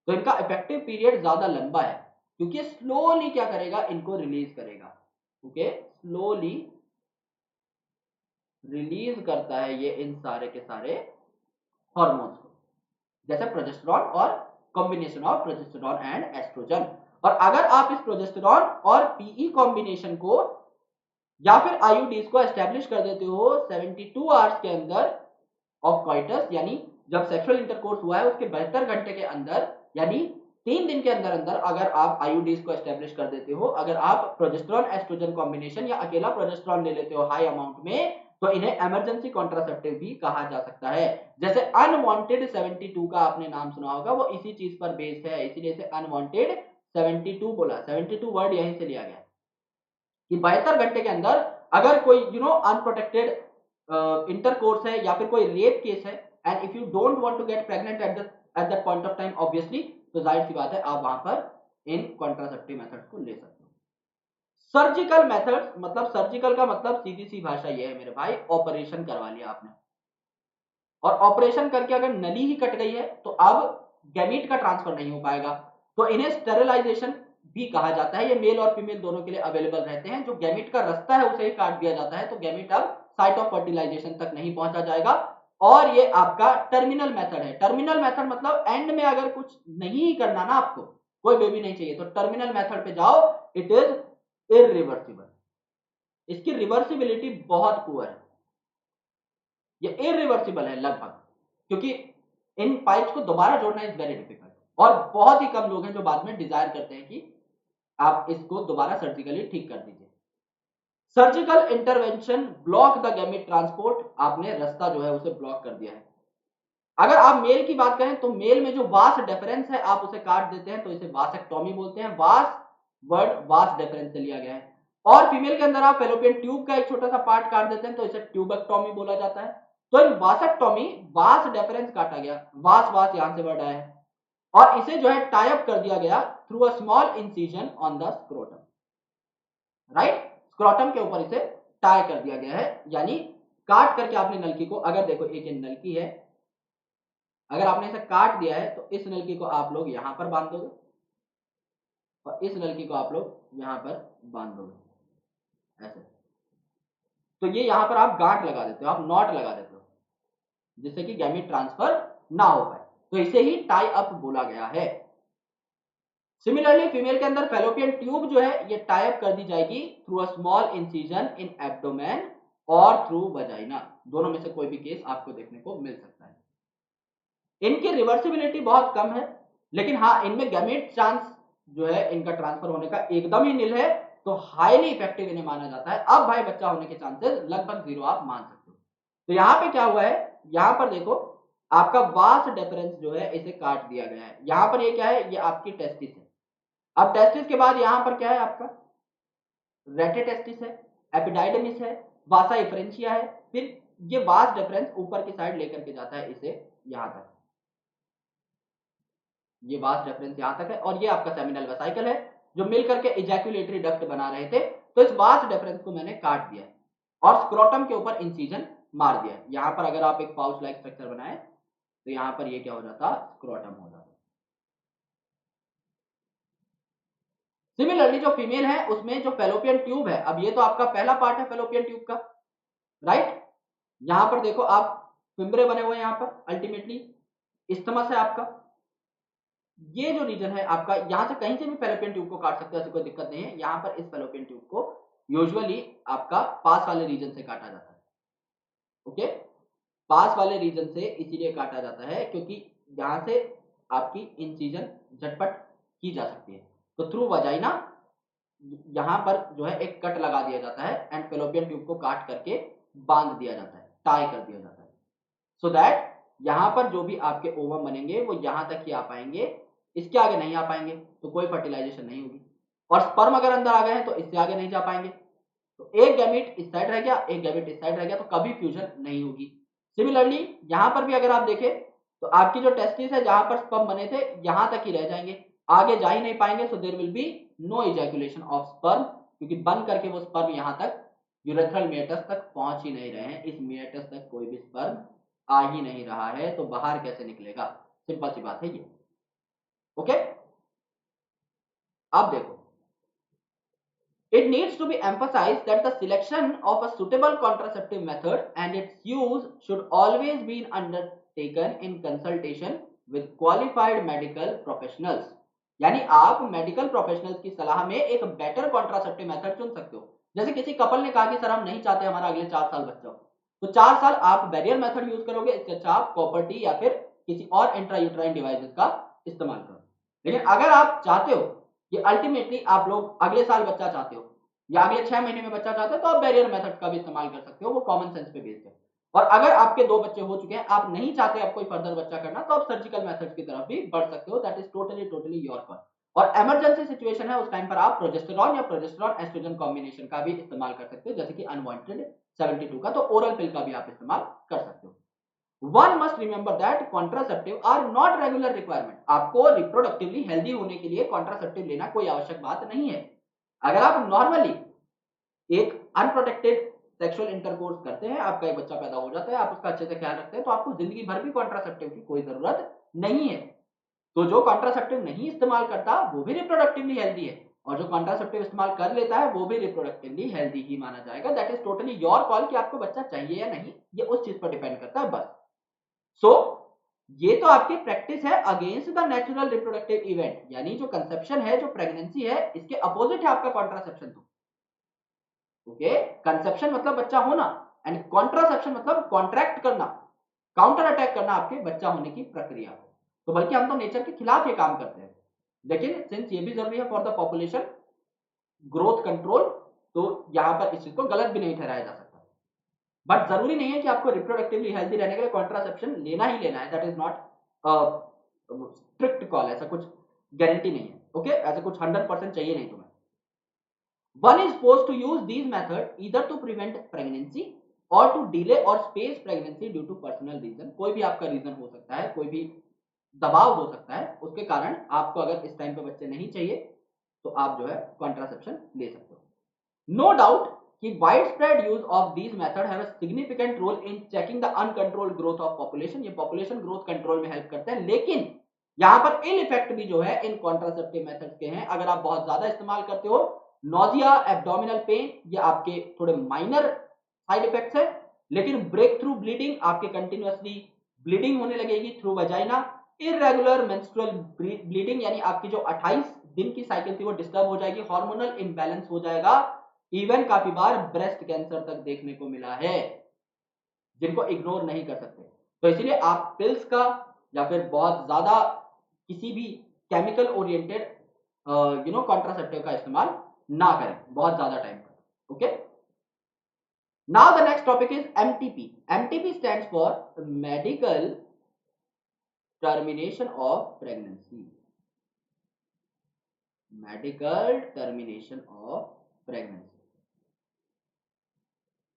तो इनका इफेक्टिव पीरियड ज्यादा लंबा है, क्योंकि स्लोली क्या करेगा, इनको रिलीज करेगा। ओके, स्लोली रिलीज करता है ये इन सारे के सारे हॉर्मोन्स को, जैसे प्रोजेस्टेरॉन और combination of progesterone and estrogen. और अगर आप इस प्रोजेस्टेरॉन और पीई कॉम्बिनेशन को या फिर आईयूडीज को एस्टेब्लिश कर देते हो 72 आवर्स के अंदर ऑफ कॉइटस, यानी जब सेक्सुअल इंटरकोर्स हुआ है उसके 72 घंटे के अंदर, यानी 3 दिन के अंदर अंदर अगर आप आईयूडीज को एस्टेब्लिश कर देते हो, अगर आप प्रोजेस्टेरॉन एस्ट्रोजन कॉम्बिनेशन या अकेला प्रोजेस्टेरॉन ले लेते हो हाई अमाउंट में, तो इन्हें इमरजेंसी कॉन्ट्रासेप्टिव भी कहा जा सकता है। जैसे अनवांटेड 72 का आपने नाम सुना होगा, वो इसी चीज पर बेस्ड है, इसीलिए इसे अनवांटेड 72 बोला, 72 वर्ड यहीं से लिया गया कि 72 घंटे के अंदर अगर कोई अनप्रोटेक्टेड इंटरकोर्स है या फिर कोई रेप केस है, and if you don't want to get pregnant at that point of time obviously, तो जाहिर सी बात है आप वहां पर इन कॉन्ट्रासेप्टिव मेथड्स को ले सकते हो। सर्जिकल मेथड मतलब सर्जिकल का मतलब सीधी सी भाषा ये है मेरे भाई, ऑपरेशन करवा लिया आपने, और ऑपरेशन करके अगर नली ही कट गई है तो अब गैमीट का ट्रांसफर नहीं हो पाएगा, तो इन्हें स्टेरिलाइजेशन भी कहा जाता है। ये मेल और फीमेल दोनों के लिए अवेलेबल रहते हैं। जो गैमीट का रास्ता है उसे ही काट दिया जाता है, तो गैमीट अब साइट ऑफ फर्टिलाइजेशन तक नहीं पहुंचा जाएगा। और ये आपका टर्मिनल मेथड है। टर्मिनल मेथड मतलब एंड में अगर कुछ नहीं करना ना, आपको कोई बेबी नहीं चाहिए, तो टर्मिनल मेथड पे जाओ, इट इज इरिवर्सिबल। इसकी रिवर्सिबिलिटी बहुत पुअर है, ये इरिवर्सिबल है लगभग, क्योंकि इन पाइप्स को दोबारा जोड़ना इज वेरी डिफिकल्ट, और बहुत ही कम लोग हैं जो बाद में डिजायर करते हैं कि आप इसको दोबारा सर्जिकली ठीक कर दीजिए। Surgical intervention block the gamete transport, आपने रास्ता जो है उसे ब्लॉक कर दिया है। अगर आप मेल की बात करें तो मेल में जो वास डिफरेंस है आप उसे काट देते हैं, तो इसे वासेक्टोमी बोलते हैं। वास वर्ड वास डिफरेंस से लिया गया है। और फीमेल के अंदर आप फेलोपियन ट्यूब का एक छोटा सा पार्ट काट देते हैं, तो इसे ट्यूबेक्टोमी बोला जाता है। तो इन वासेक्टोमी वास डिफरेंस काटा गया, वास वास यहां से वर्ड आया है, और इसे जो है टाई अप कर दिया गया through a small incision on the scrotum, right. Scrotum के ऊपर इसे टाई कर दिया गया है, यानी काट करके आपने नलकी को, अगर देखो एक नलकी है, अगर आपने इसे काट दिया है तो इस नलकी को आप लोग यहां पर बांध दोगे, और इस नलकी को आप लोग यहां पर बांध दोगे ऐसे। तो ये यहां पर आप गांठ लगा देते हो, आप नॉट लगा देते हो, जिससे कि गैमेट ट्रांसफर ना हो पाए, तो इसे ही टाई अप बोला गया है। सिमिलरली फीमेल के अंदर फेलोपियन ट्यूब जो है ये टाई अप कर दी जाएगी through a small incision in abdomen और थ्रू वजाइना, दोनों में से कोई भी केस आपको देखने को मिल सकता है। इनकी रिवर्सिबिलिटी बहुत कम है, लेकिन हाँ इनमें गैमेट चांस जो है इनका ट्रांसफर होने का एकदम ही नील है, तो हाईली इफेक्टिव इन्हें माना जाता है। अब भाई बच्चा होने के चांसेस लगभग जीरो आप मान सकते हो। तो यहाँ पे क्या हुआ है, यहाँ पर देखो आपका वास डिफरेंस जो है इसे काट दिया गया है। यहाँ पर ये क्या है, ये आपकी टेस्टिस है। अब टेस्टिस के बाद यहाँ पर क्या है आपका, रेटेटेस्टिस है, एपिडाइडमिस है, वासा इफ्रेंशिया है, फिर ये वास डिफरेंस ऊपर की साइड लेकर के जाता है इसे यहाँ तक, ये वास रेफरेंस यहां तक है, और ये आपका सेमिनल वेसिकल है जो मिल करके इजैकुलेटरी डक्ट बना रहे थे। तो इस वास रेफरेंस को मैंने काट दिया और स्क्रोटम के ऊपर इंसिजन मार दिया। यहां पर अगर आप एक पाउच लाइक स्ट्रक्चर बनाए तो यहां पर ये क्या हो जाता, स्क्रोटम हो जाता। सिमिलरली जो फीमेल है उसमें जो फेलोपियन ट्यूब है, अब ये तो आपका पहला पार्ट है फेलोपियन ट्यूब का, राइट। यहां पर देखो आप फिम्बरे बने हुए हैं, यहां पर अल्टीमेटली इस्थमस है आपका। ये जो रीजन है आपका, यहां से कहीं से भी फेलोपियन ट्यूब को काट सकते हो, ऐसी कोई दिक्कत नहीं है। यहां पर इस फेलोपियन ट्यूब को यूजुअली आपका पास वाले रीजन से काटा जाता है, ओके। पास वाले रीजन से इसीलिए काटा जाता है क्योंकि यहां से आपकी इंसिजन झटपट की जा सकती है। तो थ्रू वजाइना यहां पर जो है एक कट लगा दिया जाता है एंड फेलोपियन ट्यूब को काट करके बांध दिया जाता है, टाई कर दिया जाता है, सो दैट यहां पर जो भी आपके ओवम बनेंगे वो यहां तक ही आ पाएंगे, इसके आगे नहीं आ पाएंगे, तो कोई फर्टिलाइजेशन नहीं होगी। और स्पर्म अगर अंदर आ गए हैं तो इससे आगे नहीं जा पाएंगे, तो एक गैमीट इस साइड रह गया, एक गैमीट इस साइड रह गया, तो कभी फ्यूजन नहीं होगी। सिमिलरली यहां पर भी अगर आप देखें तो आपकी जो टेस्टिस है जहां पर स्पर्म बने थे यहां तक ही रह जाएंगे, आगे जा ही नहीं पाएंगे। So there will be no ejaculation of sperm, क्योंकि बन करके वो स्पर्म यहां तक यूरेथ्रल मेटस तक पहुंच ही नहीं रहे हैं। इस मेटस तक कोई भी स्पर्म आ ही नहीं रहा है, तो बाहर कैसे निकलेगा, सिंपल सी बात है ये, ओके। अब देखो, it needs to be emphasized that the selection of a suitable contraceptive method and its use should always be undertaken in consultation with qualified medical professionals। यानी आप मेडिकल प्रोफेशनल्स की सलाह में एक बेटर कॉन्ट्रासेप्टिव मेथड चुन सकते हो। जैसे किसी कपल ने कहा कि सर हम नहीं चाहते हमारा अगले 4 साल बच्चा हो, तो 4 साल आप बैरियर मेथड यूज करोगे, इससे अच्छा आप कॉपर टी या फिर किसी और इंट्रायूट्राइन डिवाइसेस का इस्तेमाल करो। लेकिन अगर आप चाहते हो कि अल्टीमेटली आप लोग अगले साल बच्चा चाहते हो या अगले 6 महीने में बच्चा चाहते हो, तो आप बैरियर मेथड का भी इस्तेमाल कर सकते हो, वो कॉमन सेंस पे बेस्ड है। और अगर आपके 2 बच्चे हो चुके हैं, आप नहीं चाहते अब कोई फर्दर बच्चा करना, तो आप सर्जिकल मेथड की तरफ भी बढ़ सकते हो, that is totally your call. और इमरजेंसी सिचुएशन है उस टाइम पर आप प्रोजेस्टेरॉन या प्रोजेस्टेरॉन एस्ट्रोजन कॉम्बिनेशन का भी इस्तेमाल कर सकते हो, जैसे कि अनवांटेड 72 का, तो ओरल पिल का भी आप इस्तेमाल कर सकते हो। One must remember that contraceptive are not regular requirement. आपको रिप्रोडक्टिवली हेल्दी होने के लिए कॉन्ट्रासेप्टिव लेना कोई आवश्यक बात नहीं है। अगर आप नॉर्मली एक अनप्रोटेक्टेड सेक्सुअल इंटरकोर्स करते हैं, आपका एक बच्चा पैदा हो जाता है, आप उसका अच्छे से ख्याल रखते हैं, तो आपको जिंदगी भर भी कॉन्ट्रासेप्टिव की कोई जरूरत नहीं है। तो जो कॉन्ट्रासेप्टिव नहीं इस्तेमाल करता वो भी रिप्रोडक्टिवली हेल्दी है, और जो कॉन्ट्रासेप्टिव इस्तेमाल कर लेता है वो भी रिप्रोडक्टिवली हेल्दी ही माना जाएगा। That is totally your call कि आपको बच्चा चाहिए या नहीं, ये उस चीज पर डिपेंड करता है बस। सो ये तो आपकी प्रैक्टिस है against the natural reproductive event, यानी जो कंसेप्शन है, जो प्रेगनेंसी है, इसके अपोजिट है आपका कॉन्ट्रासेप्शन। तो ओके, कंसेप्शन मतलब बच्चा होना, एंड कॉन्ट्रासेप्शन मतलब कॉन्ट्रैक्ट करना, काउंटर अटैक करना आपके बच्चा होने की प्रक्रिया को। तो बल्कि हम तो नेचर के खिलाफ ये काम करते हैं, लेकिन सिंस ये भी जरूरी है for the population growth control, तो यहां पर इस चीज को गलत भी नहीं ठहराया जा सकता। बट जरूरी नहीं है कि आपको रिप्रोडक्टिवली हेल्दी रहने के लिए कॉन्ट्रासेप्शन लेना ही लेना है। That is not strict call, ऐसा कुछ गारंटी नहीं है। ओके, ऐसा कुछ 100% चाहिए नहीं तुम्हें। One is forced to use these methods either to prevent pregnancy or to delay or space pregnancy due to personal reason। कोई भी आपका रीजन हो सकता है, कोई भी दबाव हो सकता है, उसके कारण आपको अगर इस टाइम पे बच्चे नहीं चाहिए तो आप जो है कॉन्ट्रासेप्शन ले सकते हो। नो डाउट कि wide spread use of these method have a significant role in checking the uncontrolled growth of population. ये पॉपुलेशन ग्रोथ कंट्रोल में हेल्प करते हैं, लेकिन यहां पर इल इफेक्ट भी जो है इन कॉन्ट्रासेप्टिव मेथड्स के हैं। अगर आप बहुत ज्यादा इस्तेमाल करते हो, नोजिया, एब्डोमिनल पेन, ये आपके थोड़े माइनर साइड इफेक्ट्स है, लेकिन ब्रेक थ्रू ब्लीडिंग, आपके कंटिन्यूअसली ब्लीडिंग होने लगेगी through vagina, irregular menstrual bleeding, यानी आपकी जो 28 दिन की साइकिल थी वो डिस्टर्ब हो जाएगी, हार्मोनल इंबैलेंस हो जाएगा, इवन काफी बार ब्रेस्ट कैंसर तक देखने को मिला है, जिनको इग्नोर नहीं कर सकते। तो इसलिए आप पिल्स का या फिर बहुत ज्यादा किसी भी केमिकल ओरिएंटेड कॉन्ट्रासेप्टिव का इस्तेमाल ना करें बहुत ज्यादा टाइम पर। Okay, now the next topic is MTP. MTP stands for medical termination of pregnancy. Medical termination of pregnancy.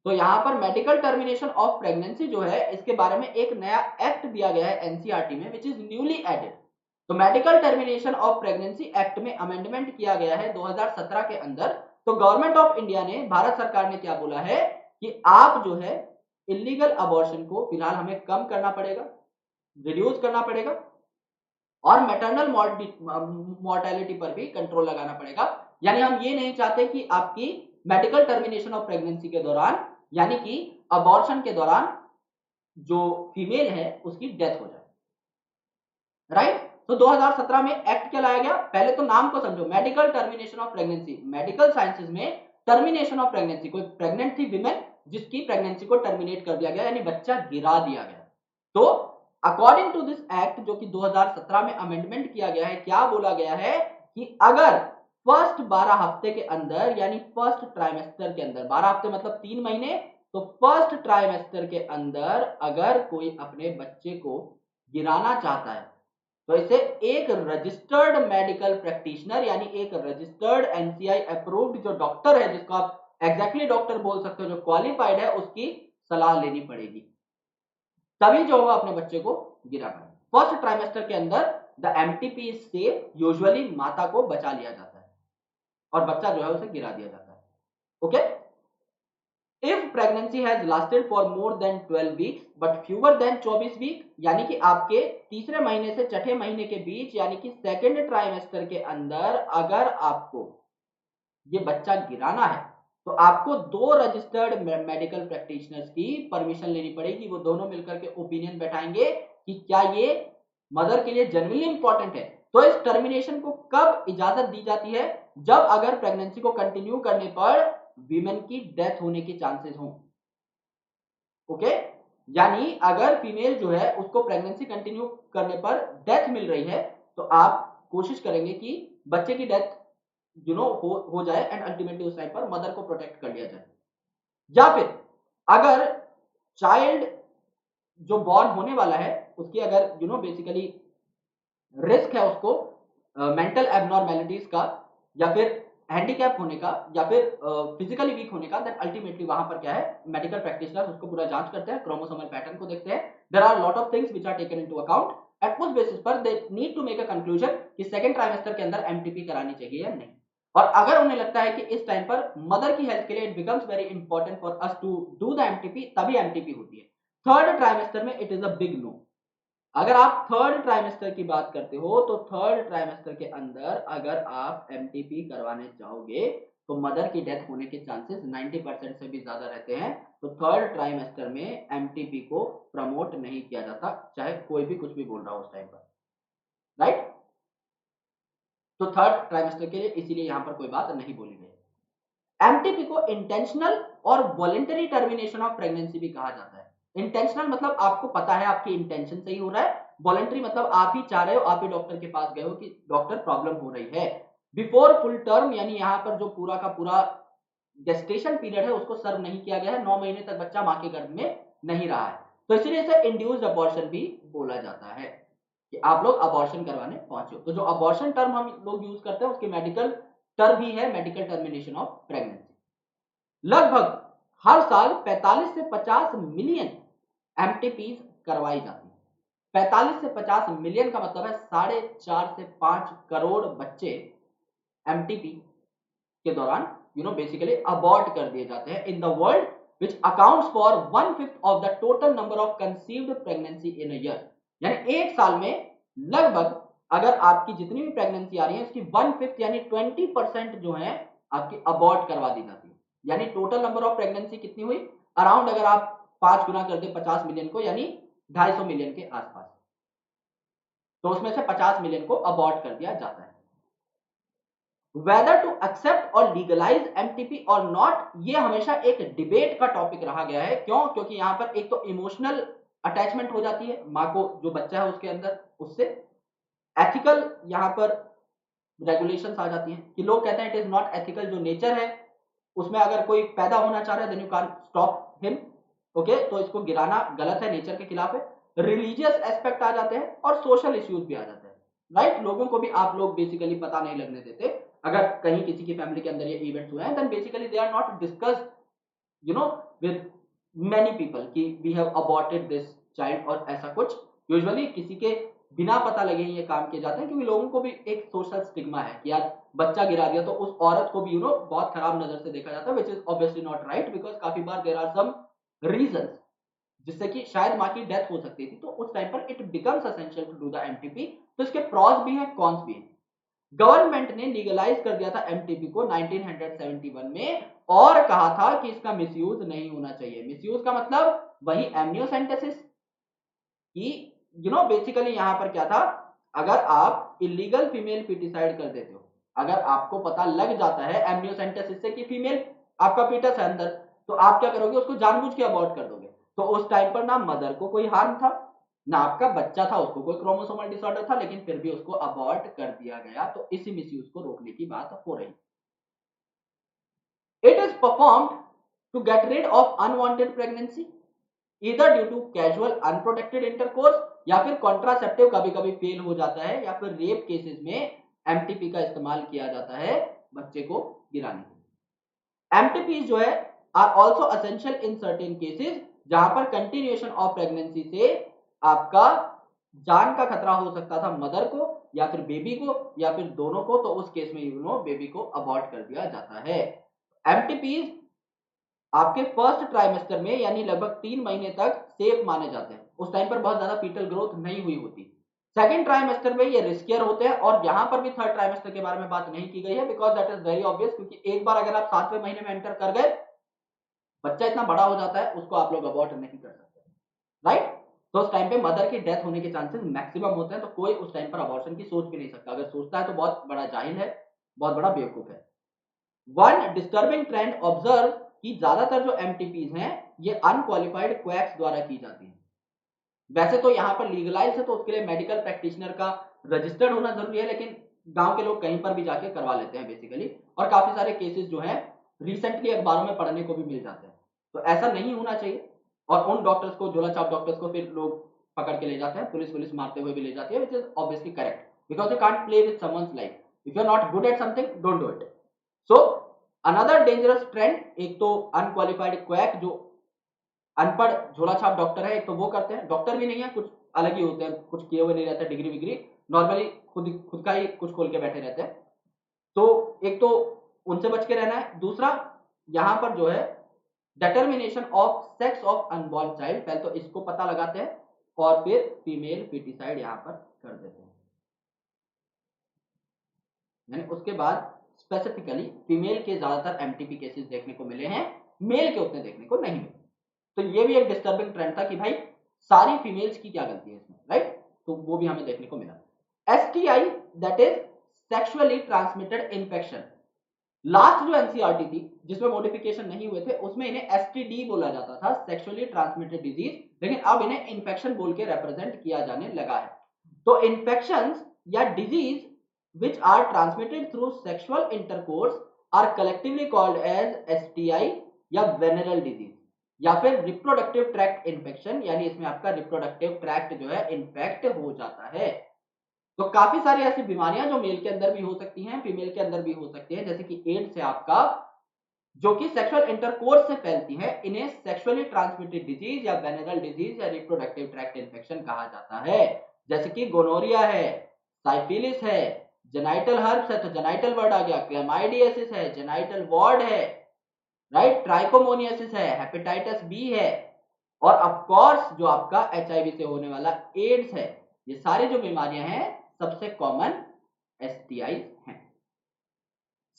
तो यहां पर मेडिकल टर्मिनेशन ऑफ प्रेगनेंसी जो है, इसके बारे में एक नया एक्ट दिया गया है एनसीईआरटी में, विच इज न्यूली एडेड। तो medical termination of pregnancy act में अमेंडमेंट किया गया है 2017 के अंदर। तो गवर्नमेंट ऑफ इंडिया ने, भारत सरकार ने क्या बोला है कि आप जो है इलीगल अबॉर्शन को फिलहाल हमें कम करना पड़ेगा, रिड्यूस करना पड़ेगा, और मैटरनल मॉर्टेलिटी पर भी कंट्रोल लगाना पड़ेगा। यानी हम ये नहीं चाहते कि आपकी मेडिकल टर्मिनेशन ऑफ प्रेगनेंसी के दौरान, यानी कि अबॉर्शन के दौरान जो फीमेल है उसकी डेथ हो जाए, राइट। तो 2017 में एक्ट क्या लाया गया, पहले तो नाम को समझो, medical termination of pregnancy. Medical sciences में टर्मिनेशन ऑफ प्रेगनेंसी, कोई प्रेग्नेंट थी विमेन जिसकी प्रेगनेंसी को टर्मिनेट कर दिया गया, यानी बच्चा गिरा दिया गया। तो अकॉर्डिंग टू दिस एक्ट जो कि 2017 में अमेंडमेंट किया गया है, क्या बोला गया है कि अगर फर्स्ट 12 हफ्ते के अंदर, यानी फर्स्ट ट्राइमेस्टर के अंदर, 12 हफ्ते मतलब 3 महीने, तो फर्स्ट ट्राइमेस्टर के अंदर अगर कोई अपने बच्चे को गिराना चाहता है, तो इसे एक रजिस्टर्ड मेडिकल प्रैक्टिशनर, यानी एक रजिस्टर्ड एनसीआई अप्रूव्ड जो डॉक्टर है, जिसको आप एग्जैक्टली डॉक्टर बोल सकते हो, जो क्वालिफाइड है, उसकी सलाह लेनी पड़ेगी, तभी जो होगा अपने बच्चे को गिरा पाए। फर्स्ट ट्राइमेस्टर के अंदर the MTP is safe, usually माता को बचा लिया जाता है और बच्चा जो है उसे गिरा दिया जाता है। Okay, if pregnancy has lasted for more than 12 weeks but fewer than 24 week, यानी कि आपके तीसरे महीने से छठे महीने के बीच, यानी कि सेकेंड ट्राइमेस्टर के अंदर अगर आपको ये बच्चा गिराना है, तो आपको 2 रजिस्टर्ड मेडिकल प्रैक्टिशनर्स की परमिशन लेनी पड़ेगी। वो दोनों मिलकर के ओपिनियन बैठाएंगे कि क्या ये मदर के लिए जेन्युइनली इंपॉर्टेंट है। तो इस टर्मिनेशन को कब इजाजत दी जाती है, जब अगर प्रेगनेंसी को कंटिन्यू करने पर वीमेन की डेथ होने के चांसेस हों। ओके, यानी अगर फीमेल जो है उसको प्रेगनेंसी कंटिन्यू करने पर डेथ मिल रही है, तो आप कोशिश करेंगे कि बच्चे की डेथ हो जाए, एंड अल्टीमेटली उस टाइम पर मदर को प्रोटेक्ट कर लिया जाए। या फिर अगर चाइल्ड जो बॉर्न होने वाला है उसकी अगर बेसिकली रिस्क है उसको मेंटल एबनॉर्मेलिटीज का, या फिर हैंडीकैप होने का, या फिर फिजिकली वीक होने का, देन अल्टीमेटली वहां पर क्या है, मेडिकल प्रैक्टिशनर उसको पूरा जांच करते हैं, क्रोमोसोमल पैटर्न को देखते हैं, there are lot of things which are taken into account, and उस बेसिस पर they need to make a conclusion कि सेकंड ट्राइमेस्टर के अंदर एमटीपी करानी चाहिए या नहीं। और अगर उन्हें लगता है कि इस टाइम पर मदर की हेल्थ के लिए it becomes very important for us to do the MTP, तभी एमटीपी होती है। थर्ड ट्राइमेस्टर में it is a big no. अगर आप थर्ड ट्राइमेस्टर की बात करते हो तो थर्ड ट्राइमेस्टर के अंदर अगर आप एमटीपी करवाने चाहोगे तो मदर की डेथ होने के चांसेस 90% से भी ज्यादा रहते हैं। तो थर्ड ट्राइमेस्टर में एमटीपी को प्रमोट नहीं किया जाता, चाहे कोई भी कुछ भी बोल रहा हो उस टाइम पर, राइट। तो थर्ड ट्राइमेस्टर के लिए इसीलिए यहां पर कोई बात नहीं बोली गई। एमटीपी को इंटेंशनल और वॉलेंटरी टर्मिनेशन ऑफ प्रेगनेंसी भी कहा जाता है। इंटेंशनल मतलब आपको पता है आपकी इंटेंशन सही हो रहा है, वॉलेंटरी मतलब आप ही चाह रहे हो, आप ही डॉक्टर के पास गए हो कि डॉक्टर प्रॉब्लम हो रही है। बिफोर फुल टर्म यानी यहां पर जो पूरा का पूरा गेस्टेशन पीरियड है उसको सर्व नहीं किया गया है, 9 महीने तक बच्चा मां के गर्भ में नहीं रहा है, तो इसलिए इसे इंड्यूस्ड अबॉर्शन भी बोला जाता है कि आप लोग अबॉर्शन करवाने पहुंचे हो। तो जो अबॉर्शन टर्म हम लोग यूज करते हैं उसकी मेडिकल टर्म ही है मेडिकल टर्मिनेशन ऑफ प्रेगनेंसी। लगभग हर साल 45 से 50 मिलियन एमटीपी करवाई जाती है। 45 से 50 मिलियन का मतलब है 4.5 से 5 करोड़ बच्चे एमटीपी के दौरान बेसिकली अबॉर्ट कर दिए जाते हैं in the world, which accounts for 1/5 of the total number of conceived pregnancy in a year. यानी एक साल में लगभग अगर आपकी जितनी भी प्रेगनेंसी आ रही है उसकी 1/5 यानी 20% जो है आपकी अबॉर्ट करवा दी जाती है। यानी टोटल नंबर ऑफ प्रेगनेंसी कितनी हुई, अराउंड अगर आप 5 गुना कर दे 50 मिलियन को यानी 250 मिलियन के आसपास, तो उसमें से 50 मिलियन को अबॉर्ट कर दिया जाता है। वेदर टू एक्सेप्ट और लीगलाइज एमटीपी और नॉट, ये हमेशा एक डिबेट का टॉपिक रहा गया है। क्यों? क्योंकि यहां पर एक तो इमोशनल अटैचमेंट हो जाती है मां को, जो बच्चा है उसके अंदर, उससे एथिकल यहां पर रेगुलेशंस आ जाती हैं कि लोग कहते हैं इट इज नॉट एथिकल, जो नेचर है उसमें अगर कोई पैदा होना चाह रहा है then you can stop him, okay, तो इसको गिराना गलत है, नेचर के खिलाफ है। रिलीजियस एस्पेक्ट आ जाते हैं और सोशल इश्यूज भी आ जाते हैं, राइट। लोगों को भी आप लोग बेसिकली पता नहीं लगने देते। अगर कहीं किसी की फैमिली के अंदर ये इवेंट्स हुए हैं then basically they are not discussed with many people कि we have aborted this child और ऐसा कुछ यूजुअली किसी के बिना पता लगे ये काम किए जाते हैं, क्योंकि लोगों को भी एक सोशल स्टिग्मा है कि यार बच्चा गिरा दिया तो उस औरत को भी बहुत खराब नजर से देखा जाता है, which is obviously not right, because काफी बार देयर आर सम रीजंस जिससे कि शायद मां की डेथ हो सकती थी, तो उस टाइम पर it becomes essential to do the MTP. तो इसके प्रॉस भी हैं, कॉन्स भी हैं। गवर्नमेंट ने लीगलाइज कर दिया था एमटीपी को 1971 में और कहा था कि इसका मिसयूज नहीं होना चाहिए। मिसयूज का मतलब वही एमनियोसेंटेसिस कि बेसिकली यहां पर क्या था, अगर आप इलीगल फीमेल फीटिसाइड कर देते हो, अगर आपको पता लग जाता है एमनियोसेंटेसिस से कि फीमेल आपका फीटस है अंदर, तो आप क्या करोगे, उसको जानबूझ के अबॉर्ट कर दोगे। तो उस टाइम पर ना मदर को कोई हार्म था ना आपका बच्चा था उसको कोई क्रोमोसोमल डिसऑर्डर था, लेकिन फिर भी उसको अबॉर्ट कर दिया गया। तो इसी मिसयूज को रोकने की बात हो रही। It is performed to get rid of unwanted pregnancy either due to casual unprotected intercourse, या फिर कॉन्ट्रासेप्टिव कभी कभी फेल हो जाता है, या फिर रेप केसेस में एमटीपी का इस्तेमाल किया जाता है बच्चे को गिराने के लिए। एमटीपी जो है are also essential in certain cases जहां पर कंटिन्यूएशन ऑफ प्रेगनेंसी से आपका जान का खतरा हो सकता था मदर को या फिर बेबी को या फिर दोनों को, तो उस केस में बेबी को अबॉर्ट कर दिया जाता है। एमटीपीज आपके फर्स्ट ट्राइमेस्टर में यानी लगभग 3 महीने तक सेफ माने जाते हैं, उस टाइम पर बहुत ज्यादा फीटल ग्रोथ नहीं हुई होती। सेकेंड ट्राइमेस्टर में ये रिस्कियर होते हैं और यहां पर भी थर्ड ट्राइमेस्टर के बारे में बात नहीं की गई है, because that is very obvious, क्योंकि एक बार अगर आप 7वें महीने में एंटर कर गए बच्चा इतना बड़ा हो जाता है उसको आप लोग अबॉर्ट नहीं कर सकते, राइट। तो उस टाइम पे मदर की डेथ होने के चांसेस मैक्सिमम होते हैं, तो कोई उस टाइम पर अबॉर्शन की सोच भी नहीं सकता, अगर सोचता है तो बहुत बड़ा जाहिल है, बहुत बड़ा बेवकूफ है। वन डिस्टर्बिंग ट्रेंड ऑब्जर्व कि ज्यादातर जो एमटीपीज हैं ये अनक्वालिफाइड क्वैक्स द्वारा की जाती है। वैसे तो यहाँ पर लीगलाइज है तो उसके लिए मेडिकल प्रैक्टिशनर का रजिस्टर्ड होना जरूरी है, लेकिन गांव के लोग कहीं पर भी जाके करवा लेते हैं बेसिकली, और काफी सारे केसेस जो है रिसेंटली अखबारों में पढ़ने को भी मिल जाते हैं। तो ऐसा नहीं होना चाहिए, और उन डॉक्टर्स को, झोला छाप डॉक्टर्स को फिर लोग पकड़ के ले जाते हैं, पुलिस मारते हुए भी ले जाती है, which is obviously correct, because you can't play with someone's life, if you are not good at something don't do it. So another dangerous trend, एक तो अनक्वालिफाइड क्वैक जो अनपढ़ झोला छाप डॉक्टर है, एक तो वो करते हैं, डॉक्टर भी नहीं है, कुछ अलग ही होते हैं, कुछ किए हुए नहीं रहते, डिग्री विग्री, नॉर्मली खुद खुद का ही कुछ खोल के बैठे रहते हैं। तो एक तो उनसे बच के रहना है, दूसरा यहाँ पर जो है determination of sex of unborn child, पहले तो इसको पता लगाते हैं और फिर फीमेल फीटिसाइड यहाँ पर कर देते हैं, यानी उसके बाद स्पेसिफिकली फीमेल के ज्यादातर एमटीपी केसेस देखने को मिले हैं, मेल के उतने देखने को नहीं मिले। तो ये भी एक डिस्टर्बिंग ट्रेंड था कि भाई सारी फीमेल्स की क्या गलती है इसमें, राइट, तो वो भी हमें देखने को मिला। STI that is sexually transmitted infection, last जो एनसीईआरटी थी जिसमें मॉडिफिकेशन नहीं हुए थे उसमें इन्हें एसटीडी बोला जाता था, सेक्सुअली ट्रांसमिटेड डिजीज, लेकिन अब इन्हें इन्फेक्शन बोल के रिप्रेजेंट किया जाने लगा है। तो इन्फेक्शंस या disease which are transmitted through sexual intercourse are collectively called as STI या venereal disease या फिर reproductive tract infection, यानी इसमें आपका reproductive tract जो है इन्फेक्ट हो जाता है। तो काफी सारी ऐसी बीमारियां जो मेल के अंदर भी हो सकती हैं, फीमेल के अंदर भी हो सकती हैं, जैसे कि एड्स है आपका, जो कि सेक्सुअल इंटरकोर्स से फैलती है, इन्हें सेक्सुअली ट्रांसमिटेड डिजीज या वेनेरल डिजीज या रिप्रोडक्टिव ट्रैक्ट इन्फेक्शन कहा जाता है। जैसे कि गोनोरिया है, साइफिलिस है, जेनाइटल हर्प्स है तो जेनाइटल वर्ड आ गया, क्लेमाइडियासिस है, जेनाइटल वॉर्ड है, राइट, ट्राइकोमोनियासिस है, हेपेटाइटिस बी है, और ऑफ कोर्स जो आपका एचआईवी से होने वाला एड्स है। ये सारी जो बीमारियां हैं सबसे कॉमन एसटीआई हैं।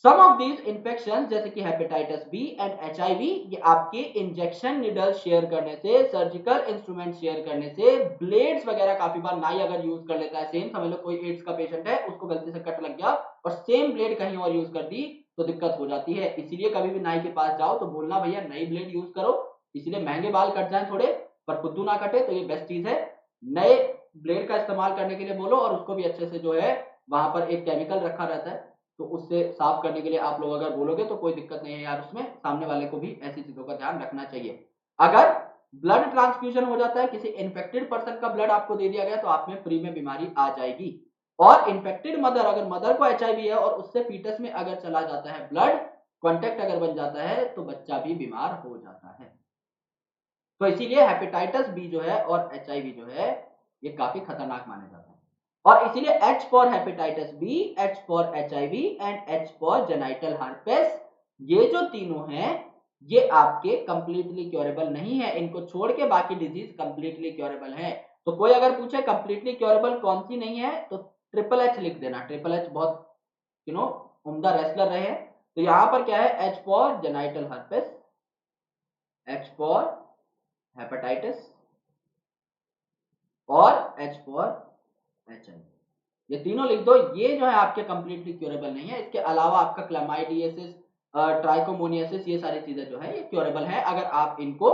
सम ऑफ दीज इन्फेक्शन जैसे कि हेपेटाइटिस बी एंड एचआईवी, ये आपके इंजेक्शन निडल शेयर करने से, सर्जिकल इंस्ट्रूमेंट शेयर करने से, ब्लेड्स वगैरह काफी बार नाई अगर यूज कर लेता है, सेम समझ लो कोई एड्स का पेशेंट है, उसको गलती से कट लग गया और सेम ब्लेड कहीं और यूज कर दी तो दिक्कत हो जाती है। इसीलिए कभी भी नाई के पास जाओ तो बोलना भैया नई ब्लेड यूज करो, इसीलिए महंगे बाल कट जाए थोड़े पर खुद्दू ना कटे, तो ये बेस्ट चीज है, नए ब्लेड का इस्तेमाल करने के लिए बोलो, और उसको भी अच्छे से जो है वहां पर एक केमिकल रखा रहता है तो उससे साफ करने के लिए आप लोग अगर बोलोगे तो कोई दिक्कत नहीं है यार, उसमें सामने वाले को भी ऐसी चीजों का ध्यान रखना चाहिए। अगर ब्लड ट्रांसफ्यूजन हो जाता है, किसी इन्फेक्टेड पर्सन का ब्लड आपको दे दिया गया तो आप में फ्री में बीमारी आ जाएगी। और इन्फेक्टेड मदर, अगर मदर को एचआईवी है और उससे फीटस में अगर चला जाता है ब्लड, कॉन्टेक्ट अगर बन जाता है तो बच्चा भी बीमार हो जाता है। तो इसीलिए हेपेटाइटिस बी जो है और एचआईवी जो है ये काफी खतरनाक माने जाते हैं, और इसीलिए H for hepatitis B, H for HIV and H for genital herpes, ये जो तीनों हैं ये आपके कंप्लीटली क्योरेबल नहीं है, इनको छोड़ के बाकी डिजीज कंप्लीटली क्योरेबल है। तो कोई अगर पूछे कंप्लीटली क्योरेबल कौन सी नहीं है तो ट्रिपल एच लिख देना, ट्रिपल एच बहुत उम्दा रेसलर रहे हैं। तो यहां पर क्या है, H for genital herpes, H for hepatitis और H फॉर एचआईवी, ये तीनों लिख दो। ये जो है आपके कंप्लीटली क्योरेबल नहीं है, इसके अलावा आपका क्लेमाइडियासिस, ट्राइकोमोनियासिस, ये सारी चीजें जो है ये क्योरेबल है अगर आप इनको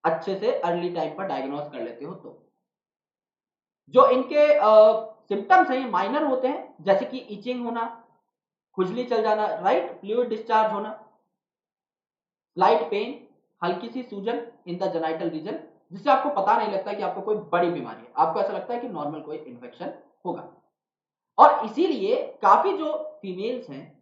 अच्छे से अर्ली टाइम पर डायग्नोस कर लेते हो तो। जो इनके सिम्टम्स हैं ये माइनर होते हैं, जैसे कि इचिंग होना, खुजली चल जाना, राइट, फ्लूइड डिस्चार्ज होना, स्लाइट पेन, हल्की सी सूजन इन द जेनाइटल रीजन, जिससे आपको पता नहीं लगता कि आपको कोई बड़ी बीमारी है, आपको ऐसा लगता है कि नॉर्मल कोई इन्फेक्शन होगा। और इसीलिए काफी जो फीमेल्स हैं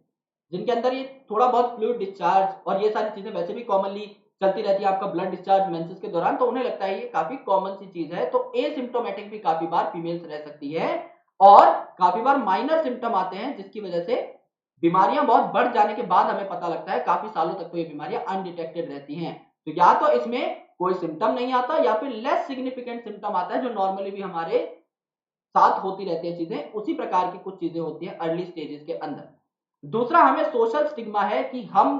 जिनके अंदर ये थोड़ा बहुत फ्लूइड डिस्चार्ज और ये सारी चीजें वैसे भी कॉमनली चलती रहती है आपका ब्लड डिस्चार्ज मेंसेस के दौरान, तो उन्हें लगता है ये काफी कॉमन सी चीज है, तो एसिम्प्टोमेटिक भी काफी बार फीमेल्स रह सकती है और काफी बार माइनर सिम्टम आते हैं जिसकी वजह से बीमारियां बहुत बढ़ जाने के बाद हमें पता लगता है, काफी सालों तक तो ये बीमारियां अनडिटेक्टेड रहती हैं। तो या तो इसमें कोई सिम्टम नहीं आता या फिर लेस सिग्निफिकेंट सिम्टम आता है, जो नॉर्मली भी हमारे साथ होती रहती है चीजें, उसी प्रकार की कुछ चीजें होती हैं अर्ली स्टेजेस के अंदर। दूसरा, हमें सोशल स्टिग्मा है कि हम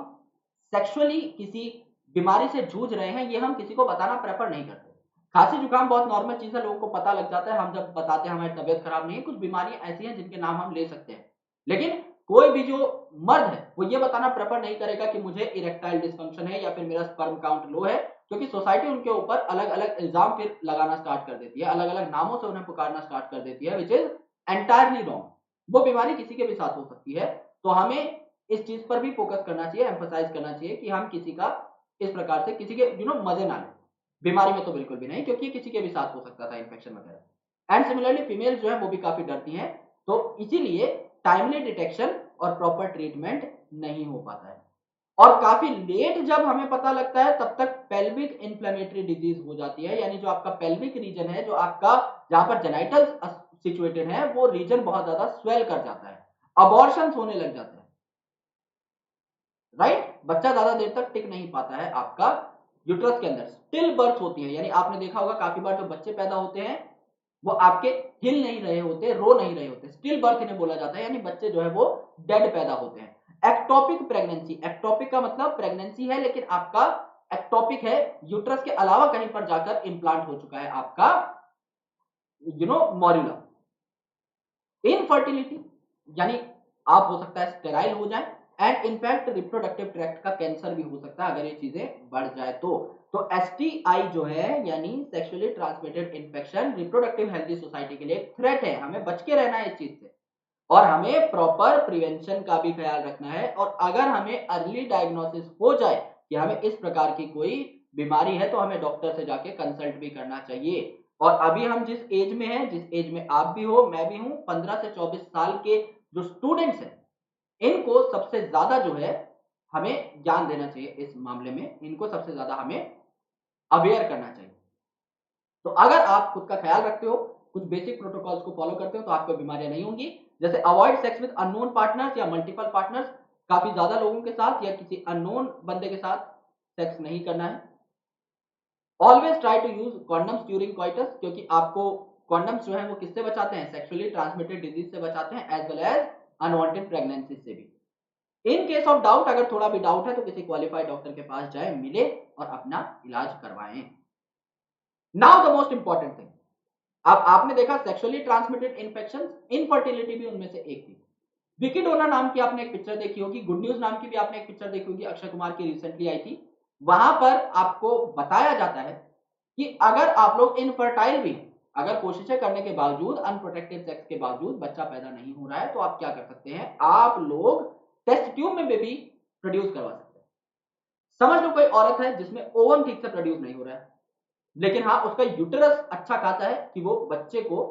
सेक्सुअली किसी बीमारी से जूझ रहे हैं, ये हम किसी को बताना प्रेफर नहीं करते। खांसी जुकाम बहुत नॉर्मल चीज है, लोगों को पता लग जाता है, हम जब बताते हैं हमारी तबीयत खराब नहीं है, कुछ बीमारियां ऐसी हैं जिनके नाम हम ले सकते हैं, लेकिन कोई भी जो मर्द है वो ये बताना प्रेफर नहीं करेगा कि मुझे इरेक्टाइल डिस्फंक्शन है या फिर मेरा स्पर्म काउंट लो है, क्योंकि सोसाइटी उनके ऊपर अलग अलग इल्जाम फिर लगाना स्टार्ट कर देती है, अलग अलग नामों से उन्हें पुकारना स्टार्ट कर देती है, विच इज एंटायरली रॉन्ग। वो बीमारी किसी के भी साथ हो सकती है, तो हमें इस चीज पर भी फोकस करना चाहिए, एम्फसाइज करना चाहिए कि हम किसी का इस प्रकार से किसी के मजे ना लें, बीमारी में तो बिल्कुल भी नहीं, क्योंकि किसी के भी साथ हो सकता था इन्फेक्शन वगैरह। एंड सिमिलरली फीमेल जो है वो भी काफी डरती हैं, तो इसीलिए टाइमली डिटेक्शन और प्रॉपर ट्रीटमेंट नहीं हो पाता है, और काफी लेट जब हमें पता लगता है तब तक पेल्विक इन्फ्लेमेटरी डिजीज हो जाती है, यानी जो आपका पेल्विक रीजन है, जो आपका जहां पर जेनाइटल्स सिचुएटेड है, वो रीजन बहुत ज्यादा स्वेल कर जाता है। अबॉर्शंस होने लग जाते हैं, राइट। बच्चा ज्यादा देर तक टिक नहीं पाता है आपका यूट्रस के अंदर। स्टिल बर्थ होती है, यानी आपने देखा होगा काफी बार जो बच्चे पैदा होते हैं वो आपके हिल नहीं रहे होते, रो नहीं रहे होते, स्टिल बर्थ इन्हें बोला जाता है, यानी बच्चे जो है वो डेड पैदा होते हैं। एक्टोपिक प्रेगनेंसी, एक्टोपिक का मतलब प्रेगनेंसी है लेकिन आपका एक्टोपिक है, यूट्रस के अलावा कहीं पर जाकर इंप्लांट हो चुका है आपका मॉर्यूला। इनफर्टिलिटी, यानी आप हो सकता है स्टेराइल हो जाए, एंड इनफैक्ट रिप्रोडक्टिव ट्रैक्ट का कैंसर भी हो सकता है अगर ये चीजें बढ़ जाए तो एसटीआई जो है यानी sexually transmitted infection reproductive healthy society के लिए एक थ्रेट है, हमें बच के रहना है इस चीज से, और हमें प्रॉपर प्रिवेंशन का भी ख्याल रखना है। और अगर हमें अर्ली डायग्नोसिस हो जाए कि हमें इस प्रकार की कोई बीमारी है तो हमें डॉक्टर से जाके कंसल्ट भी करना चाहिए। और अभी हम जिस एज में हैं, जिस एज में आप भी हो मैं भी हूं, 15 से 24 साल के जो स्टूडेंट्स हैं इनको सबसे ज्यादा जो है हमें ज्ञान देना चाहिए इस मामले में, इनको सबसे ज्यादा हमें अवेयर करना चाहिए। तो अगर आप खुद का ख्याल रखते हो, कुछ बेसिक प्रोटोकॉल्स को फॉलो करते हो तो आपको बीमारियां नहीं होंगी। जैसे avoid sex with unknown partners या मल्टीपल पार्टनर्स, काफी ज्यादा लोगों के साथ या किसी अननोन बंदे के साथ सेक्स नहीं करना है। Always try to use condoms during coitus, क्योंकि आपको कॉन्डम्स जो है वो किससे बचाते हैं, सेक्सुअली ट्रांसमिटेड डिजीज से बचाते हैं, as well as unwanted pregnancy से भी। इन केस ऑफ डाउट, अगर थोड़ा भी डाउट है तो किसी क्वालिफाइड डॉक्टर के पास जाए, मिले और अपना इलाज करवाएं। Now the most important thing, अब आपने देखा सेक्सुअली ट्रांसमिटेड इन्फेक्शन, इनफर्टिलिटी भी उनमें से एक थी। विकी डोनर नाम की आपने एक पिक्चर देखी होगी, गुड न्यूज नाम की भी आपने एक पिक्चर देखी होगी, अक्षय कुमार की रिसेंटली आई थी। वहां पर आपको बताया जाता है कि अगर आप लोग इनफर्टाइल भी हैं, अगर कोशिशें करने के बावजूद, अनप्रोटेक्टेड सेक्स के बावजूद बच्चा पैदा नहीं हो रहा है, तो आप क्या कर सकते हैं, आप लोग टेस्ट ट्यूब में बेबी प्रोड्यूस करवा सकते हैं। समझ लो कोई औरत है जिसमें ओवम ठीक से प्रोड्यूस नहीं हो रहा है, लेकिन हाँ उसका यूटेरस अच्छा खाता है कि वो बच्चे को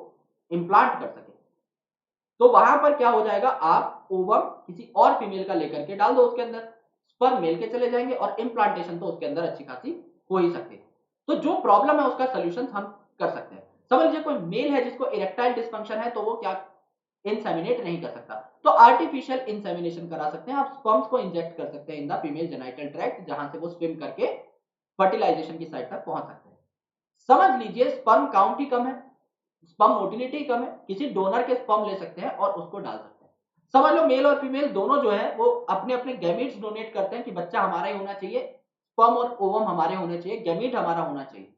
इंप्लांट कर सके, तो वहां पर क्या हो जाएगा, आप ओवम किसी और फीमेल का लेकर के डाल दो उसके अंदर, स्पर्म मेल के चले जाएंगे और इम्प्लांटेशन तो उसके अंदर अच्छी खासी हो ही सकती है। तो जो प्रॉब्लम है उसका सोल्यूशन हम कर सकते हैं। समझ लीजिए कोई मेल है जिसको इरेक्टाइल डिस्फंक्शन है, तो वो क्या इंसेमिनेट नहीं कर सकता, तो आर्टिफिशियल इंसेमिनेशन करा सकते हैं, आप स्पर्म्स को इंजेक्ट कर सकते हैं इन द फीमेल जेनाइटल ट्रैक्ट, जहां से वो स्विम करके फर्टिलाइजेशन की साइड तक पहुंच सकते हैं। समझ लीजिए स्पर्म काउंट ही कम है, स्पर्म मोटिलिटी कम है, किसी डोनर के स्पर्म ले सकते हैं और उसको डाल सकते हैं। समझ लो मेल और फीमेल दोनों जो है वो अपने अपने गैमीट्स डोनेट करते हैं कि बच्चा हमारा ही होना चाहिए, स्पर्म और ओवम हमारे होने चाहिए, गैमीट हमारा होना चाहिए।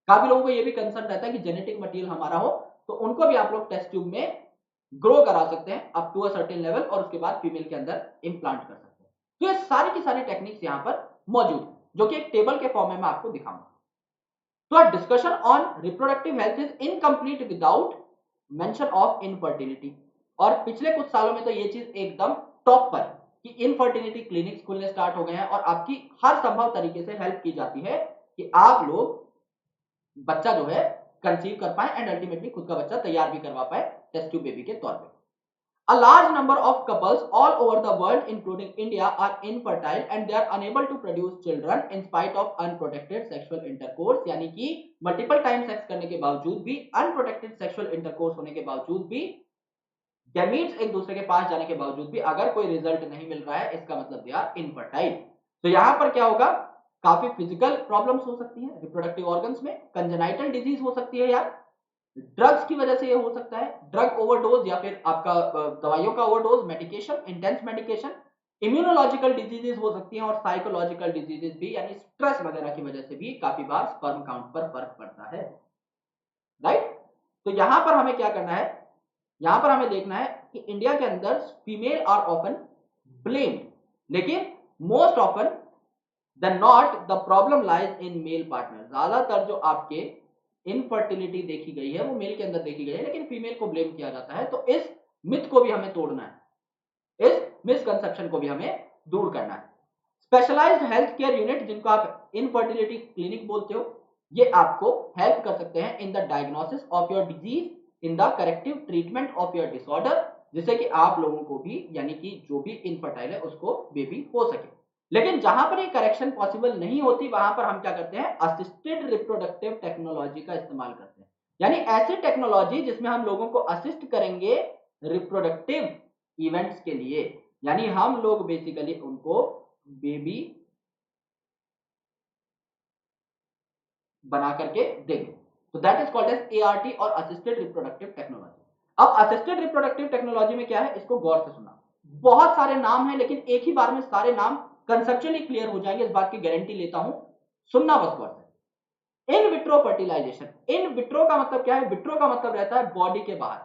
काफी लोगों को ये भी कंसर्न रहता है कि जेनेटिक मटेरियल हमारा हो, तो उनको भी आप लोग टेस्ट ट्यूब में ग्रो करा सकते हैं up to a certain level, और उसके बाद फीमेल के अंदर इंप्लांट कर सकते हैं। तो ये सारी की सारी टेक्निक्स यहाँ पर मौजूद है, जो कि एक टेबल के फॉर्म में मैं आपको दिखाऊंगा। तो a discussion on reproductive health is incomplete without mention of infertility। और पिछले कुछ सालों में तो ये चीज एकदम टॉप पर कि इनफर्टिलिटी क्लिनिक्स खुलने स्टार्ट हो गए हैं और आपकी हर संभव तरीके से हेल्प की जाती है कि आप लोग बच्चा जो है कंसीव कर पाए एंड अल्टीमेटली खुद का बच्चा तैयार भी करवा पाए टेस्ट ट्यूब बेबी के तौर पे। A large number of couples all over the world, including India, are infertile and they are unable to produce children in spite of unprotected sexual intercourse। यानी कि मल्टीपल टाइम सेक्स करने के बावजूद भी, अनप्रोटेक्टेड सेक्सुअल इंटरकोर्स होने के बावजूद भी, गैमीट्स एक दूसरे के पास जाने के बावजूद भी अगर कोई रिजल्ट नहीं मिल रहा है, इसका मतलब दे आर इनफर्टाइल। तो यहां पर क्या होगा, काफी फिजिकल प्रॉब्लम्स हो सकती है रिप्रोडक्टिव ऑर्गन्स में, कंजेनाइटल डिजीज हो सकती है यार, ड्रग्स की वजह से ये हो सकता है, ड्रग ओवरडोज या फिर आपका दवाइयों का overdose, medication, intense medication, immunological diseases हो सकती हैं, और साइकोलॉजिकल डिजीजेस भी, यानी स्ट्रेस वगैरह की वजह से भी काफी बार स्पर्म काउंट पर फर्क पड़ता है, राइट। तो यहां पर हमें क्या करना है, यहां पर हमें देखना है कि इंडिया के अंदर फीमेल आर ऑफन ब्लेम्ड, लेकिन most often then not the problem lies in male partner. ज्यादातर जो आपके इनफर्टिलिटी देखी गई है वो मेल के अंदर देखी गई है, लेकिन फीमेल को ब्लेम किया जाता है। तो इस मिथ को भी हमें तोड़ना है, इस मिसकंसेप्शन को भी हमें दूर करना है। स्पेशलाइज्ड हेल्थ केयर यूनिट, जिनको आप इनफर्टिलिटी क्लिनिक बोलते हो, ये आपको हेल्प कर सकते हैं in the diagnosis of your disease, in the corrective treatment of your disorder, जिससे कि आप लोगों को भी, यानी कि जो भी इनफर्टाइल है उसको बेबी हो सके। लेकिन जहां पर ये करेक्शन पॉसिबल नहीं होती, वहां पर हम क्या करते हैं, असिस्टेड रिप्रोडक्टिव टेक्नोलॉजी का इस्तेमाल करते हैं, यानी ऐसी टेक्नोलॉजी जिसमें हम लोगों को असिस्ट करेंगे रिप्रोडक्टिव इवेंट्स के लिए, यानी हम लोग बेसिकली उनको बेबी बना करके देंगे। तो that is called as ART और असिस्टेड रिप्रोडक्टिव टेक्नोलॉजी। अब असिस्टेड रिप्रोडक्टिव टेक्नोलॉजी में क्या है, इसको गौर से सुनना। बहुत सारे नाम हैं, लेकिन एक ही बार में सारे नाम कंसेप्चुअली क्लियर हो जाएंगे, इस बात की गारंटी लेता हूं। सुनना बस गौर से। In vitro fertilization, in vitro का मतलब क्या है, विट्रो का मतलब रहता है बॉडी के बाहर,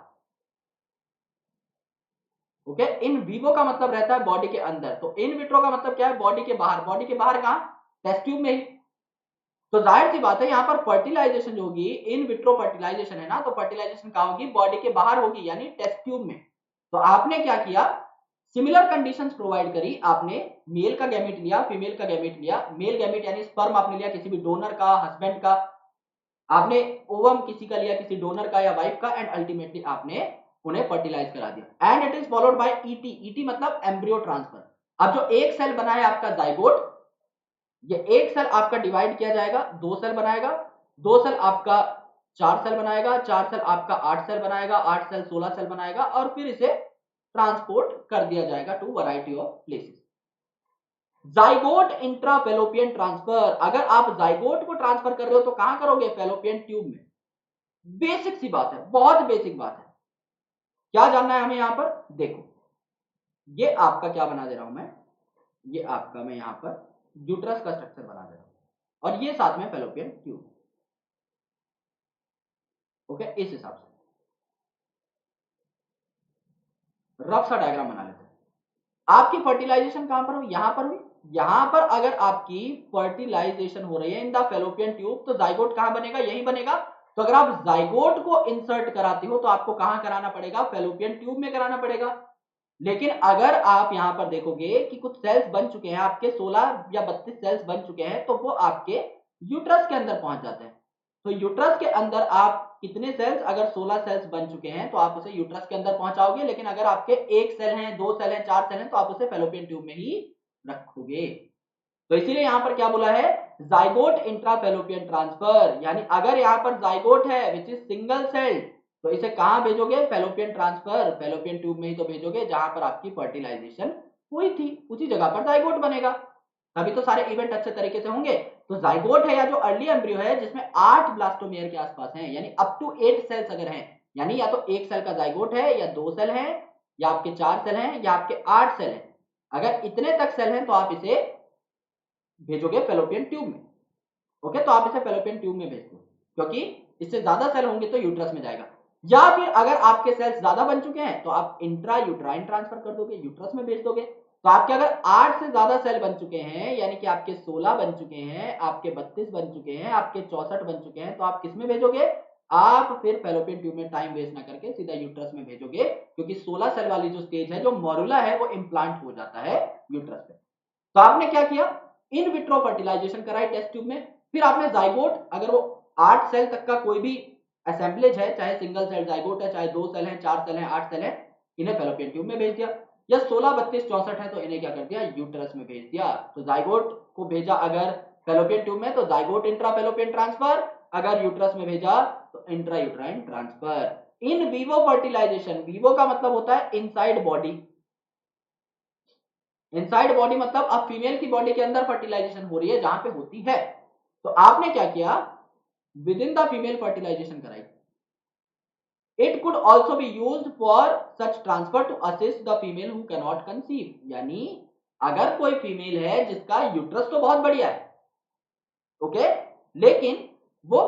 ओके। इन विवो का मतलब रहता है बॉडी के अंदर, तो इन विट्रो का मतलब क्या है, बॉडी के बाहर। बॉडी के बाहर कहां, टेस्ट ट्यूब में ही। तो जाहिर सी बात है यहां पर फर्टिलाइजेशन जो होगी, इन विट्रो फर्टिलाइजेशन है ना, तो फर्टिलाइजेशन कहां होगी, बॉडी के बाहर होगी, यानी टेस्ट ट्यूब में। तो आपने क्या किया, सिमिलर कंडीशंस प्रोवाइड करी। आपने मेल का गैमेट लिया, फीमेल का गैमेट लिया। मेल गैमेट यानी स्पर्म आपने लिया किसी भी डोनर का, हस्बैंड का। आपने ओवम किसी का लिया, किसी डोनर का या वाइफ का, एंड अल्टीमेटली आपने उन्हें फर्टिलाइज करा दिया। And it is followed by ET. ET मतलब एम्ब्रियो ट्रांसफर। अब जो एक सेल बना है आपका जाइगोट, ये एक सेल आपका डिवाइड किया जाएगा, दो सेल बनाएगा, दो सेल आपका चार सेल बनाएगा, चार सेल आपका आठ सेल बनाएगा, आठ सेल 16 सेल बनाएगा, और फिर इसे ट्रांसपोर्ट कर दिया जाएगा to variety of places. Zygote intra fallopian transfer, अगर आप जाइगोट को ट्रांसफर कर रहे हो तो कहां करोगे, फेलोपियन ट्यूब में। बेसिक सी बात है, बहुत बेसिक बात है। क्या जानना है हमें यहां पर, देखो ये आपका क्या बना दे रहा हूं मैं, ये आपका मैं यहां पर यूट्रस का स्ट्रक्चर बना दे रहा हूं, और ये साथ में फेलोपियन ट्यूब, ओके। इस हिसाब से रफ सा डायग्राम बना लेते हैं। आपकी फर्टिलाइजेशन कहां पर हुई, यहां पर हुई। यहां पर अगर आपकी फर्टिलाइजेशन हो रही है इन द फेलोपियन ट्यूब, तो जाइगोट कहां बनेगा, यही बनेगा। तो अगर आप जाइगोट को इंसर्ट कराते हो तो आपको कहां कराना पड़ेगा, फेलोपियन ट्यूब में कराना पड़ेगा। लेकिन अगर आप यहां पर देखोगे कि कुछ सेल्स बन चुके हैं आपके, 16 या 32 सेल्स बन चुके हैं, तो वो आपके यूट्रस के अंदर पहुंच जाते हैं। तो यूट्रस के अंदर आप कितने सेल्स, अगर 16 सेल्स बन चुके हैं तो आप उसे यूट्रस के अंदर पहुंचाओगे। लेकिन अगर आपके एक सेल हैं, दो सेल हैं, चार सेल हैं, तो आप उसे फेलोपियन ट्यूब में ही रखोगे। तो इसीलिए यहां पर क्या बोला है, जाइगोट इंट्रा फेलोपियन ट्रांसफर, यानी अगर यहां पर जाइगोट है विच इज सिंगल सेल, तो इसे कहां भेजोगे, फेलोपियन ट्रांसफर, फेलोपियन ट्यूब में ही तो भेजोगे जहां पर आपकी फर्टिलाइजेशन हुई थी, उसी जगह पर जाइगोट बनेगा। तभी तो सारे इवेंट अच्छे तरीके से होंगे। तो जाइगोट है या जो अर्ली एम्ब्रियो है जिसमें 8 ब्लास्टोमेयर के आसपास हैं, यानी अप टू 8 सेल्स अगर हैं, यानी या तो एक सेल का जाइगोट है, या दो सेल हैं, या आपके चार सेल हैं, या आपके 8 सेल हैं। अगर इतने तक सेल हैं तो आप इसे भेजोगे फेलोपियन ट्यूब में, ओके। तो आप इसे फेलोपियन ट्यूब में भेज दो, क्योंकि इससे ज्यादा सेल होंगे तो यूट्रस में जाएगा। या फिर अगर आपके सेल्स ज्यादा बन चुके हैं तो आप इंट्रा यूट्राइन ट्रांसफर कर दोगे, यूट्रस में भेज दोगे। तो आपके अगर 8 से ज्यादा सेल बन चुके हैं, यानी कि आपके 16 बन चुके हैं, आपके 32 बन चुके हैं, आपके 64 बन चुके हैं, तो आप किस में भेजोगे, आप फिर फेलोपियन ट्यूब में टाइम वेस्ट ना करके सीधा यूट्रस में भेजोगे, क्योंकि 16 सेल वाली जो स्टेज है, जो मोरुला है, वो इम्प्लांट हो जाता है यूट्रस पे। तो आपने क्या किया, इन विट्रो फर्टिलाइजेशन कराई टेस्ट ट्यूब में। फिर आपने जाइगोट, अगर वो 8 सेल तक का कोई भी असेंबलेज है, चाहे सिंगल सेल जाइगोट है, चाहे 2 सेल है, 4 सेल है, 8 सेल है, इन्हें फेलोपियन ट्यूब में भेज दिया। या 16, 32, 64 है तो इन्हें क्या कर दिया, यूट्रस में भेज दिया। तो जाइगोट को भेजा अगर फेलोपियन ट्यूब में तो जाइगोट इंट्रा फेलोपियन ट्रांसफर, अगर यूट्रस में भेजा तो intra uterine transfer. In vivo fertilization, vivo का मतलब होता है इनसाइड बॉडी। इनसाइड बॉडी मतलब अब फीमेल की बॉडी के अंदर फर्टिलाइजेशन हो रही है, जहां पे होती है। तो आपने क्या किया, with in the female fertilization कराई। It could also be used for such transfer to assist the female who can not conceive, यानी अगर कोई फीमेल है जिसका यूट्रस तो बहुत बढ़िया है, ओके, लेकिन वो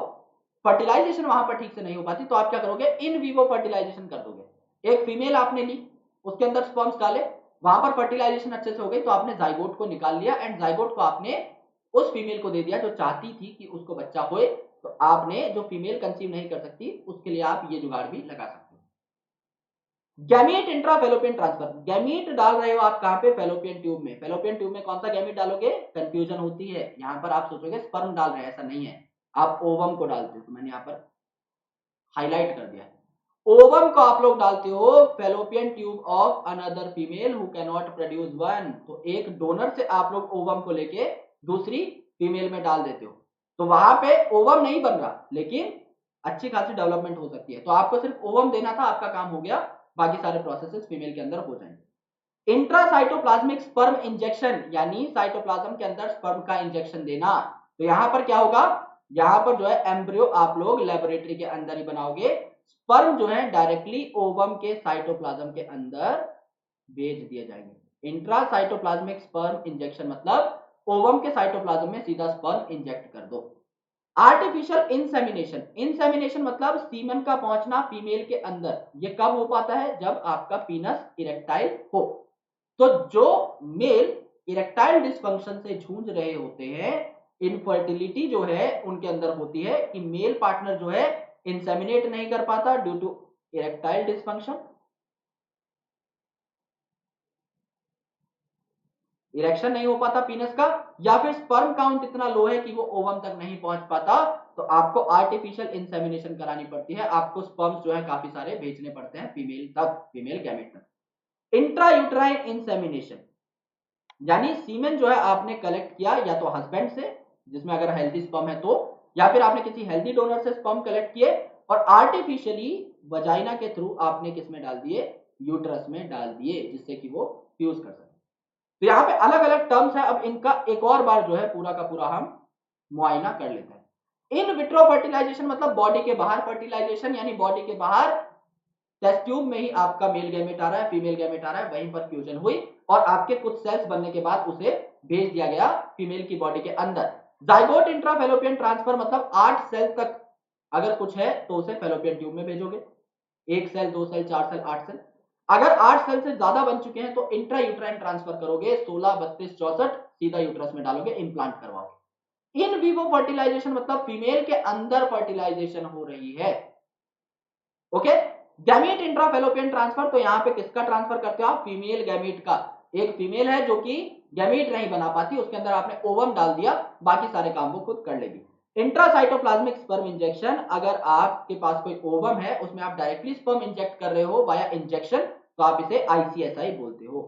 फर्टिलाइजेशन वहां पर ठीक से नहीं हो पाती, तो आप क्या करोगे, इन विवो फर्टिलाइजेशन कर दोगे। एक फीमेल आपने ली, उसके अंदर स्पर्म्स डाले, वहां पर फर्टिलाइजेशन अच्छे से हो गई, तो आपने जाइगोट को निकाल लिया, एंड जाइगोट को आपने उस फीमेल को दे दिया जो चाहती थी कि उसको बच्चा होए। तो आपने, जो फीमेल कंसीव नहीं कर सकती, उसके लिए आप ये जुगाड़ भी लगा सकते हो। Gamete intra fallopian transfer, gamete डाल रहे हो आप कहां पे, फेलोपियन ट्यूब में। फेलोपियन ट्यूब में कौन सा गैमीट डालोगे, कंफ्यूजन होती है, यहां पर आप सोचोगे स्पर्म डाल रहे हैं, ऐसा नहीं है, आप ओवम को डालते हो, तो मैंने यहां पर हाईलाइट कर दिया है। ओवम को आप लोग डालते हो fallopian tube of another female who can not produce one, तो एक डोनर से आप लोग ओवम को लेके दूसरी फीमेल में डाल देते हो, तो वहां पे ओवम नहीं बन रहा, लेकिन अच्छी खासी डेवलपमेंट हो सकती है। तो आपको सिर्फ ओवम देना था, आपका काम हो गया। बाकी सारे प्रोसेसेस फीमेल के अंदर हो जाएंगे। इंट्रासाइटोप्लाज्मिक स्पर्म इंजेक्शन यानी साइटोप्लाज्म के अंदर स्पर्म का इंजेक्शन देना। तो यहां पर क्या होगा, यहां पर जो है एम्ब्रियो आप लोग लेबोरेटरी के अंदर ही बनाओगे, स्पर्म जो है डायरेक्टली ओवम के साइटोप्लाज्म के अंदर भेज दिए जाएंगे। इंट्रासाइटोप्लाज्मिक स्पर्म इंजेक्शन मतलब ओवम के साइटोप्लाज्म में सीधा स्पर्म इंजेक्ट कर दो। आर्टिफिशियल इंसेमिनेशन, इंसेमिनेशन मतलब सीमन का पहुंचना फीमेल के अंदर, ये कब हो पाता है, जब आपका पीनस इरेक्टाइल हो। तो जो मेल इरेक्टाइल डिसफंक्शन से जूझ रहे होते हैं, इनफर्टिलिटी जो है उनके अंदर होती है कि मेल पार्टनर जो है इंसेमिनेट नहीं कर पाता due to erectile dysfunction, erection नहीं हो पाता पीनस का, या फिर स्पर्म काउंट इतना लो है कि वो ओवम तक नहीं पहुंच पाता, तो आपको आर्टिफिशियल इंसेमिनेशन करानी पड़ती है। आपको स्पर्म्स जो है काफी सारे भेजने पड़ते हैं फीमेल तक, फीमेल गैमेट तक। इंट्रायूट्राइन इंसेमिनेशन यानी सीमेन जो है आपने कलेक्ट किया या तो हस्बैंड से, जिसमें अगर हेल्दी स्पर्म है तो, या फिर आपने किसी हेल्दी डोनर से स्पर्म कलेक्ट किए और आर्टिफिशियली वजाइना के थ्रू आपने किस में डाल दिए, यूट्रस में डाल दिए, जिससे कि वो फ्यूज कर सके। तो यहाँ पे अलग अलग टर्म्स है, अब इनका एक और बार जो है पूरा का पूरा हम मुआयना कर लेते हैं। इन विट्रो फर्टिलाइजेशन मतलब बॉडी के बाहर फर्टिलाइजेशन, यानी बॉडी के बाहर टेस्ट ट्यूब में ही आपका मेल गैमेट आ रहा है, फीमेल गैमेट आ रहा है, वहीं पर फ्यूजन हुई और आपके कुछ सेल्स बनने के बाद उसे भेज दिया गया फीमेल की बॉडी के अंदर। जाइगोट इंट्राफेलोपियन ट्रांसफर मतलब 8 सेल तक अगर कुछ है तो उसे फेलोपियन ट्यूब में भेजोगे, 1 सेल 2 सेल 4 सेल 8 सेल। अगर 8 सेल से ज्यादा बन चुके हैं तो इंट्रा यूट्राइन ट्रांसफर करोगे, 16 32 64 सीधा यूट्रस में डालोगे, इंप्लांट करवाओगे। इन विवो फर्टिलाइजेशन मतलब फीमेल के अंदर फर्टिलाइजेशन हो रही है। ओके, गैमीट इंट्राफेलोपियन ट्रांसफर, तो यहां पे किसका ट्रांसफर करते हो आप, फीमेल गैमीट का। एक फीमेल है जो कि गैमीट नहीं बना पाती, उसके अंदर आपने ओवम डाल दिया, बाकी सारे काम वो खुद कर लेगी। इंट्रासाइटोप्लाज्मिक स्पर्म इंजेक्शन, अगर आपके पास कोई ओवम है उसमें आप डायरेक्टली स्पर्म इंजेक्ट कर रहे हो वाया इंजेक्शन, तो आप इसे आईसीएसआई बोलते हो।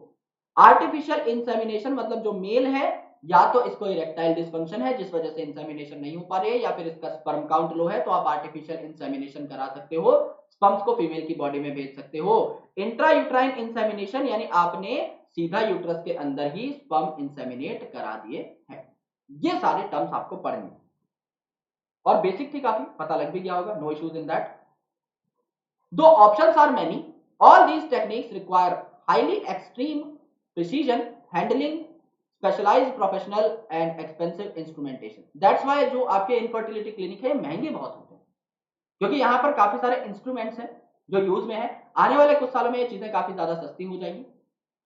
आर्टिफिशियल इंसेमिनेशन मतलब जो मेल है या तो इसको इरेक्टाइल डिसफंक्शन है जिस वजह से इंसेमिनेशन नहीं हो पा रही है, या फिर इसका स्पर्म काउंट लो है, तो आप आर्टिफिशियल इंसेमिनेशन करा सकते हो, स्पर्म्स को फीमेल की बॉडी में भेज सकते हो। इंट्रायूट्राइन इंसेमिनेशन यानी आपने सीधा यूट्रस के अंदर ही स्पर्म इंसेमिनेट करा दिए हैं। ये सारे टर्म्स आपको पढ़ने और बेसिक थी, काफी पता लग भी गया होगा, नो इश्यूज इन दैट। दो options are many, all these techniques require highly extreme precision handling, specialized professional and expensive instrumentation. That's why जो आपके इनफर्टिलिटी क्लिनिक है महंगे बहुत होते हैं, क्योंकि यहां पर काफी सारे इंस्ट्रूमेंट्स हैं जो यूज में है। आने वाले कुछ सालों में ये चीजें काफी ज्यादा सस्ती हो जाएंगी,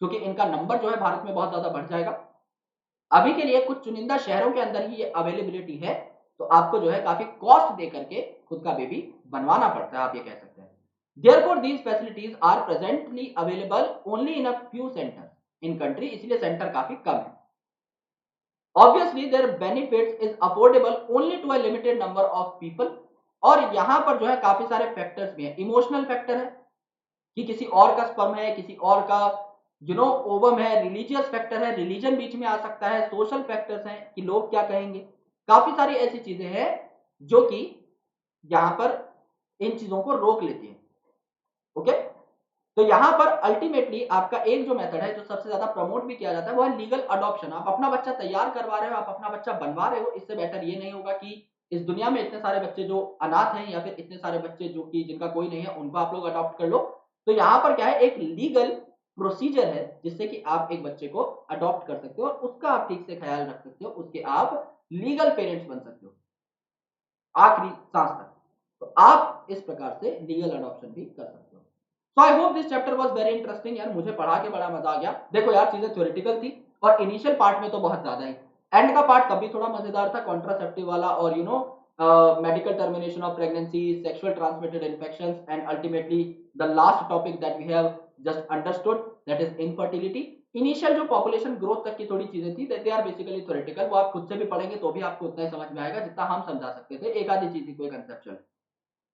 क्योंकि इनका नंबर जो है भारत में बहुत ज्यादा बढ़ जाएगा। अभी के लिए कुछ चुनिंदा शहरों के अंदर ही ये अवेलेबिलिटी है, तो आपको जो है काफी कॉस्ट दे करके खुद का बेबी बनवाना पड़ता है, आप ये कह सकते हैं। Therefore, these facilities are presently available only in a few centers in country, इसलिए सेंटर काफी कम है। Obviously, their benefits is affordable only to a limited number of people, और यहां पर जो है काफी सारे फैक्टर्स भी हैं। इमोशनल फैक्टर है कि किसी और का स्पर्म है, किसी और का ओवम है, रिलीजियस फैक्टर है, रिलीजन बीच में आ सकता है, सोशल फैक्टर्स हैं कि लोग क्या कहेंगे, काफी सारी ऐसी चीजें हैं जो कि यहां पर इन चीजों को रोक लेती हैं। ओके, तो यहां पर अल्टीमेटली आपका एक जो मेथड है जो सबसे ज्यादा प्रमोट भी किया जाता है वो है लीगल अडॉप्शन। आप अपना बच्चा तैयार करवा रहे हो, आप अपना बच्चा बनवा रहे हो, इससे बेटर ये नहीं होगा कि इस दुनिया में इतने सारे बच्चे जो अनाथ हैं या फिर इतने सारे बच्चे जो कि जिनका कोई नहीं है उनको आप लोग अडॉप्ट कर लो। तो यहाँ पर क्या है, एक लीगल प्रोसीजर है जिससे कि आप एक बच्चे को अडॉप्ट कर सकते हो और उसका आप ठीक से ख्याल रख सकते हो, उसके आप लीगल पेरेंट्स बन सकते हो आखिरी सांस तक। तो आप इस प्रकार से लीगल अडॉप्शन भी कर सकते हो। So I hope this chapter was very interesting. यार मुझे पढ़ा के बड़ा मजा आ गया। देखो यार चीजें थ्योरेटिकल थी और इनिशियल पार्ट में तो बहुत ज्यादा ही, एंड का पार्ट तब भी थोड़ा मजेदार था, कॉन्ट्रासेप्टिव वाला और medical termination of pregnancy, sexual transmitted infections and ultimately the last topic that we have just understood that is infertility. Initial जो पॉपुलेशन ग्रोथ तक की थोड़ी चीजें थी दे आर बेसिकली थ्योरेटिकल, वो आप खुद से भी पढ़ेंगे तो भी आपको उतना ही समझ में आएगा जितना हम समझा सकते थे, एक आधी चीज कोई कंसेप्चुअल।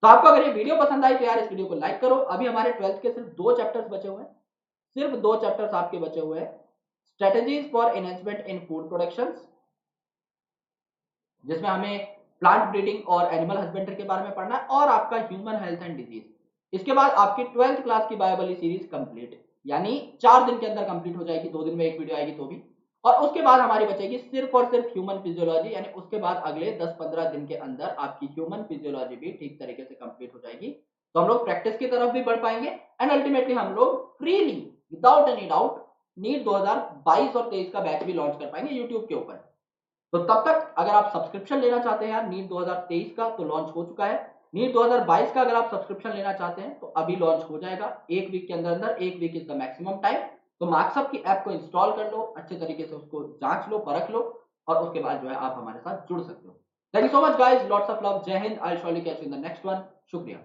तो आपको अगर ये वीडियो पसंद आई तो यार इस वीडियो को लाइक करो। अभी हमारे 12th के सिर्फ 2 चैप्टर्स बचे हुए हैं, सिर्फ 2 चैप्टर्स आपके बचे हुए हैं। Strategies for enhancement in food production, जिसमें हमें प्लांट ब्रीडिंग और एनिमल हस्बेंड्री के बारे में पढ़ना है, और आपका ह्यूमन हेल्थ एंड डिजीज। इसके बाद आपकी 12th क्लास की बायो वाली सीरीज कंप्लीट, यानी 4 दिन के अंदर कंप्लीट हो जाएगी, 2 दिन में एक वीडियो आएगी तो भी। और उसके बाद हमारी बचेगी सिर्फ और सिर्फ ह्यूमन फिजियोलॉजी, यानी उसके बाद अगले 10-15 दिन के अंदर आपकी ह्यूमन फिजियोलॉजी भी ठीक तरीके से कंप्लीट हो जाएगी। तो हम लोग प्रैक्टिस की तरफ भी बढ़ पाएंगे एंड अल्टीमेटली हम लोग freely without any doubt NEET 2022 और 23 का बैच भी लॉन्च कर पाएंगे यूट्यूब के ऊपर। तो तब तक अगर आप सब्सक्रिप्शन लेना चाहते हैं यार नीट 2023 का, तो लॉन्च हो चुका है। नीट 2022 का अगर आप सब्सक्रिप्शन लेना चाहते हैं तो अभी लॉन्च हो जाएगा, एक वीक के अंदर अंदर, एक week is the maximum time. तो मार्क्सअप की ऐप को इंस्टॉल कर लो, अच्छे तरीके से उसको जांच लो, परख लो, और उसके बाद जो है आप हमारे साथ जुड़ सकते हो। Thank you so much guys, lots of love, Jai Hind, I will catch you in the next one. शुक्रिया।